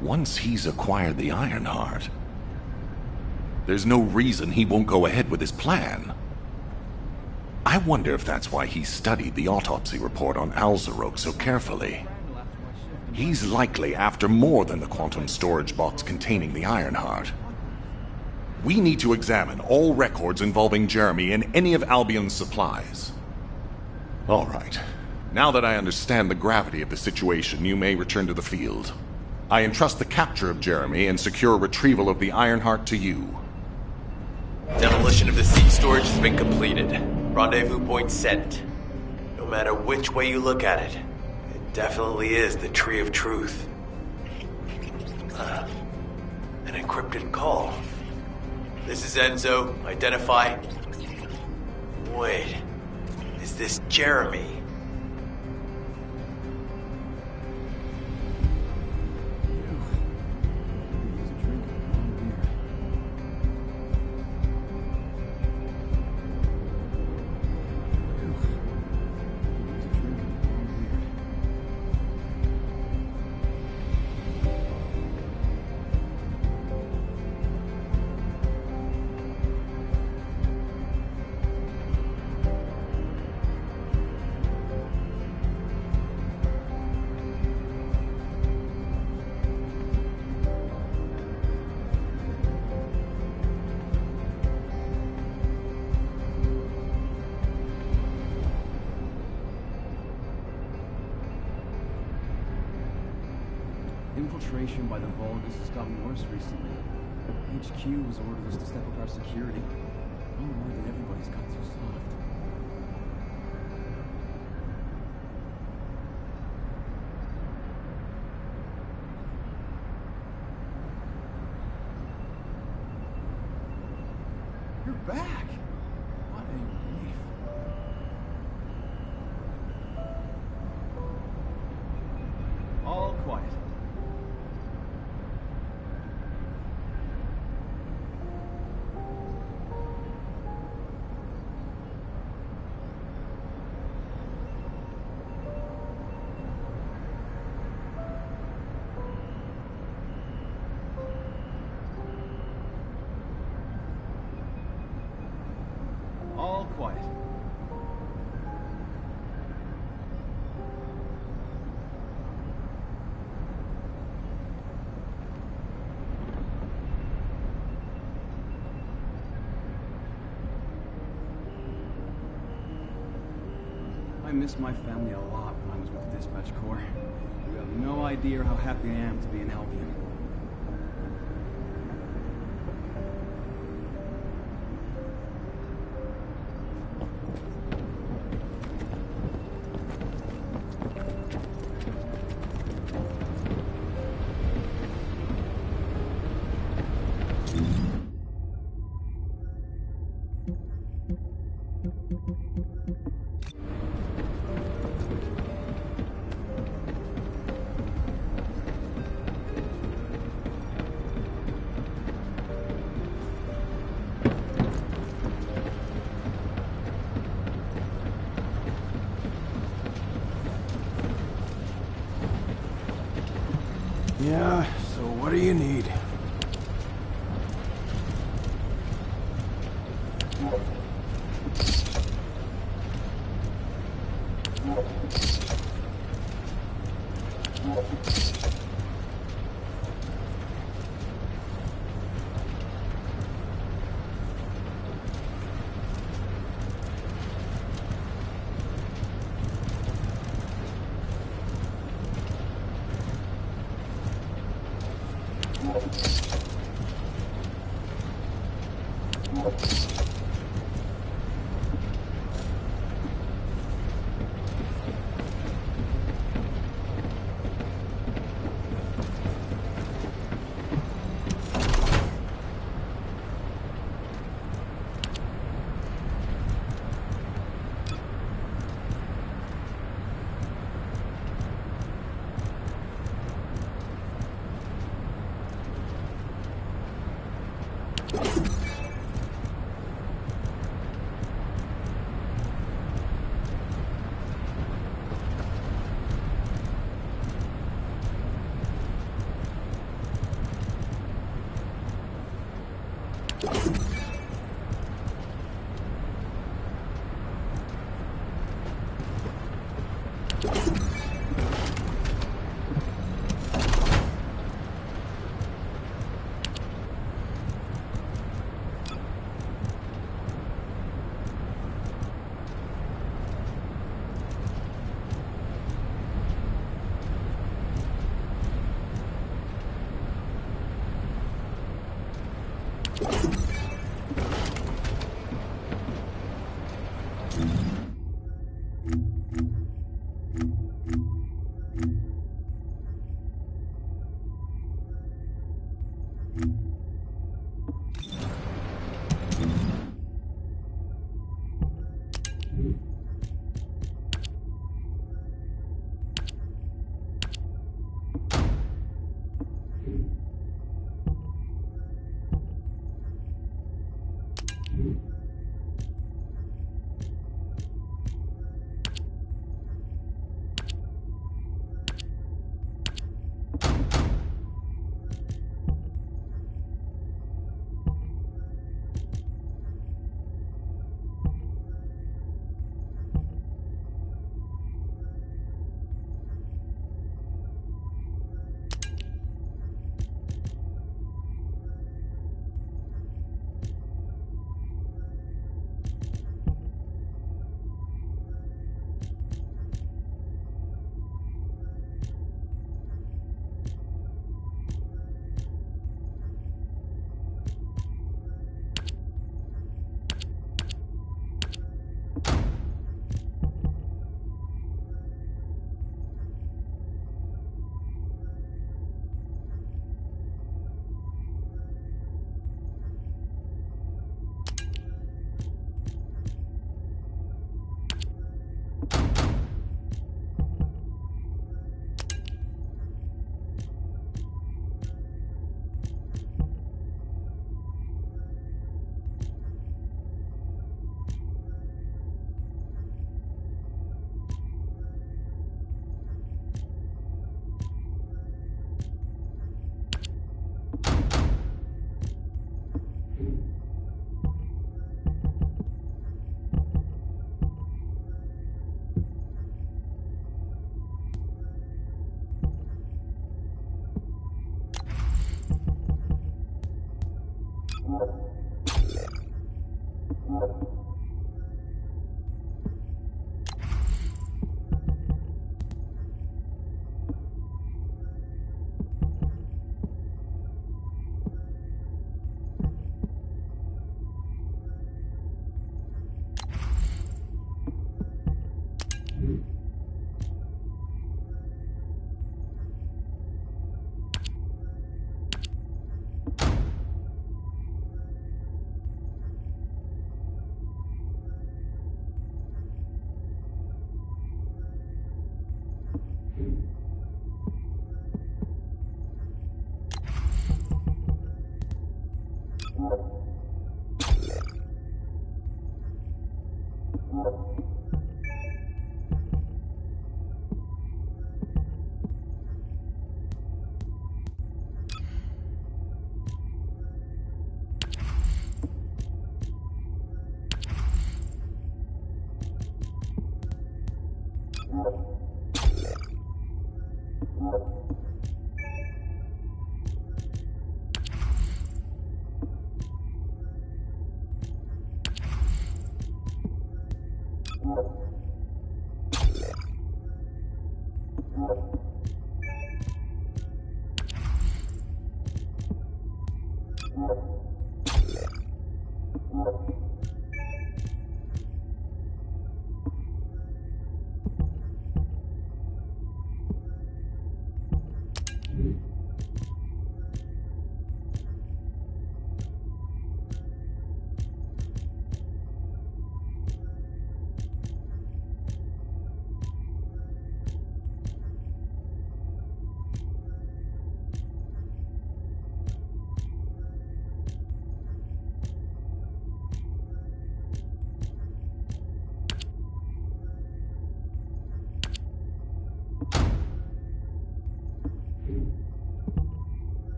Once he's acquired the Ironheart, there's no reason he won't go ahead with his plan. I wonder if that's why he studied the autopsy report on Alzarok so carefully. He's likely after more than the quantum storage box containing the Ironheart. We need to examine all records involving Jeremy and any of Albion's supplies. All right. Now that I understand the gravity of the situation, you may return to the field. I entrust the capture of Jeremy and secure retrieval of the Ironheart to you. Demolition of the seed storage has been completed. Rendezvous point set. No matter which way you look at it, it definitely is the Tree of Truth. An encrypted call. This is Enzo. Identify. Wait. Is this Jeremy? Infiltration by the Vulgus has gotten worse recently. HQ has ordered us to step up our security. I'm worried that everybody's got too soft. You're back! What a relief. All quiet. All quiet. I miss my family a lot when I was with the Dispatch Corps. You have no idea how happy I am to be in Albion. Yeah, so what do you need?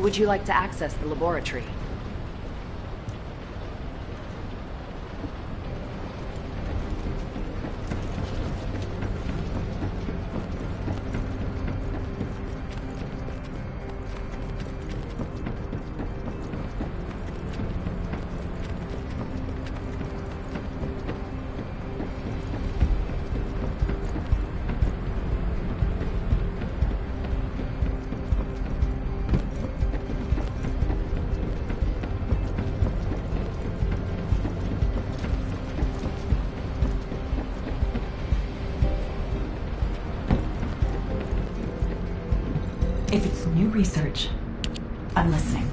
Would you like to access the laboratory? If it's new research, I'm listening.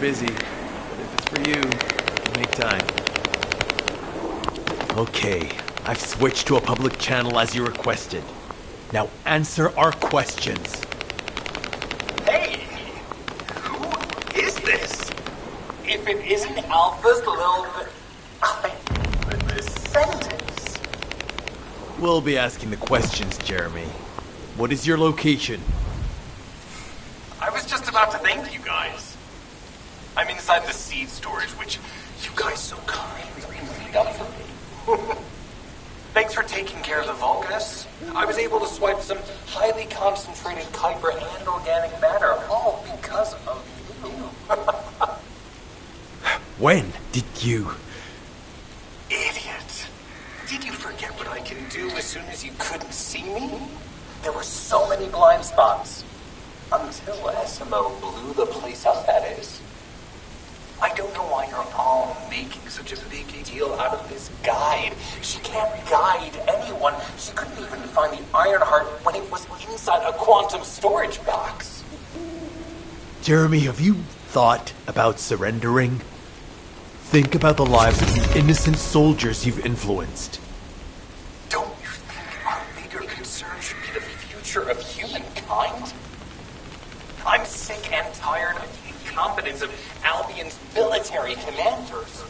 busy, but if it's for you, I can make time. Okay, I've switched to a public channel as you requested. Now answer our questions. Hey! Who is this? If it isn't Alpha's little... Descendants. We'll be asking the questions, Jeremy. What is your location? I was just about to thank you guys. I'm inside the seed storage, which you guys so kindly cleaned up for me. Thanks for taking care of the Vulgus. I was able to swipe some highly concentrated Kuiper and organic matter, all because of you. When did you... Idiot. Did you forget what I can do as soon as you couldn't see me? There were so many blind spots. Until SMO blew the place up, that is. I don't know why you're all making such a big deal out of this guide. She can't guide anyone. She couldn't even find the Ironheart when it was inside a quantum storage box. Jeremy, have you thought about surrendering? Think about the lives of the innocent soldiers you've influenced. Don't you think our bigger concern should be the future of humankind? I'm sick and tired of the incompetence of Albion's military commanders.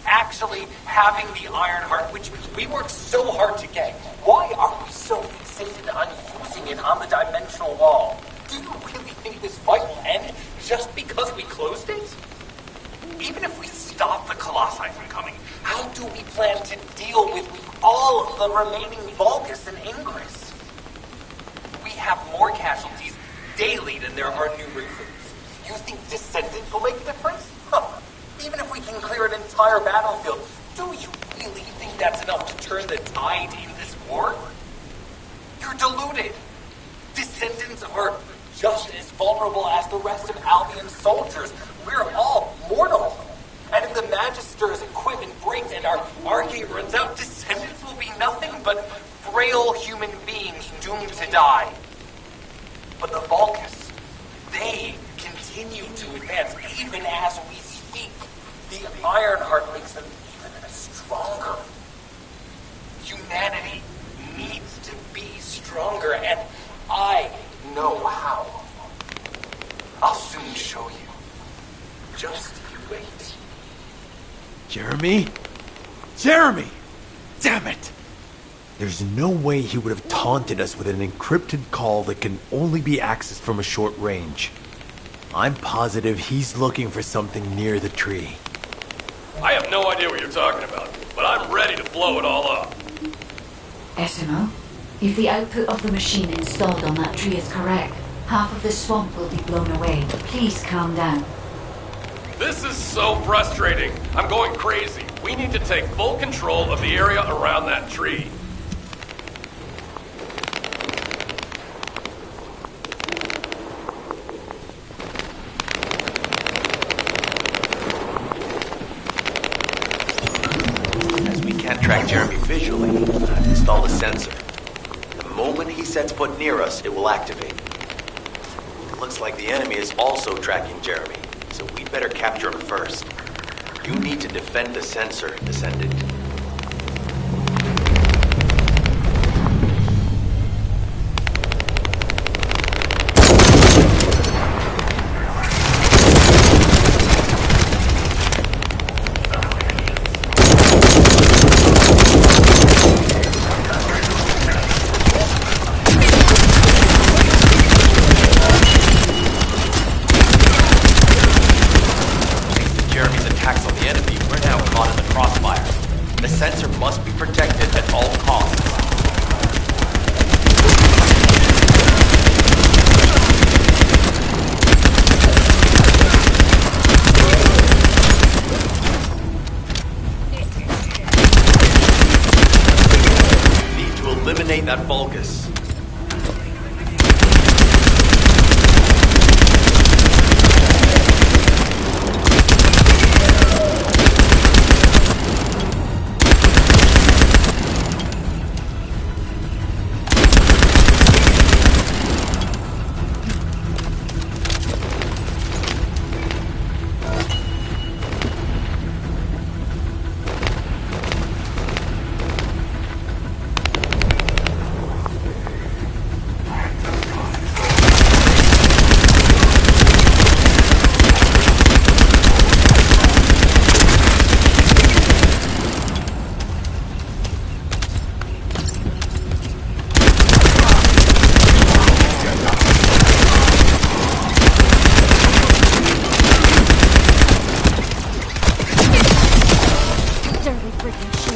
Actually having the Ironheart, which we worked so hard to get, why are we so fixated on using it on the dimensional wall? Do you really think this fight will end just because we closed it? Even if we stop the Colossi from coming, how do we plan to deal with all of the remaining Vulgus and Ingress? We have more casualties daily than there are new recruits. You think Descendants will make a difference? Huh. Even if we can clear an entire battlefield, do you really think that's enough to turn the tide in this war? You're deluded. Descendants are just as vulnerable as the rest of Albion's soldiers. We're all mortal. And if the Magister's equipment breaks and our Arcade runs out, Descendants will be nothing but frail human beings doomed to die. But the Vulgus, they continue to advance even as we speak. The Ironheart makes them even stronger. Humanity needs to be stronger, and I know how. I'll soon show you. Just you wait. Jeremy? Jeremy! Damn it! There's no way he would have taunted us with an encrypted call that can only be accessed from a short range. I'm positive he's looking for something near the tree. I have no idea what you're talking about, but I'm ready to blow it all up. SMO, if the output of the machine installed on that tree is correct, half of the swamp will be blown away. Please calm down. This is so frustrating. I'm going crazy. We need to take full control of the area around that tree. As we can't track Jeremy visually, I've installed a sensor. The moment he sets foot near us, it will activate. It looks like the enemy is also tracking Jeremy, so we'd better capture him first. You need to defend the sensor, Descendant. That Vulgus. freaking shit.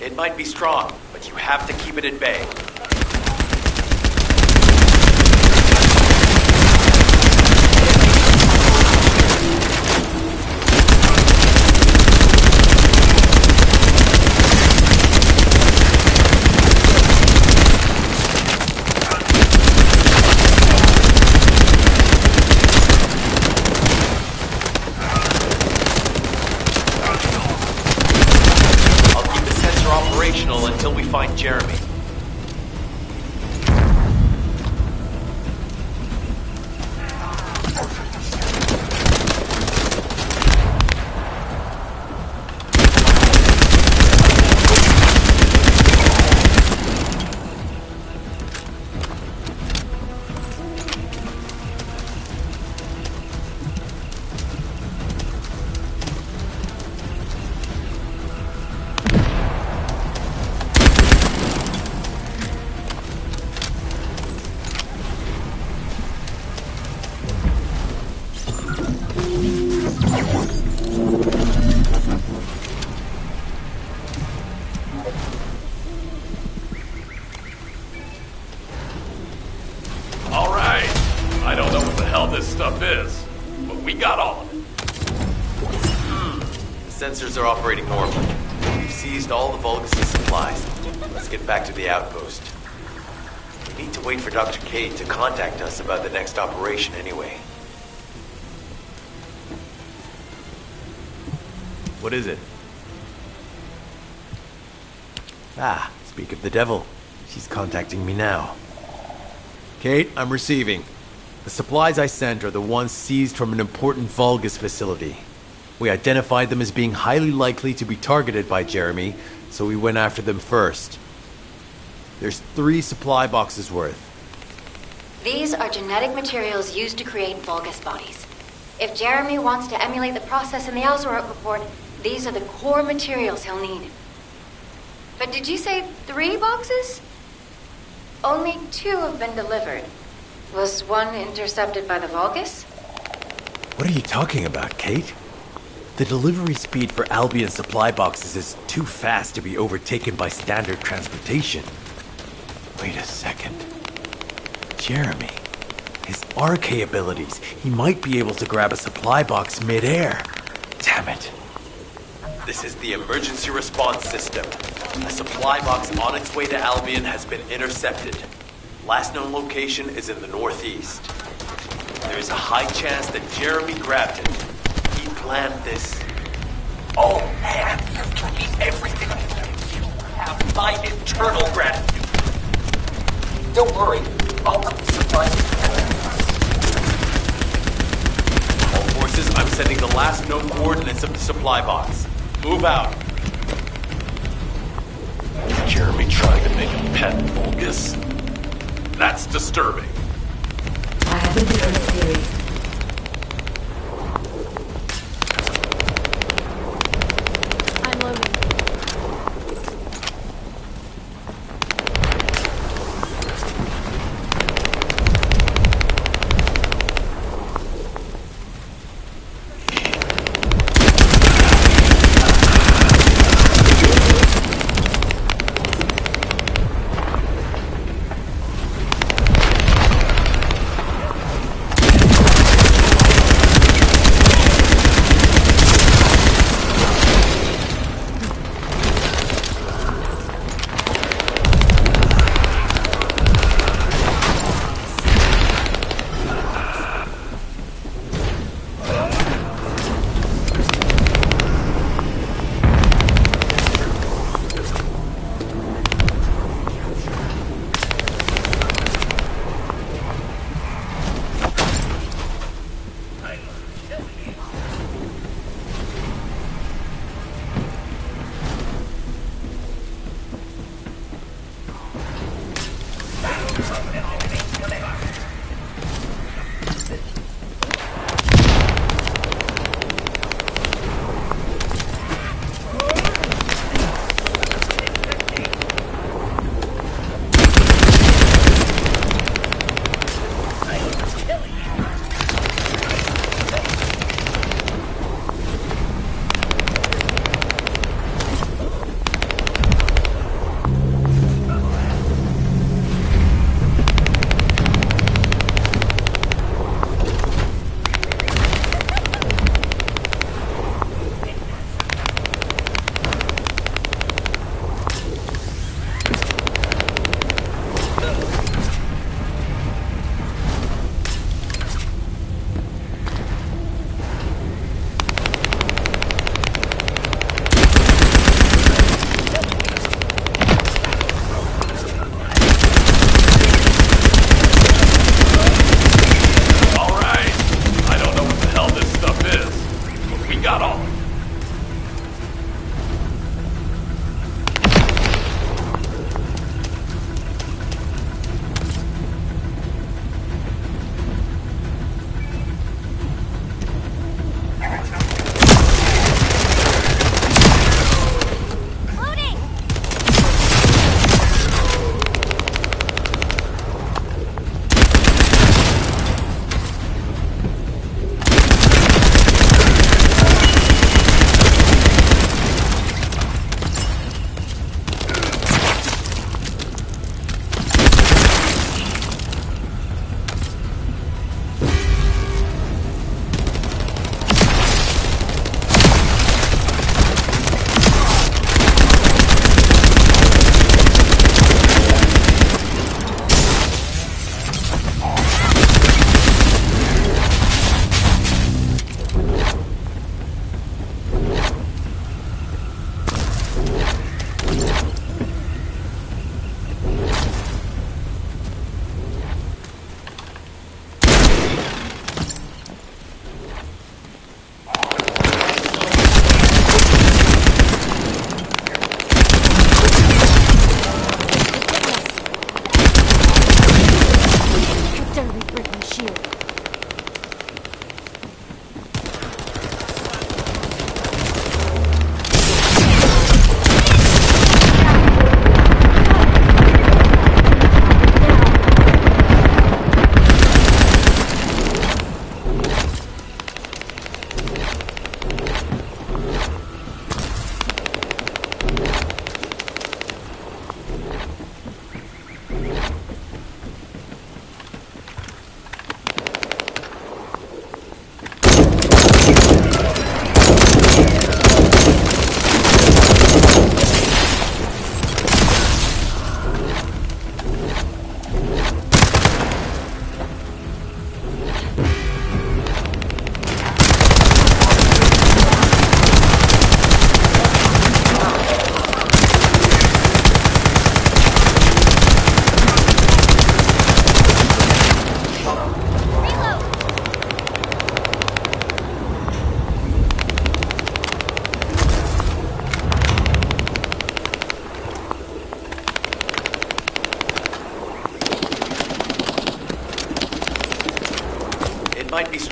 It might be strong, but you have to keep it at bay. Until we find Jeremy. Sensors are operating normally. We've seized all the Vulgus' supplies. Let's get back to the outpost. We need to wait for Dr. Cade to contact us about the next operation anyway. What is it? Ah, speak of the devil. She's contacting me now. Kate, I'm receiving. The supplies I sent are the ones seized from an important Vulgus facility. We identified them as being highly likely to be targeted by Jeremy, so we went after them first. There's 3 supply boxes worth. These are genetic materials used to create Vulgus bodies. If Jeremy wants to emulate the process in the Alzarot report, these are the core materials he'll need. But did you say 3 boxes? Only 2 have been delivered. Was one intercepted by the Vulgus? What are you talking about, Kate? The delivery speed for Albion supply boxes is too fast to be overtaken by standard transportation. Wait a second. Jeremy. His RK abilities. He might be able to grab a supply box mid-air. Damn it. This is the emergency response system. A supply box on its way to Albion has been intercepted. Last known location is in the northeast. There is a high chance that Jeremy grabbed it. He planned this all my eternal gratitude. Don't worry, I'll put the supplies together. All forces, I'm sending the last known coordinates of the supply box. Move out. Jeremy trying to make a pet Vulgus? That's disturbing. I have a different theory. I'm loading.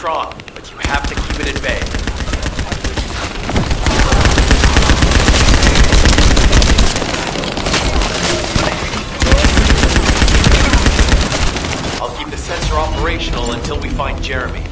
strong, but you have to keep it at bay. I'll keep the sensor operational until we find Jeremy.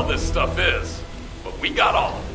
This stuff is, but we got all of it.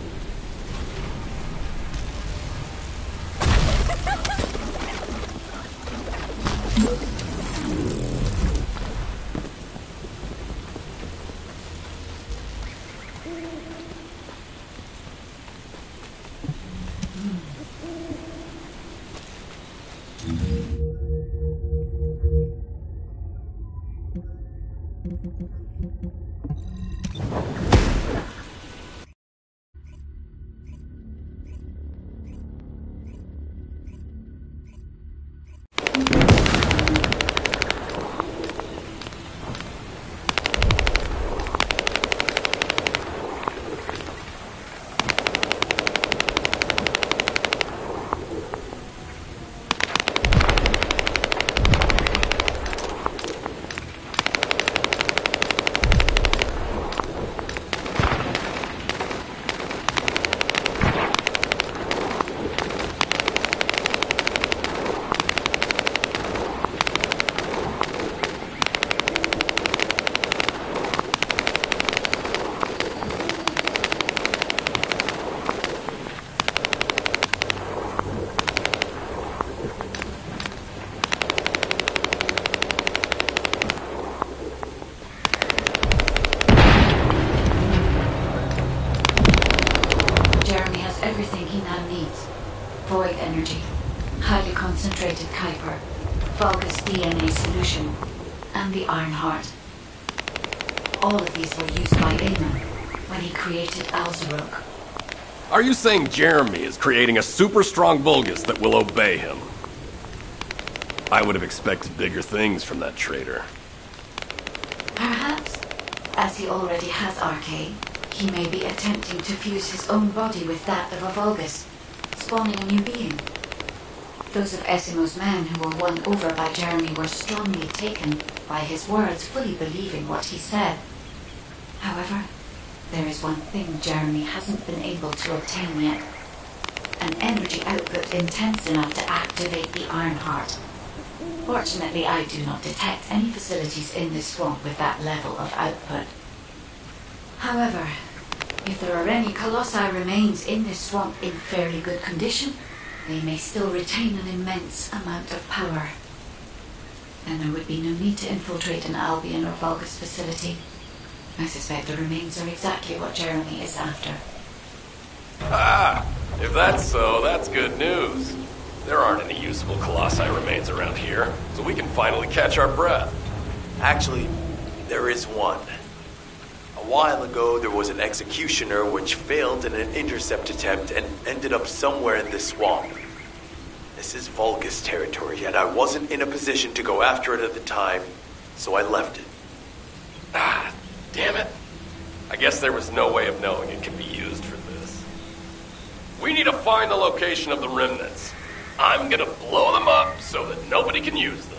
Void energy, highly concentrated Kuiper, Vulgus DNA solution, and the Iron Heart. All of these were used by Aemon when he created Alzarok. Are you saying Jeremy is creating a super strong Vulgus that will obey him? I would have expected bigger things from that traitor. Perhaps, as he already has Arcane, he may be attempting to fuse his own body with that of a Vulgus, spawning a new being. Those of Esimo's men who were won over by Jeremy were strongly taken by his words, fully believing what he said. However, there is one thing Jeremy hasn't been able to obtain yet. An energy output intense enough to activate the Iron Heart. Fortunately, I do not detect any facilities in this swamp with that level of output. However, if there are any Colossi remains in this swamp in fairly good condition, they may still retain an immense amount of power. Then there would be no need to infiltrate an Albion or Vulgus facility. I suspect the remains are exactly what Jeremy is after. Ah! If that's so, that's good news. There aren't any usable Colossi remains around here, so we can finally catch our breath. Actually, there is one. A while ago, there was an executioner which failed in an intercept attempt and ended up somewhere in this swamp. This is Vulgus territory, and I wasn't in a position to go after it at the time, so I left it. Ah, damn it. I guess there was no way of knowing it could be used for this. We need to find the location of the remnants. I'm gonna blow them up so that nobody can use them.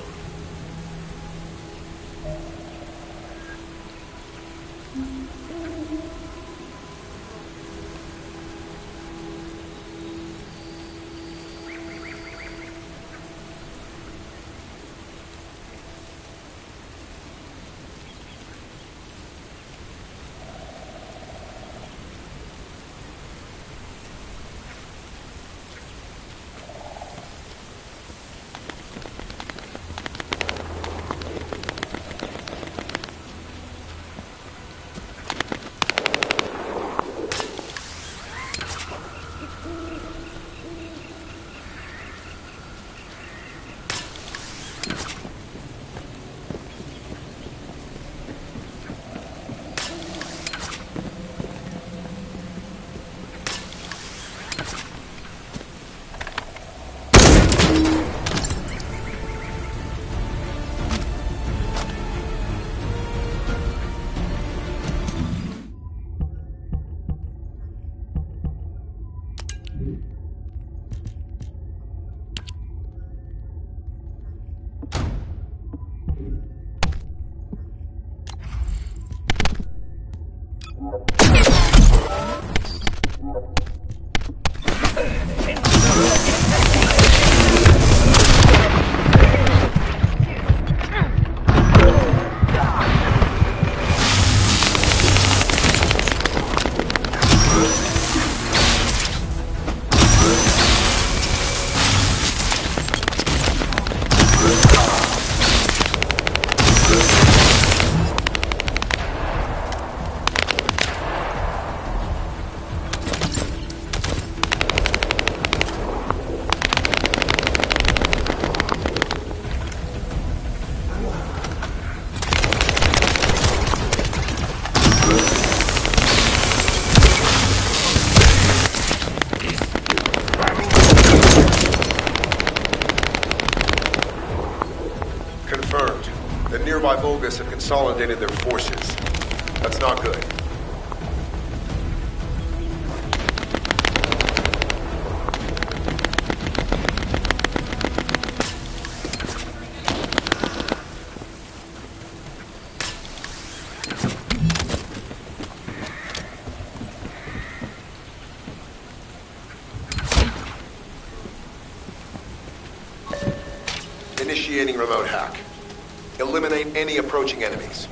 nearby Vulgus have consolidated their forces. That's not good. Initiating remote hack. Eliminate any approaching enemies.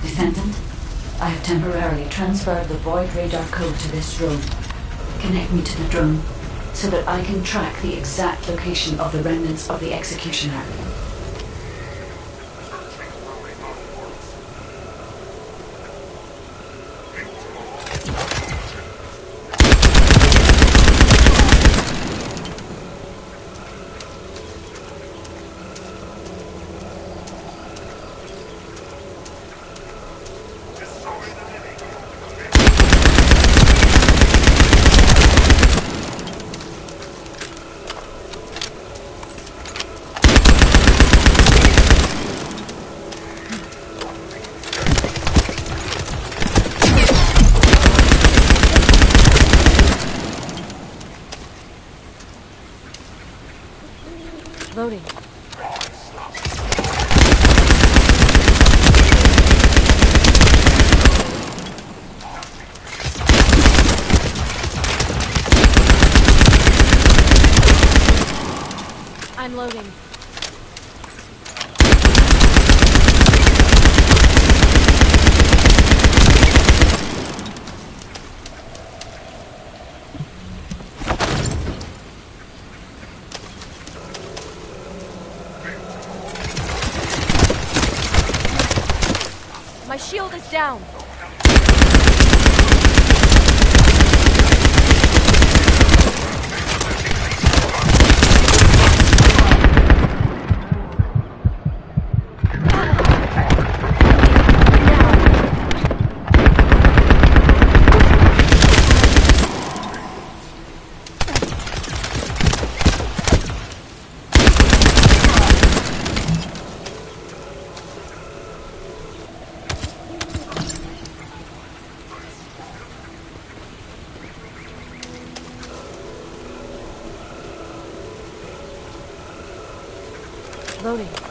Descendant, I have temporarily transferred the Void radar code to this drone. Connect me to the drone so that I can track the exact location of the remnants of the Executioner. Loading. I'm loading. My shield is down. Loading.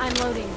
I'm loading.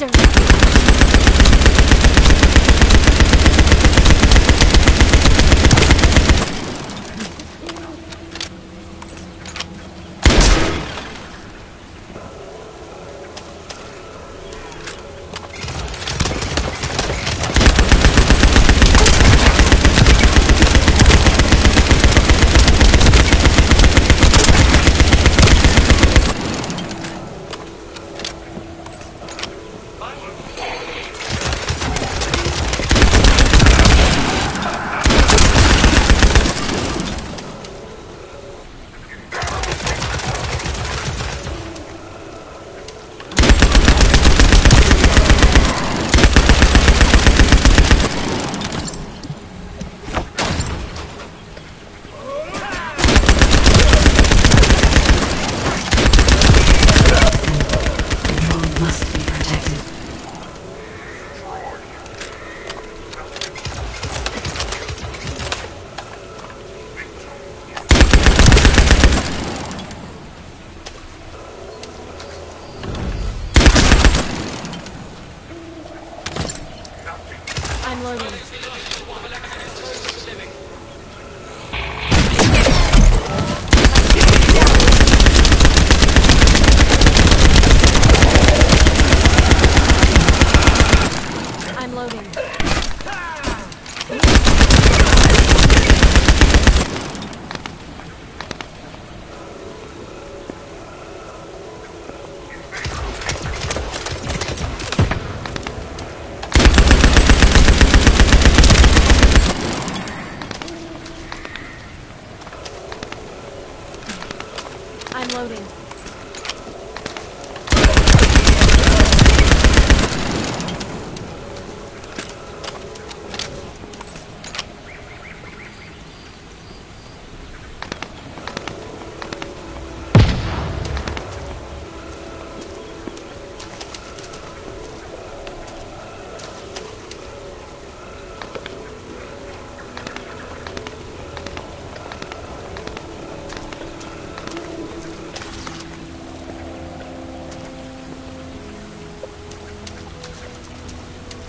Faster! I'm loading. I'm loading. I'm loading.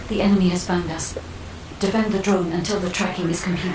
The enemy has found us. Defend the drone until the tracking is complete.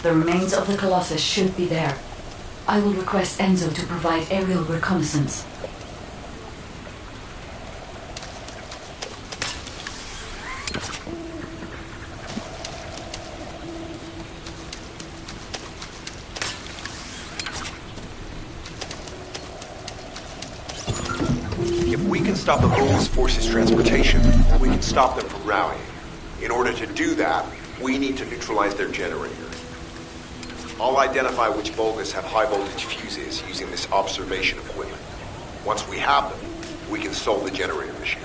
The remains of the Colossus should be there. I will request Enzo to provide aerial reconnaissance. If we can stop the Vulgus forces' transportation, we can stop them from rallying. In order to do that, we need to neutralize their generators. I'll identify which Vulgus have high-voltage fuses using this observation equipment. Once we have them, we can solve the generator issue.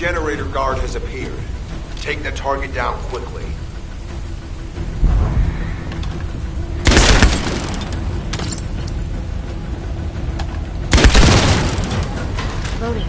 generator guard has appeared. Take the target down quickly. Loading.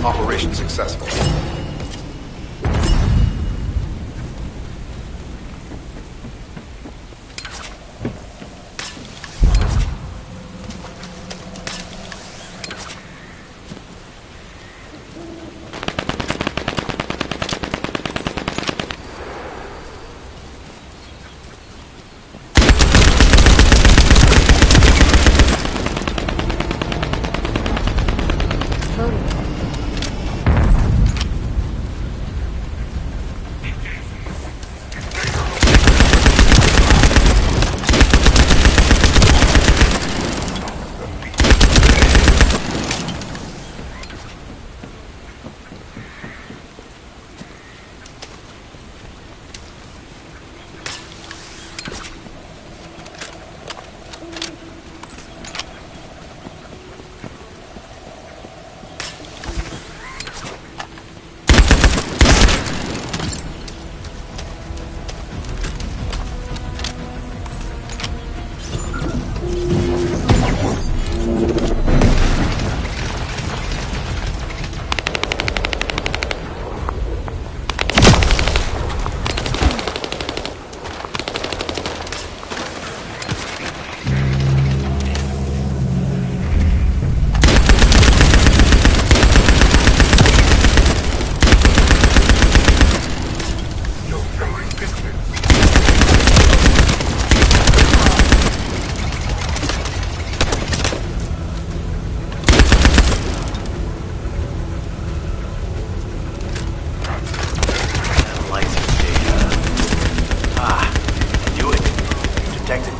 Operation successful.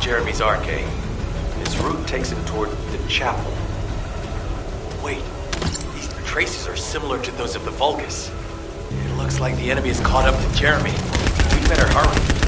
Jeremy's arcade. His route takes him toward the chapel. Wait, these traces are similar to those of the Vulgus. It looks like the enemy has caught up to Jeremy. We better hurry.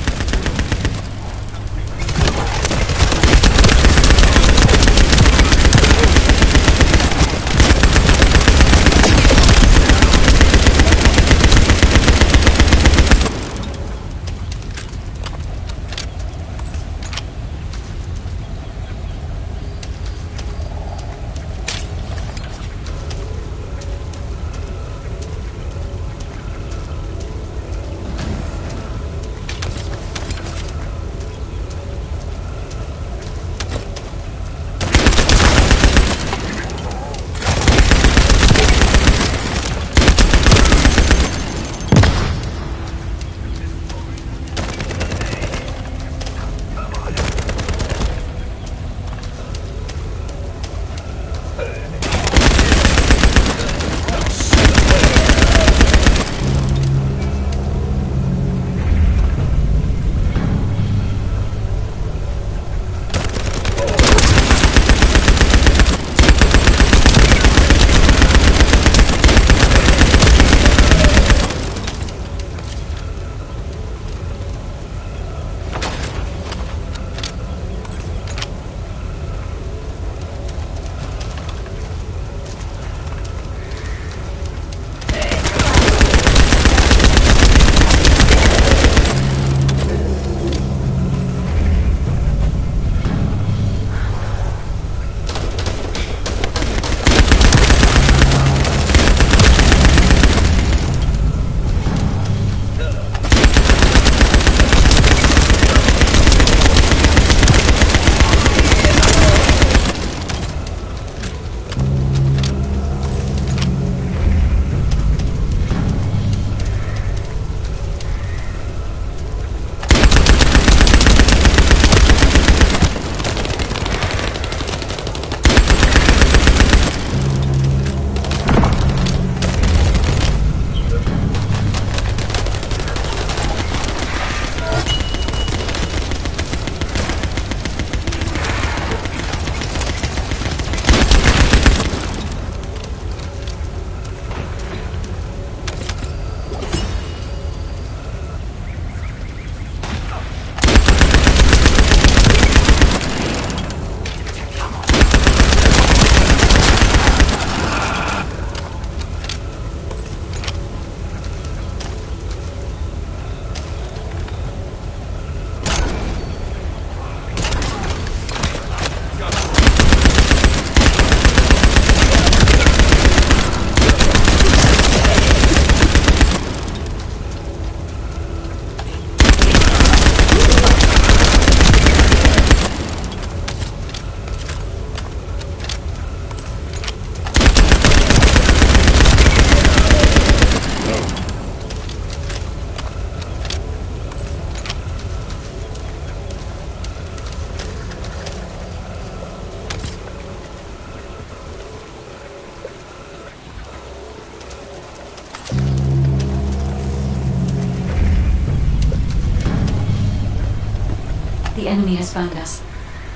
enemy has found us.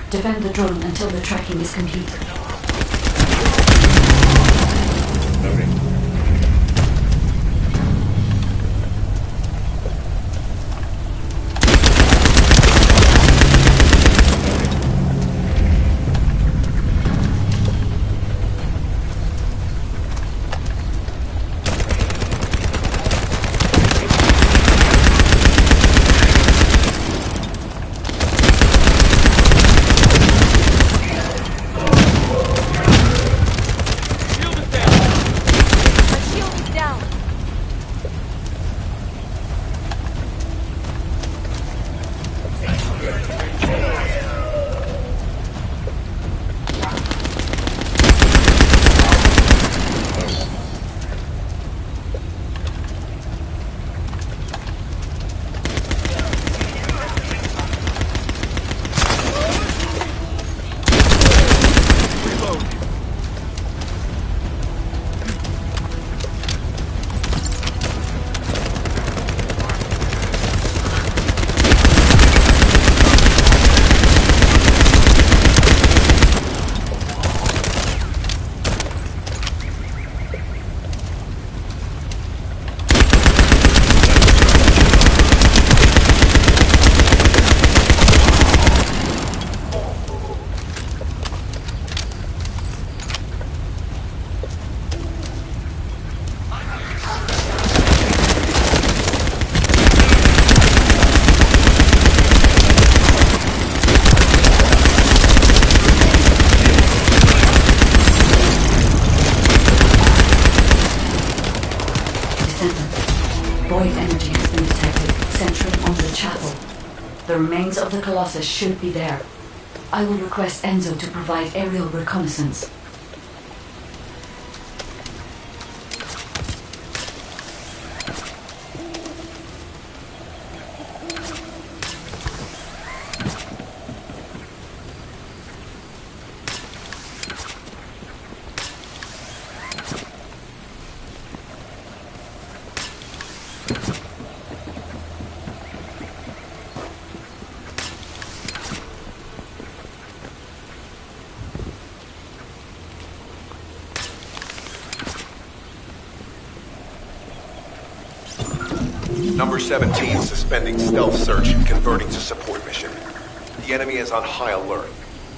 Defend the drone until the tracking is complete. The remains of the Colossus should be there. I will request Enzo to provide aerial reconnaissance. Number 17 suspending stealth search and converting to support mission. The enemy is on high alert.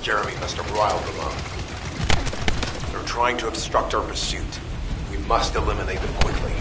Jeremy must have riled them up. They're trying to obstruct our pursuit. We must eliminate them quickly.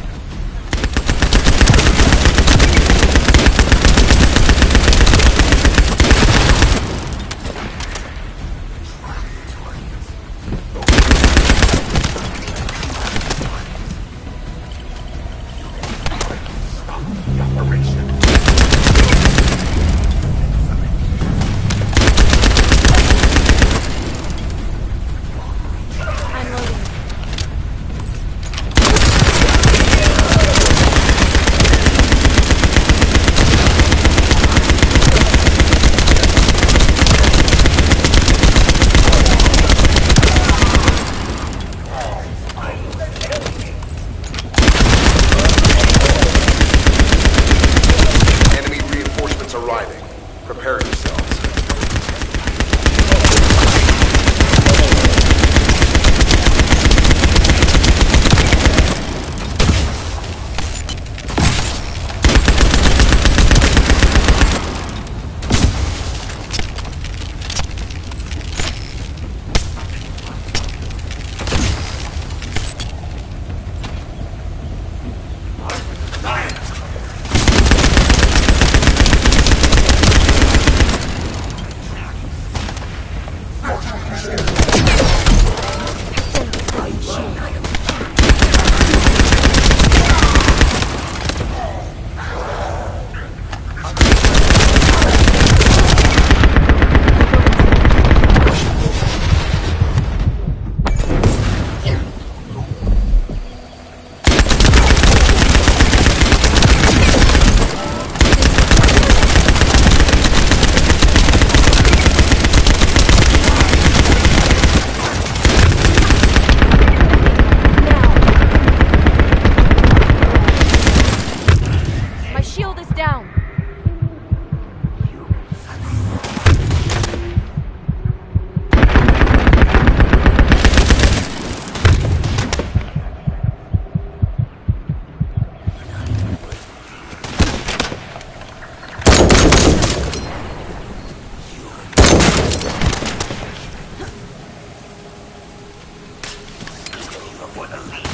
for the lead.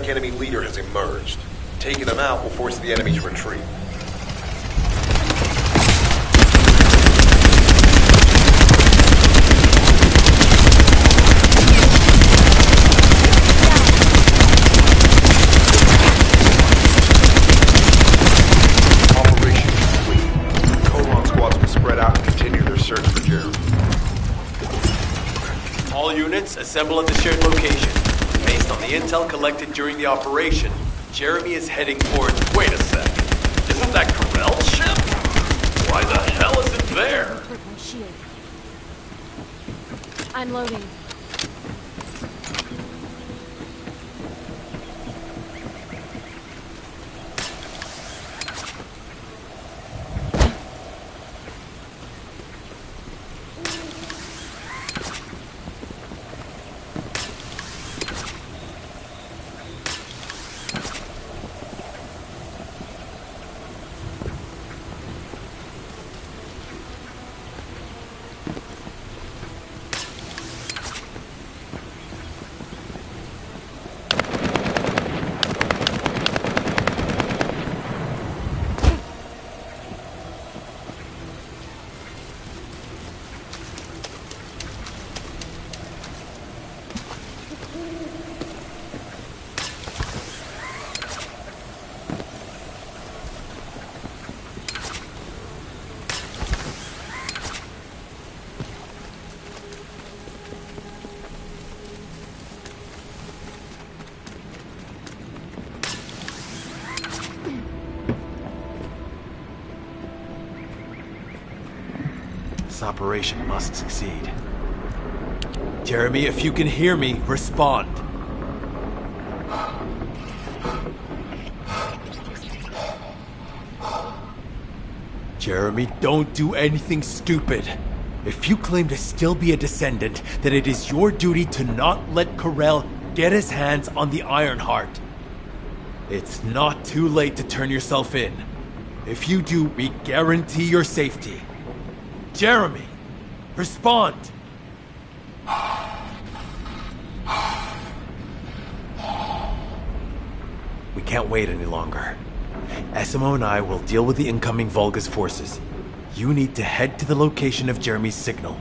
Enemy leader has emerged. Taking them out will force the enemy's retreat. Operation complete. Colon squads will spread out and continue their search for Jeremy. All units assemble at the shared location. Based on the intel collected during the operation, Jeremy is heading for... Wait a sec. Isn't that Corell's ship? Why the hell is it there? Break my shield. I'm loading. This operation must succeed. Jeremy, if you can hear me, respond. Jeremy, don't do anything stupid. If you claim to still be a descendant, then it is your duty to not let Corell get his hands on the Ironheart. It's not too late to turn yourself in. If you do, we guarantee your safety. Jeremy, respond! We can't wait any longer. SMO and I will deal with the incoming Vulgus forces. You need to head to the location of Jeremy's signal.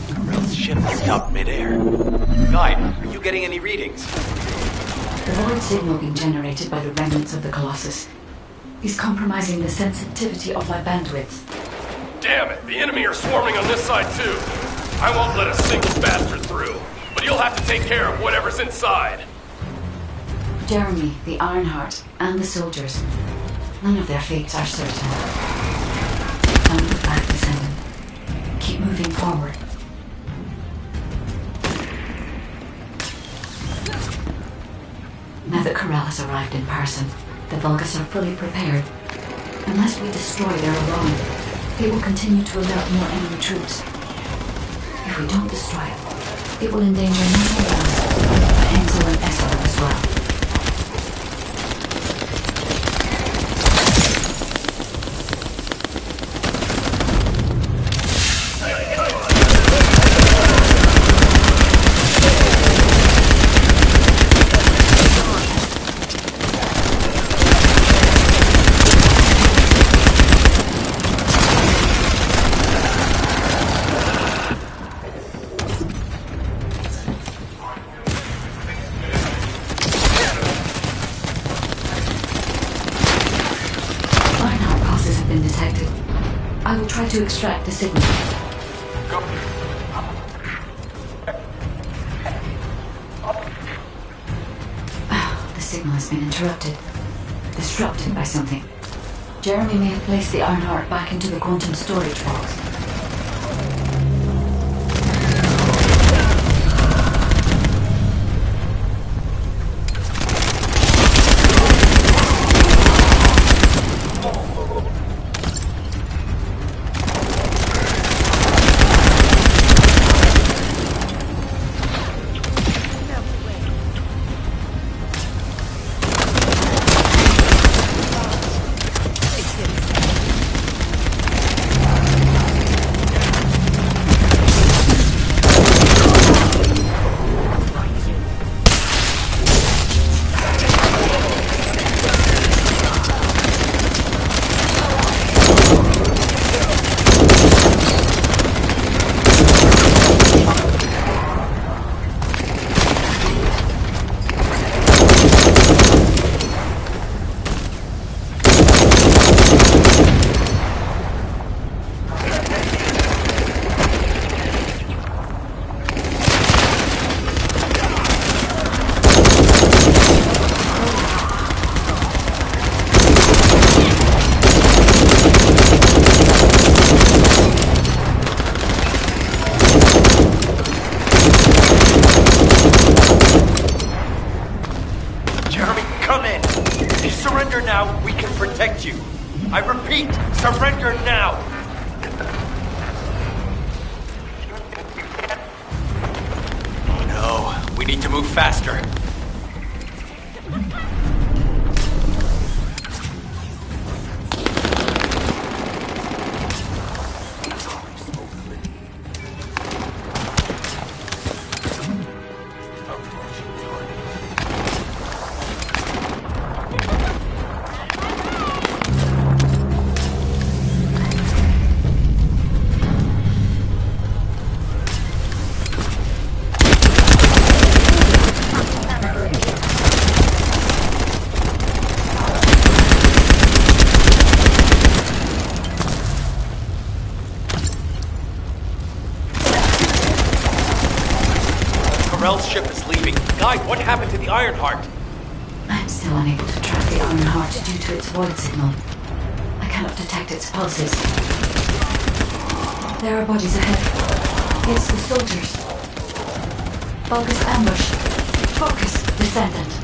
Corell's ship stopped midair. Guide, are you getting any readings? The void signal being generated by the remnants of the Colossus is compromising the sensitivity of my bandwidth. Damn it, the enemy are swarming on this side too. I won't let a single bastard through, but you'll have to take care of whatever's inside. Jeremy, the Ironheart, and the soldiers. None of their fates are certain. Don't look back, Descendant. Keep moving forward. Now that Corral has arrived in person, the Vulgus are fully prepared. Unless we destroy their alarm, they will continue to alert more enemy troops. If we don't destroy it, it will endanger no one else, but Enzo and Essel as well. To extract the signal. The signal has been interrupted. Disrupted by something. Jeremy may have placed the Ironheart back into the quantum storage box. Ship is leaving. Guide, what happened to the Ironheart? I'm still unable to track the Ironheart due to its void signal. I cannot detect its pulses. There are bodies ahead. It's the soldiers. Vulgus ambush. Focus, Descendant.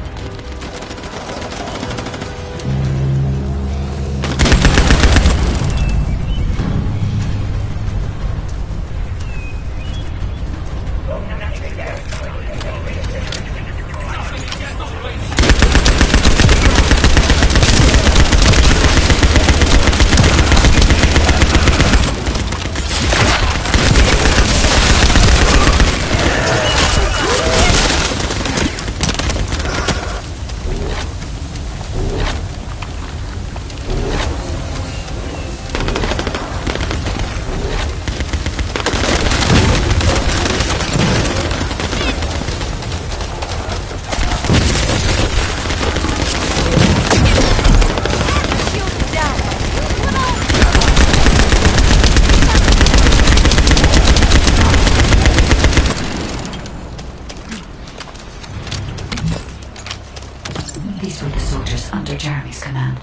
These were the soldiers under Jeremy's command.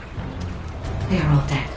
They are all dead.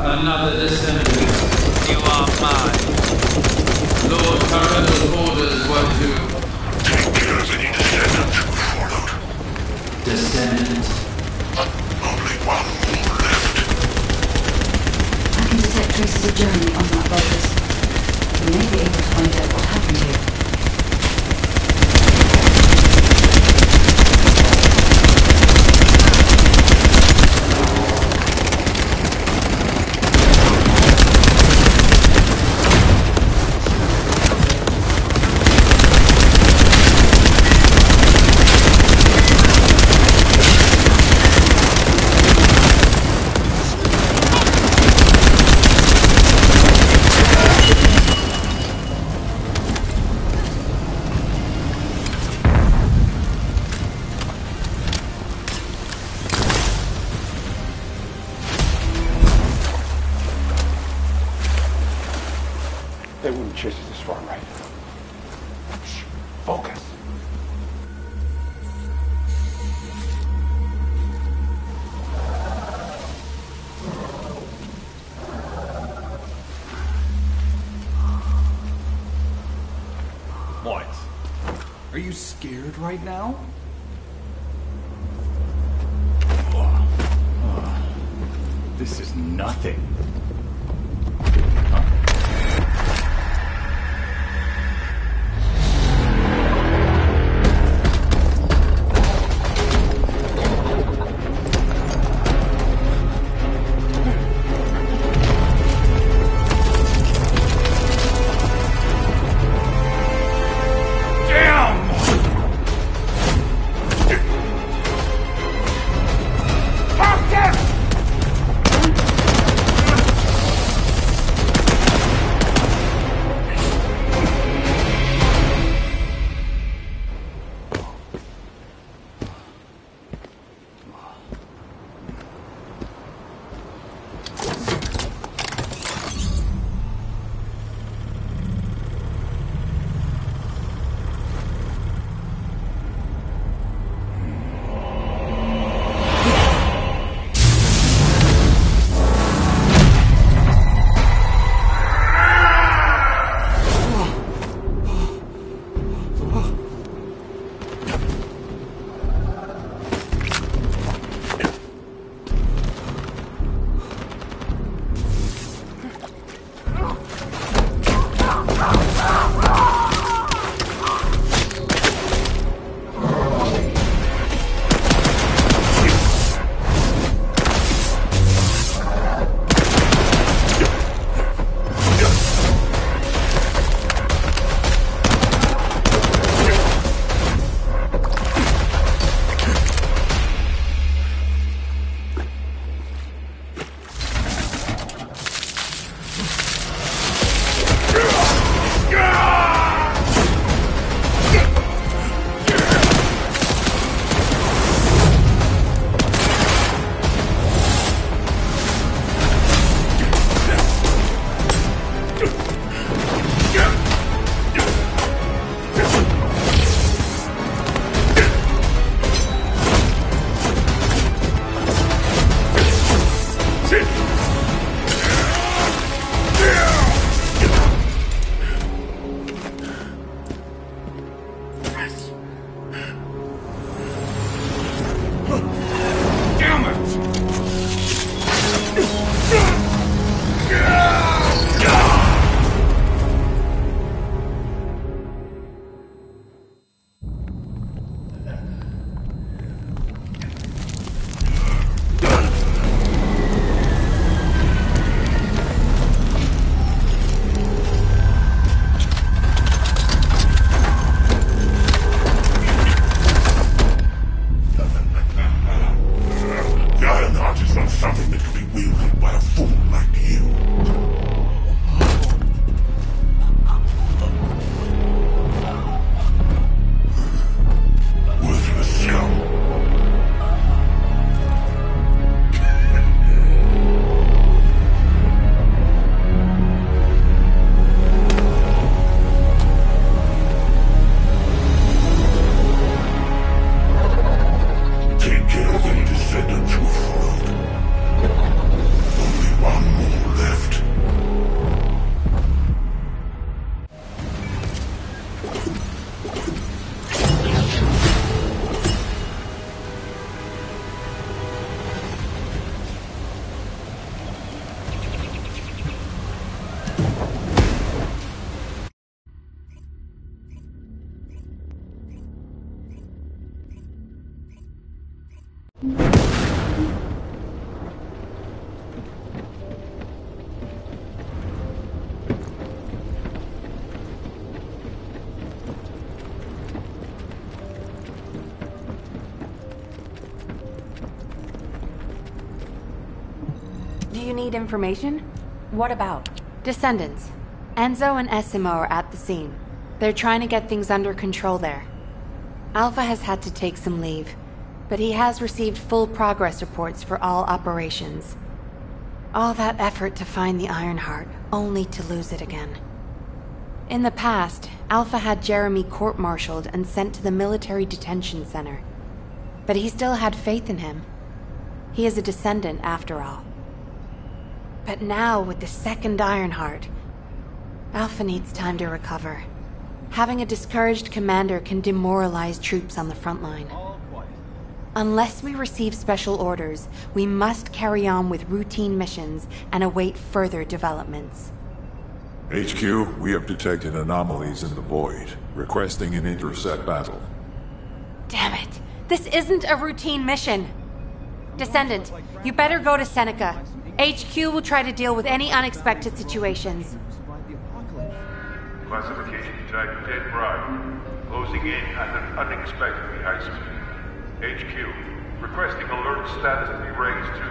Another descendant. You are mine. Lord Parental's orders were to take care of any descendants who followed. Descendant. Only one more left. I can detect traces of Jeremy on that Vulgus. We may be able to find out what happened here. They wouldn't chase us this far, right? Shh. Focus. What? Are you scared right now? This is nothing. Do you need information? What about? Descendants. Enzo and Essimo are at the scene. They're trying to get things under control there. Alpha has had to take some leave, but he has received full progress reports for all operations. All that effort to find the Ironheart, only to lose it again. In the past, Alpha had Jeremy court-martialed and sent to the military detention center. But he still had faith in him. He is a descendant, after all. But now, with the second Ironheart, Alpha needs time to recover. Having a discouraged commander can demoralize troops on the front line. Unless we receive special orders, we must carry on with routine missions and await further developments. HQ, we have detected anomalies in the void, requesting an intercept battle. Damn it! This isn't a routine mission! Descendant, you better go to Seneca. HQ will try to deal with any unexpected situations. Classification tag TheFirstDescendant. Closing in at an unexpectedly high speed. HQ, requesting alert status to be raised to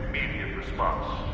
immediate response.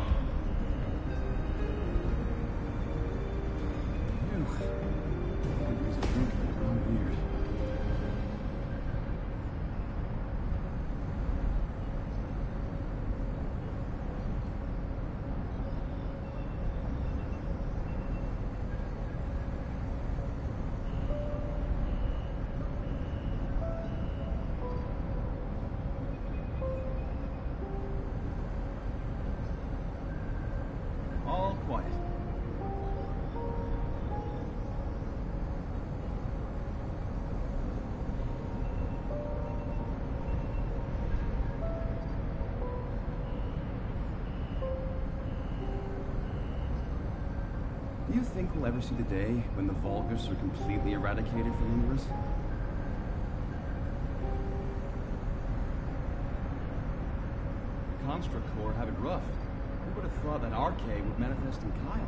Do you think we'll ever see the day when the Vulgus are completely eradicated from the universe? The Construct Corps have it rough. Who would have thought that RK would manifest in Kyle?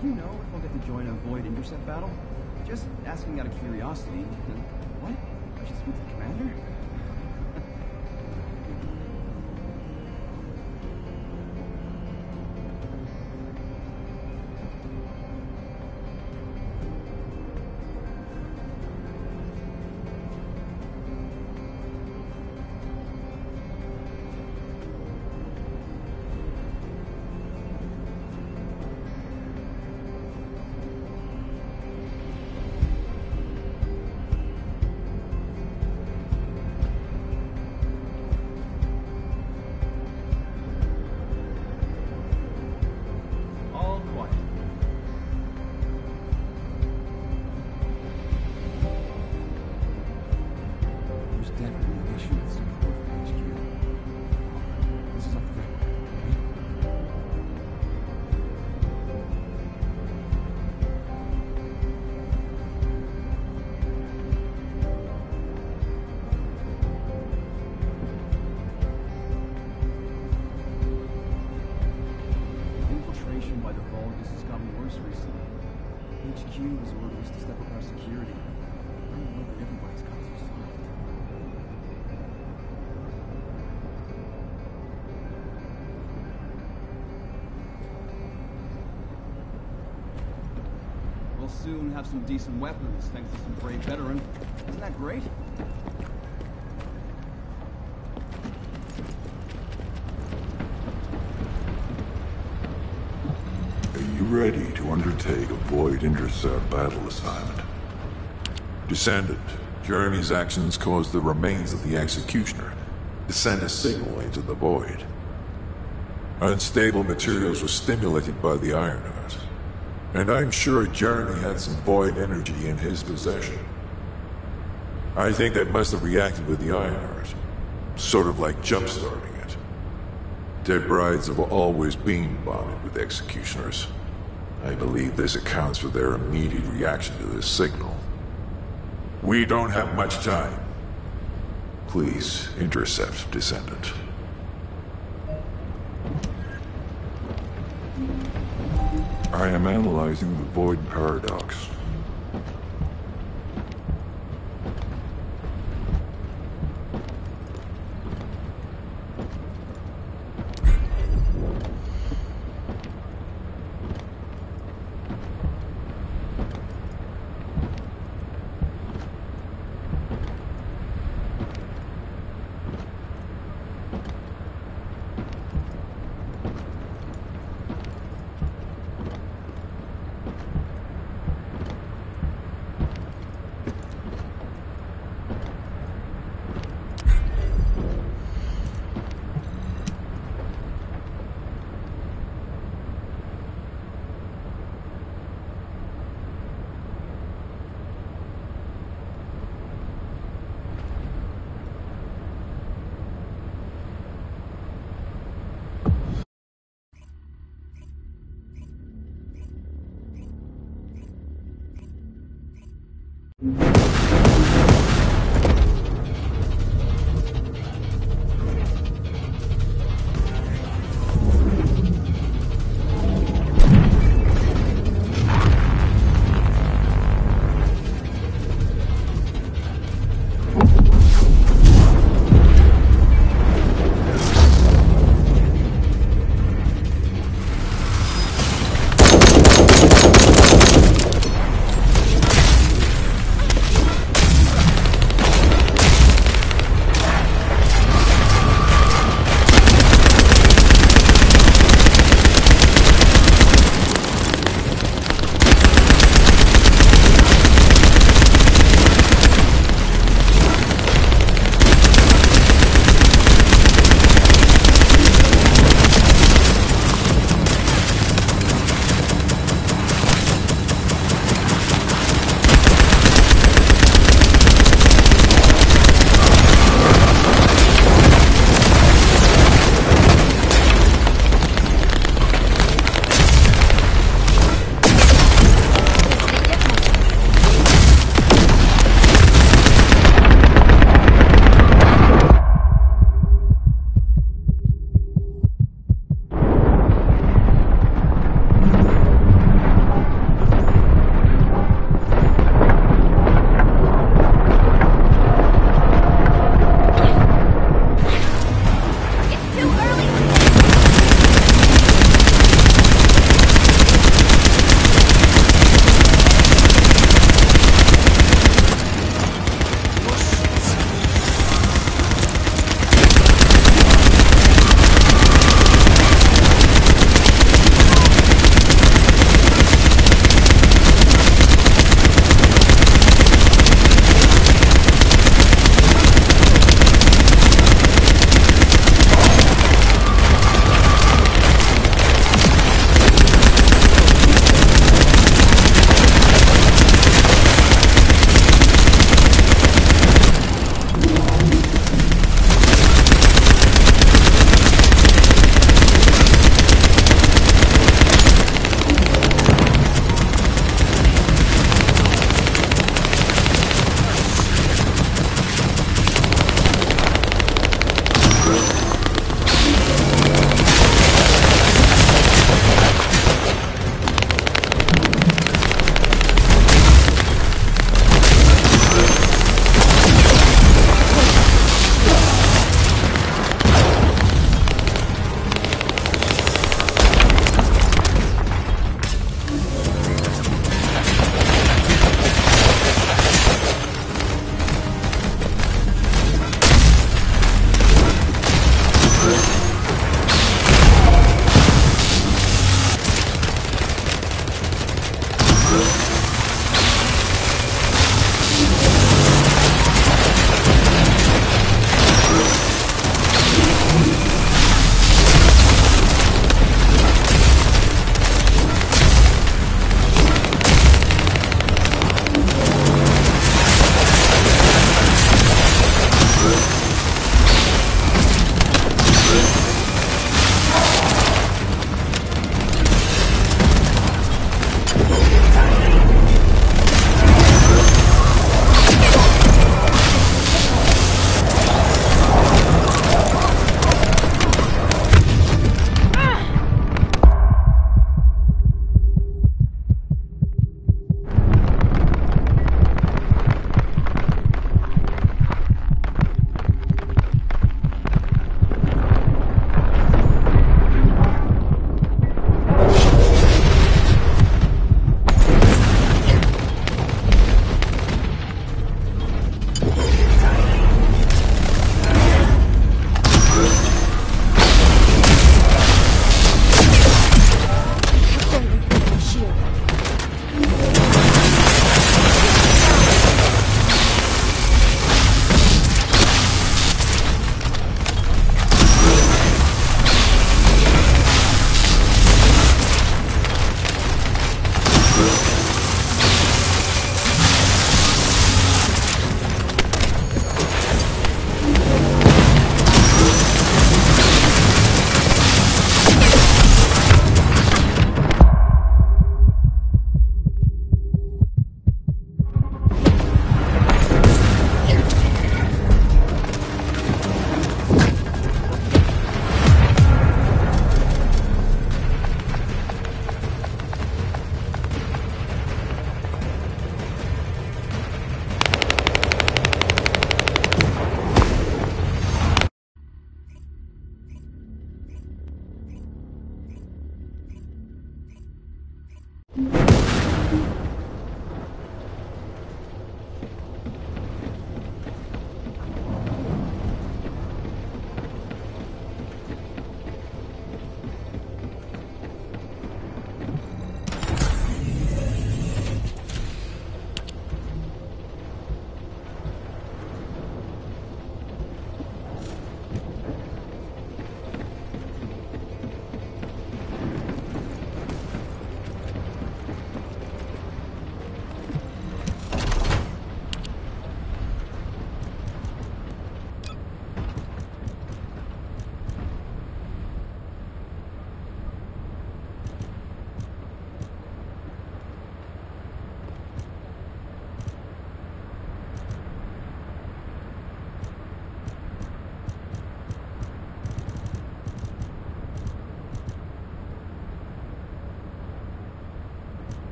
Do you know if I'll get to join a Void intercept battle? Just asking out of curiosity. What? I should speak to the commander? HQ has ordered us to step up our security. I don't know that everybody's got so soft. We'll soon have some decent weapons, thanks to some brave veteran. Isn't that great? Ready to undertake a Void intercept battle assignment. Descendant, Jeremy's actions caused the remains of the Executioner to send a signal into the Void. Unstable materials were stimulated by the Ironheart, and I'm sure Jeremy had some Void energy in his possession. I think that must have reacted with the Ironheart. Sort of like jump-starting it. Dead brides have always been bonded with executioners. I believe this accounts for their immediate reaction to this signal. We don't have much time. Please intercept Descendant. I am analyzing the Void Paradox.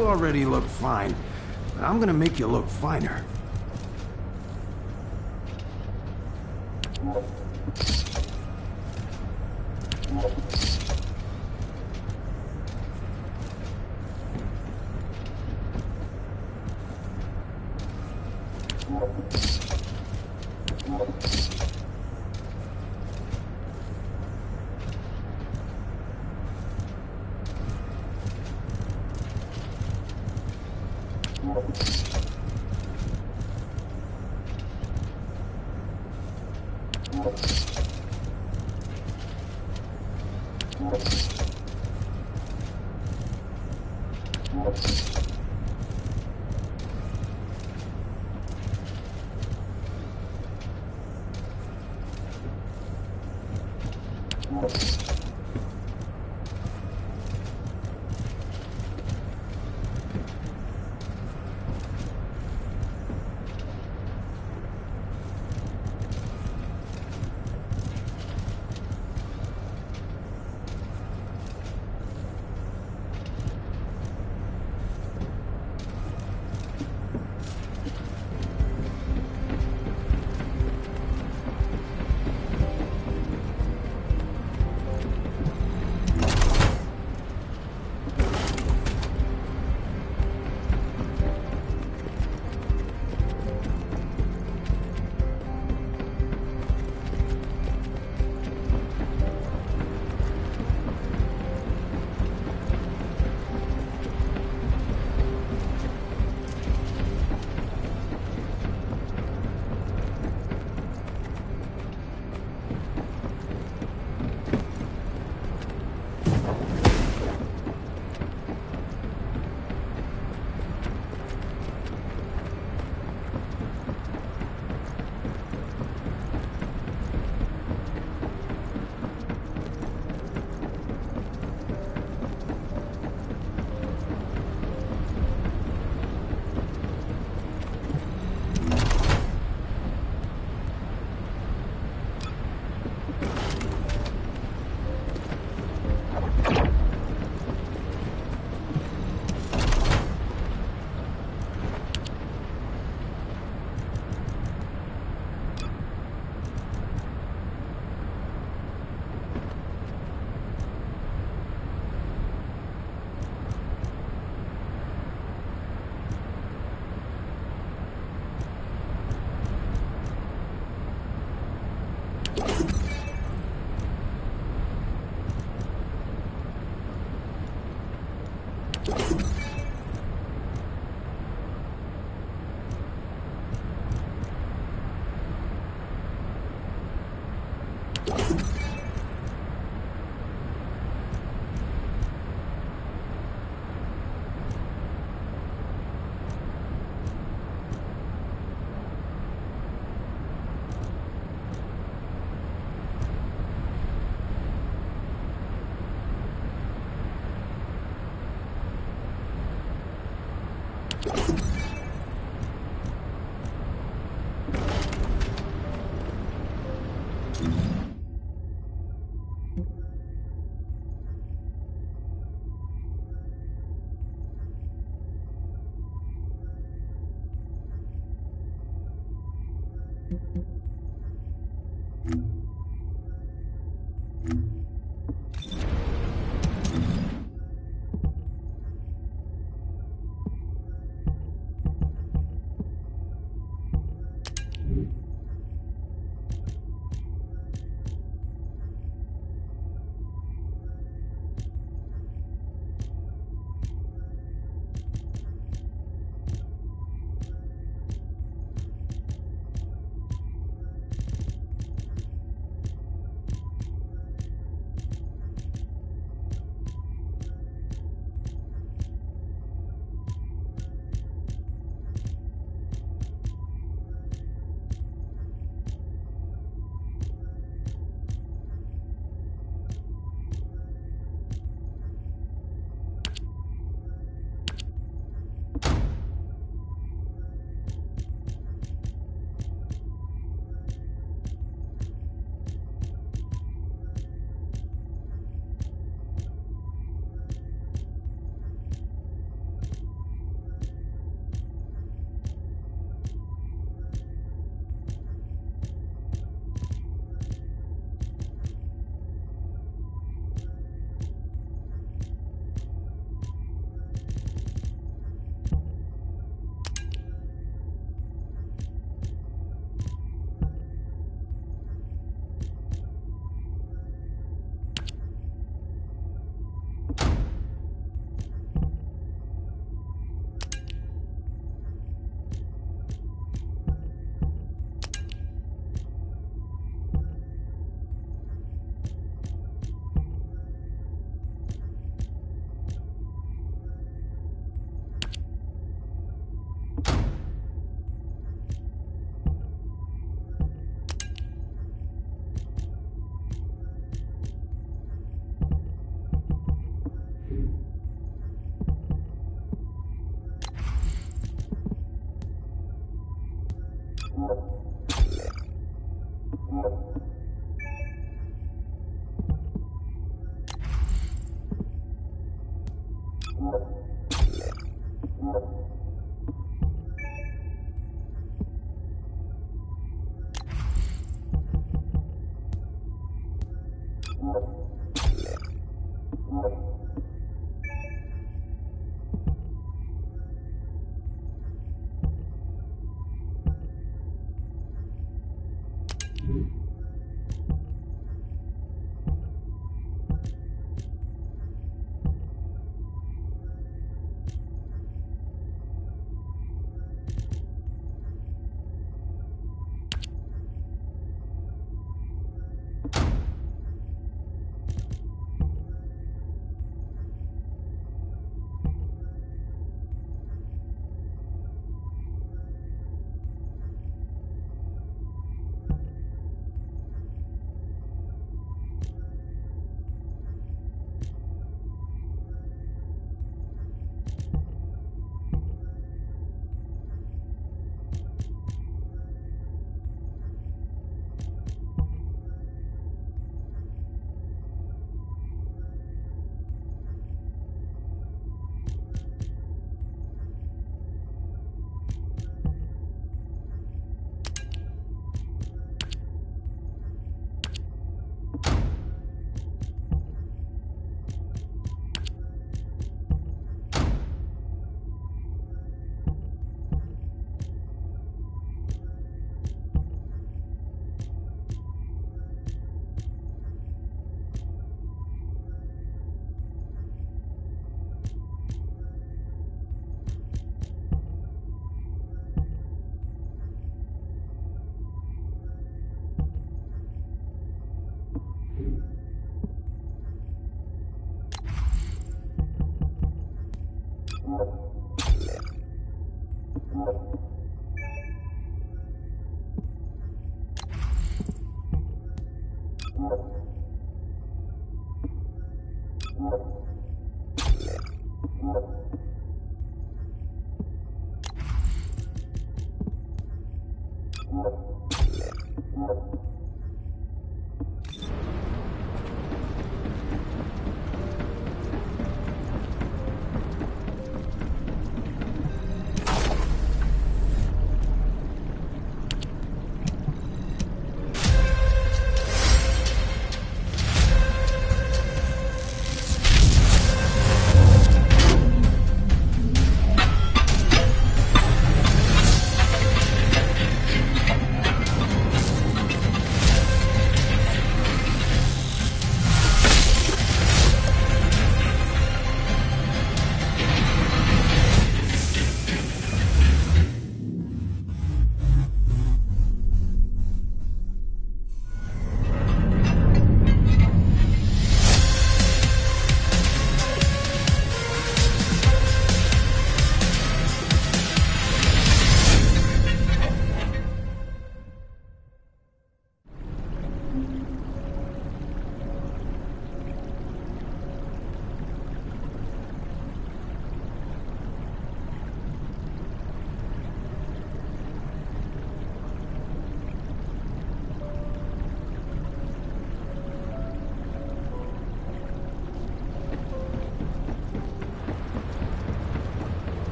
You already look fine, but I'm gonna make you look finer.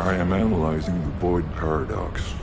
I am analyzing the void paradox.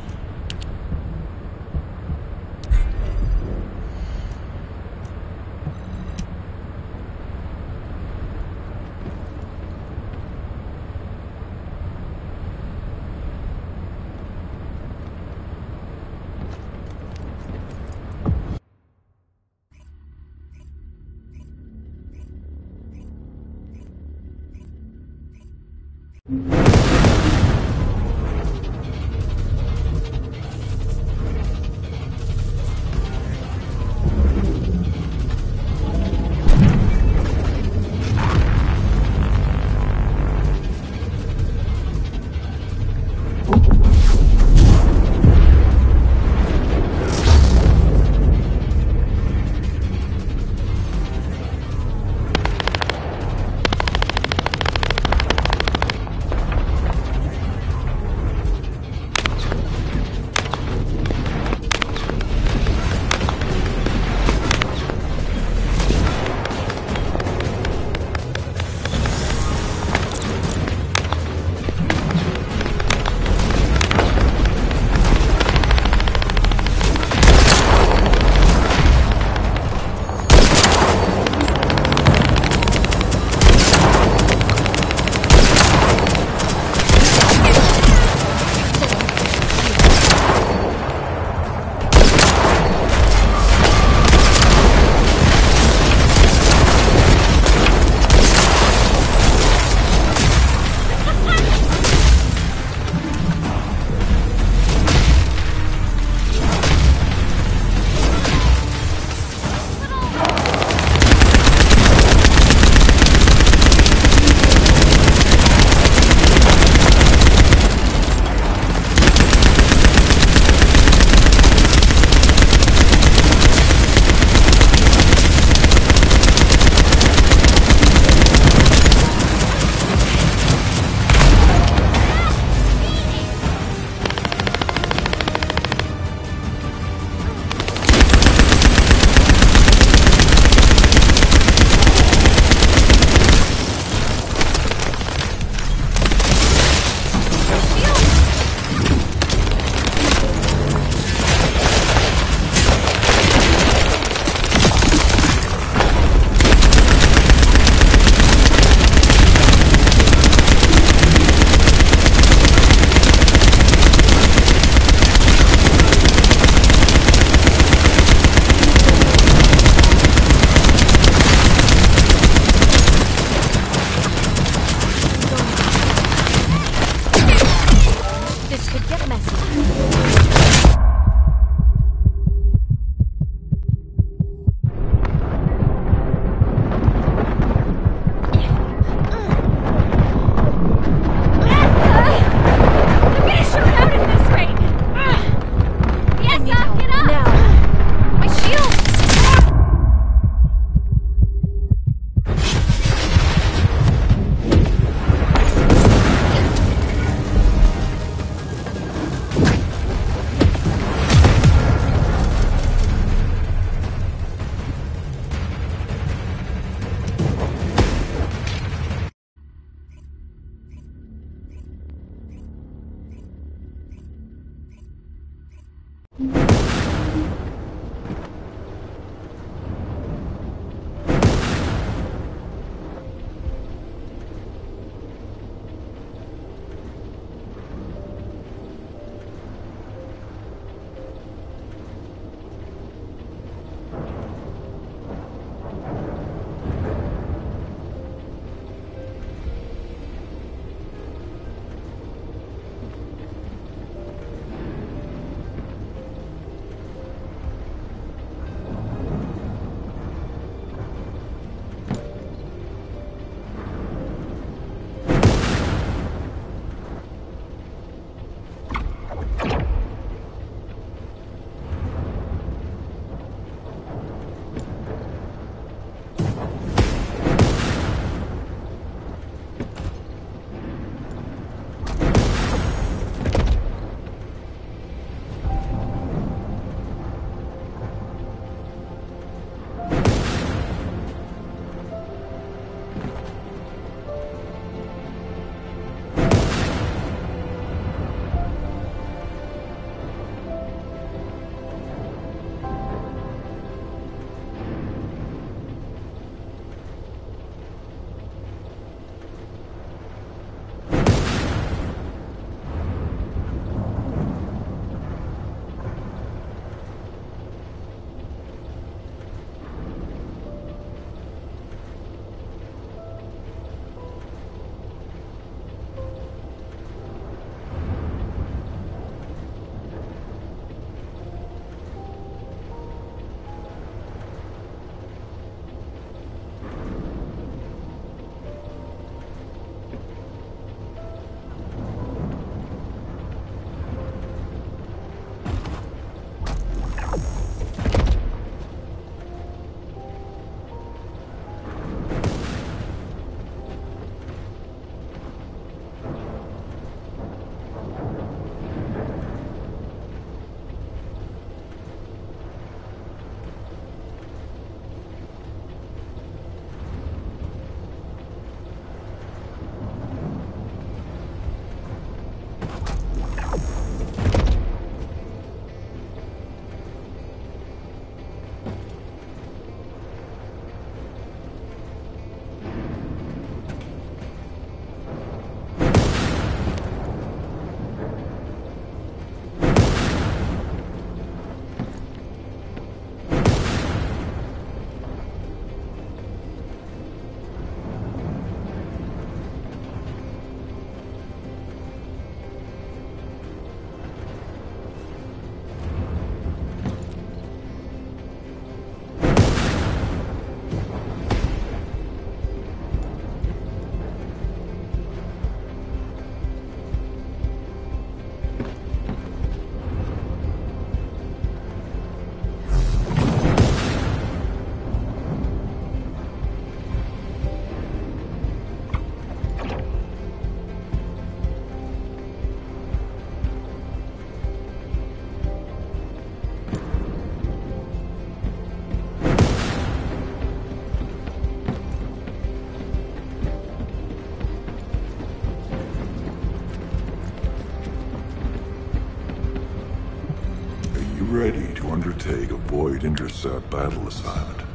ready to undertake a void intercept battle assignment.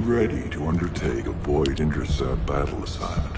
ready to undertake a Void Intercept battle assignment?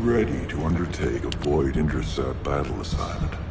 Ready to undertake a Void Intercept battle assignment.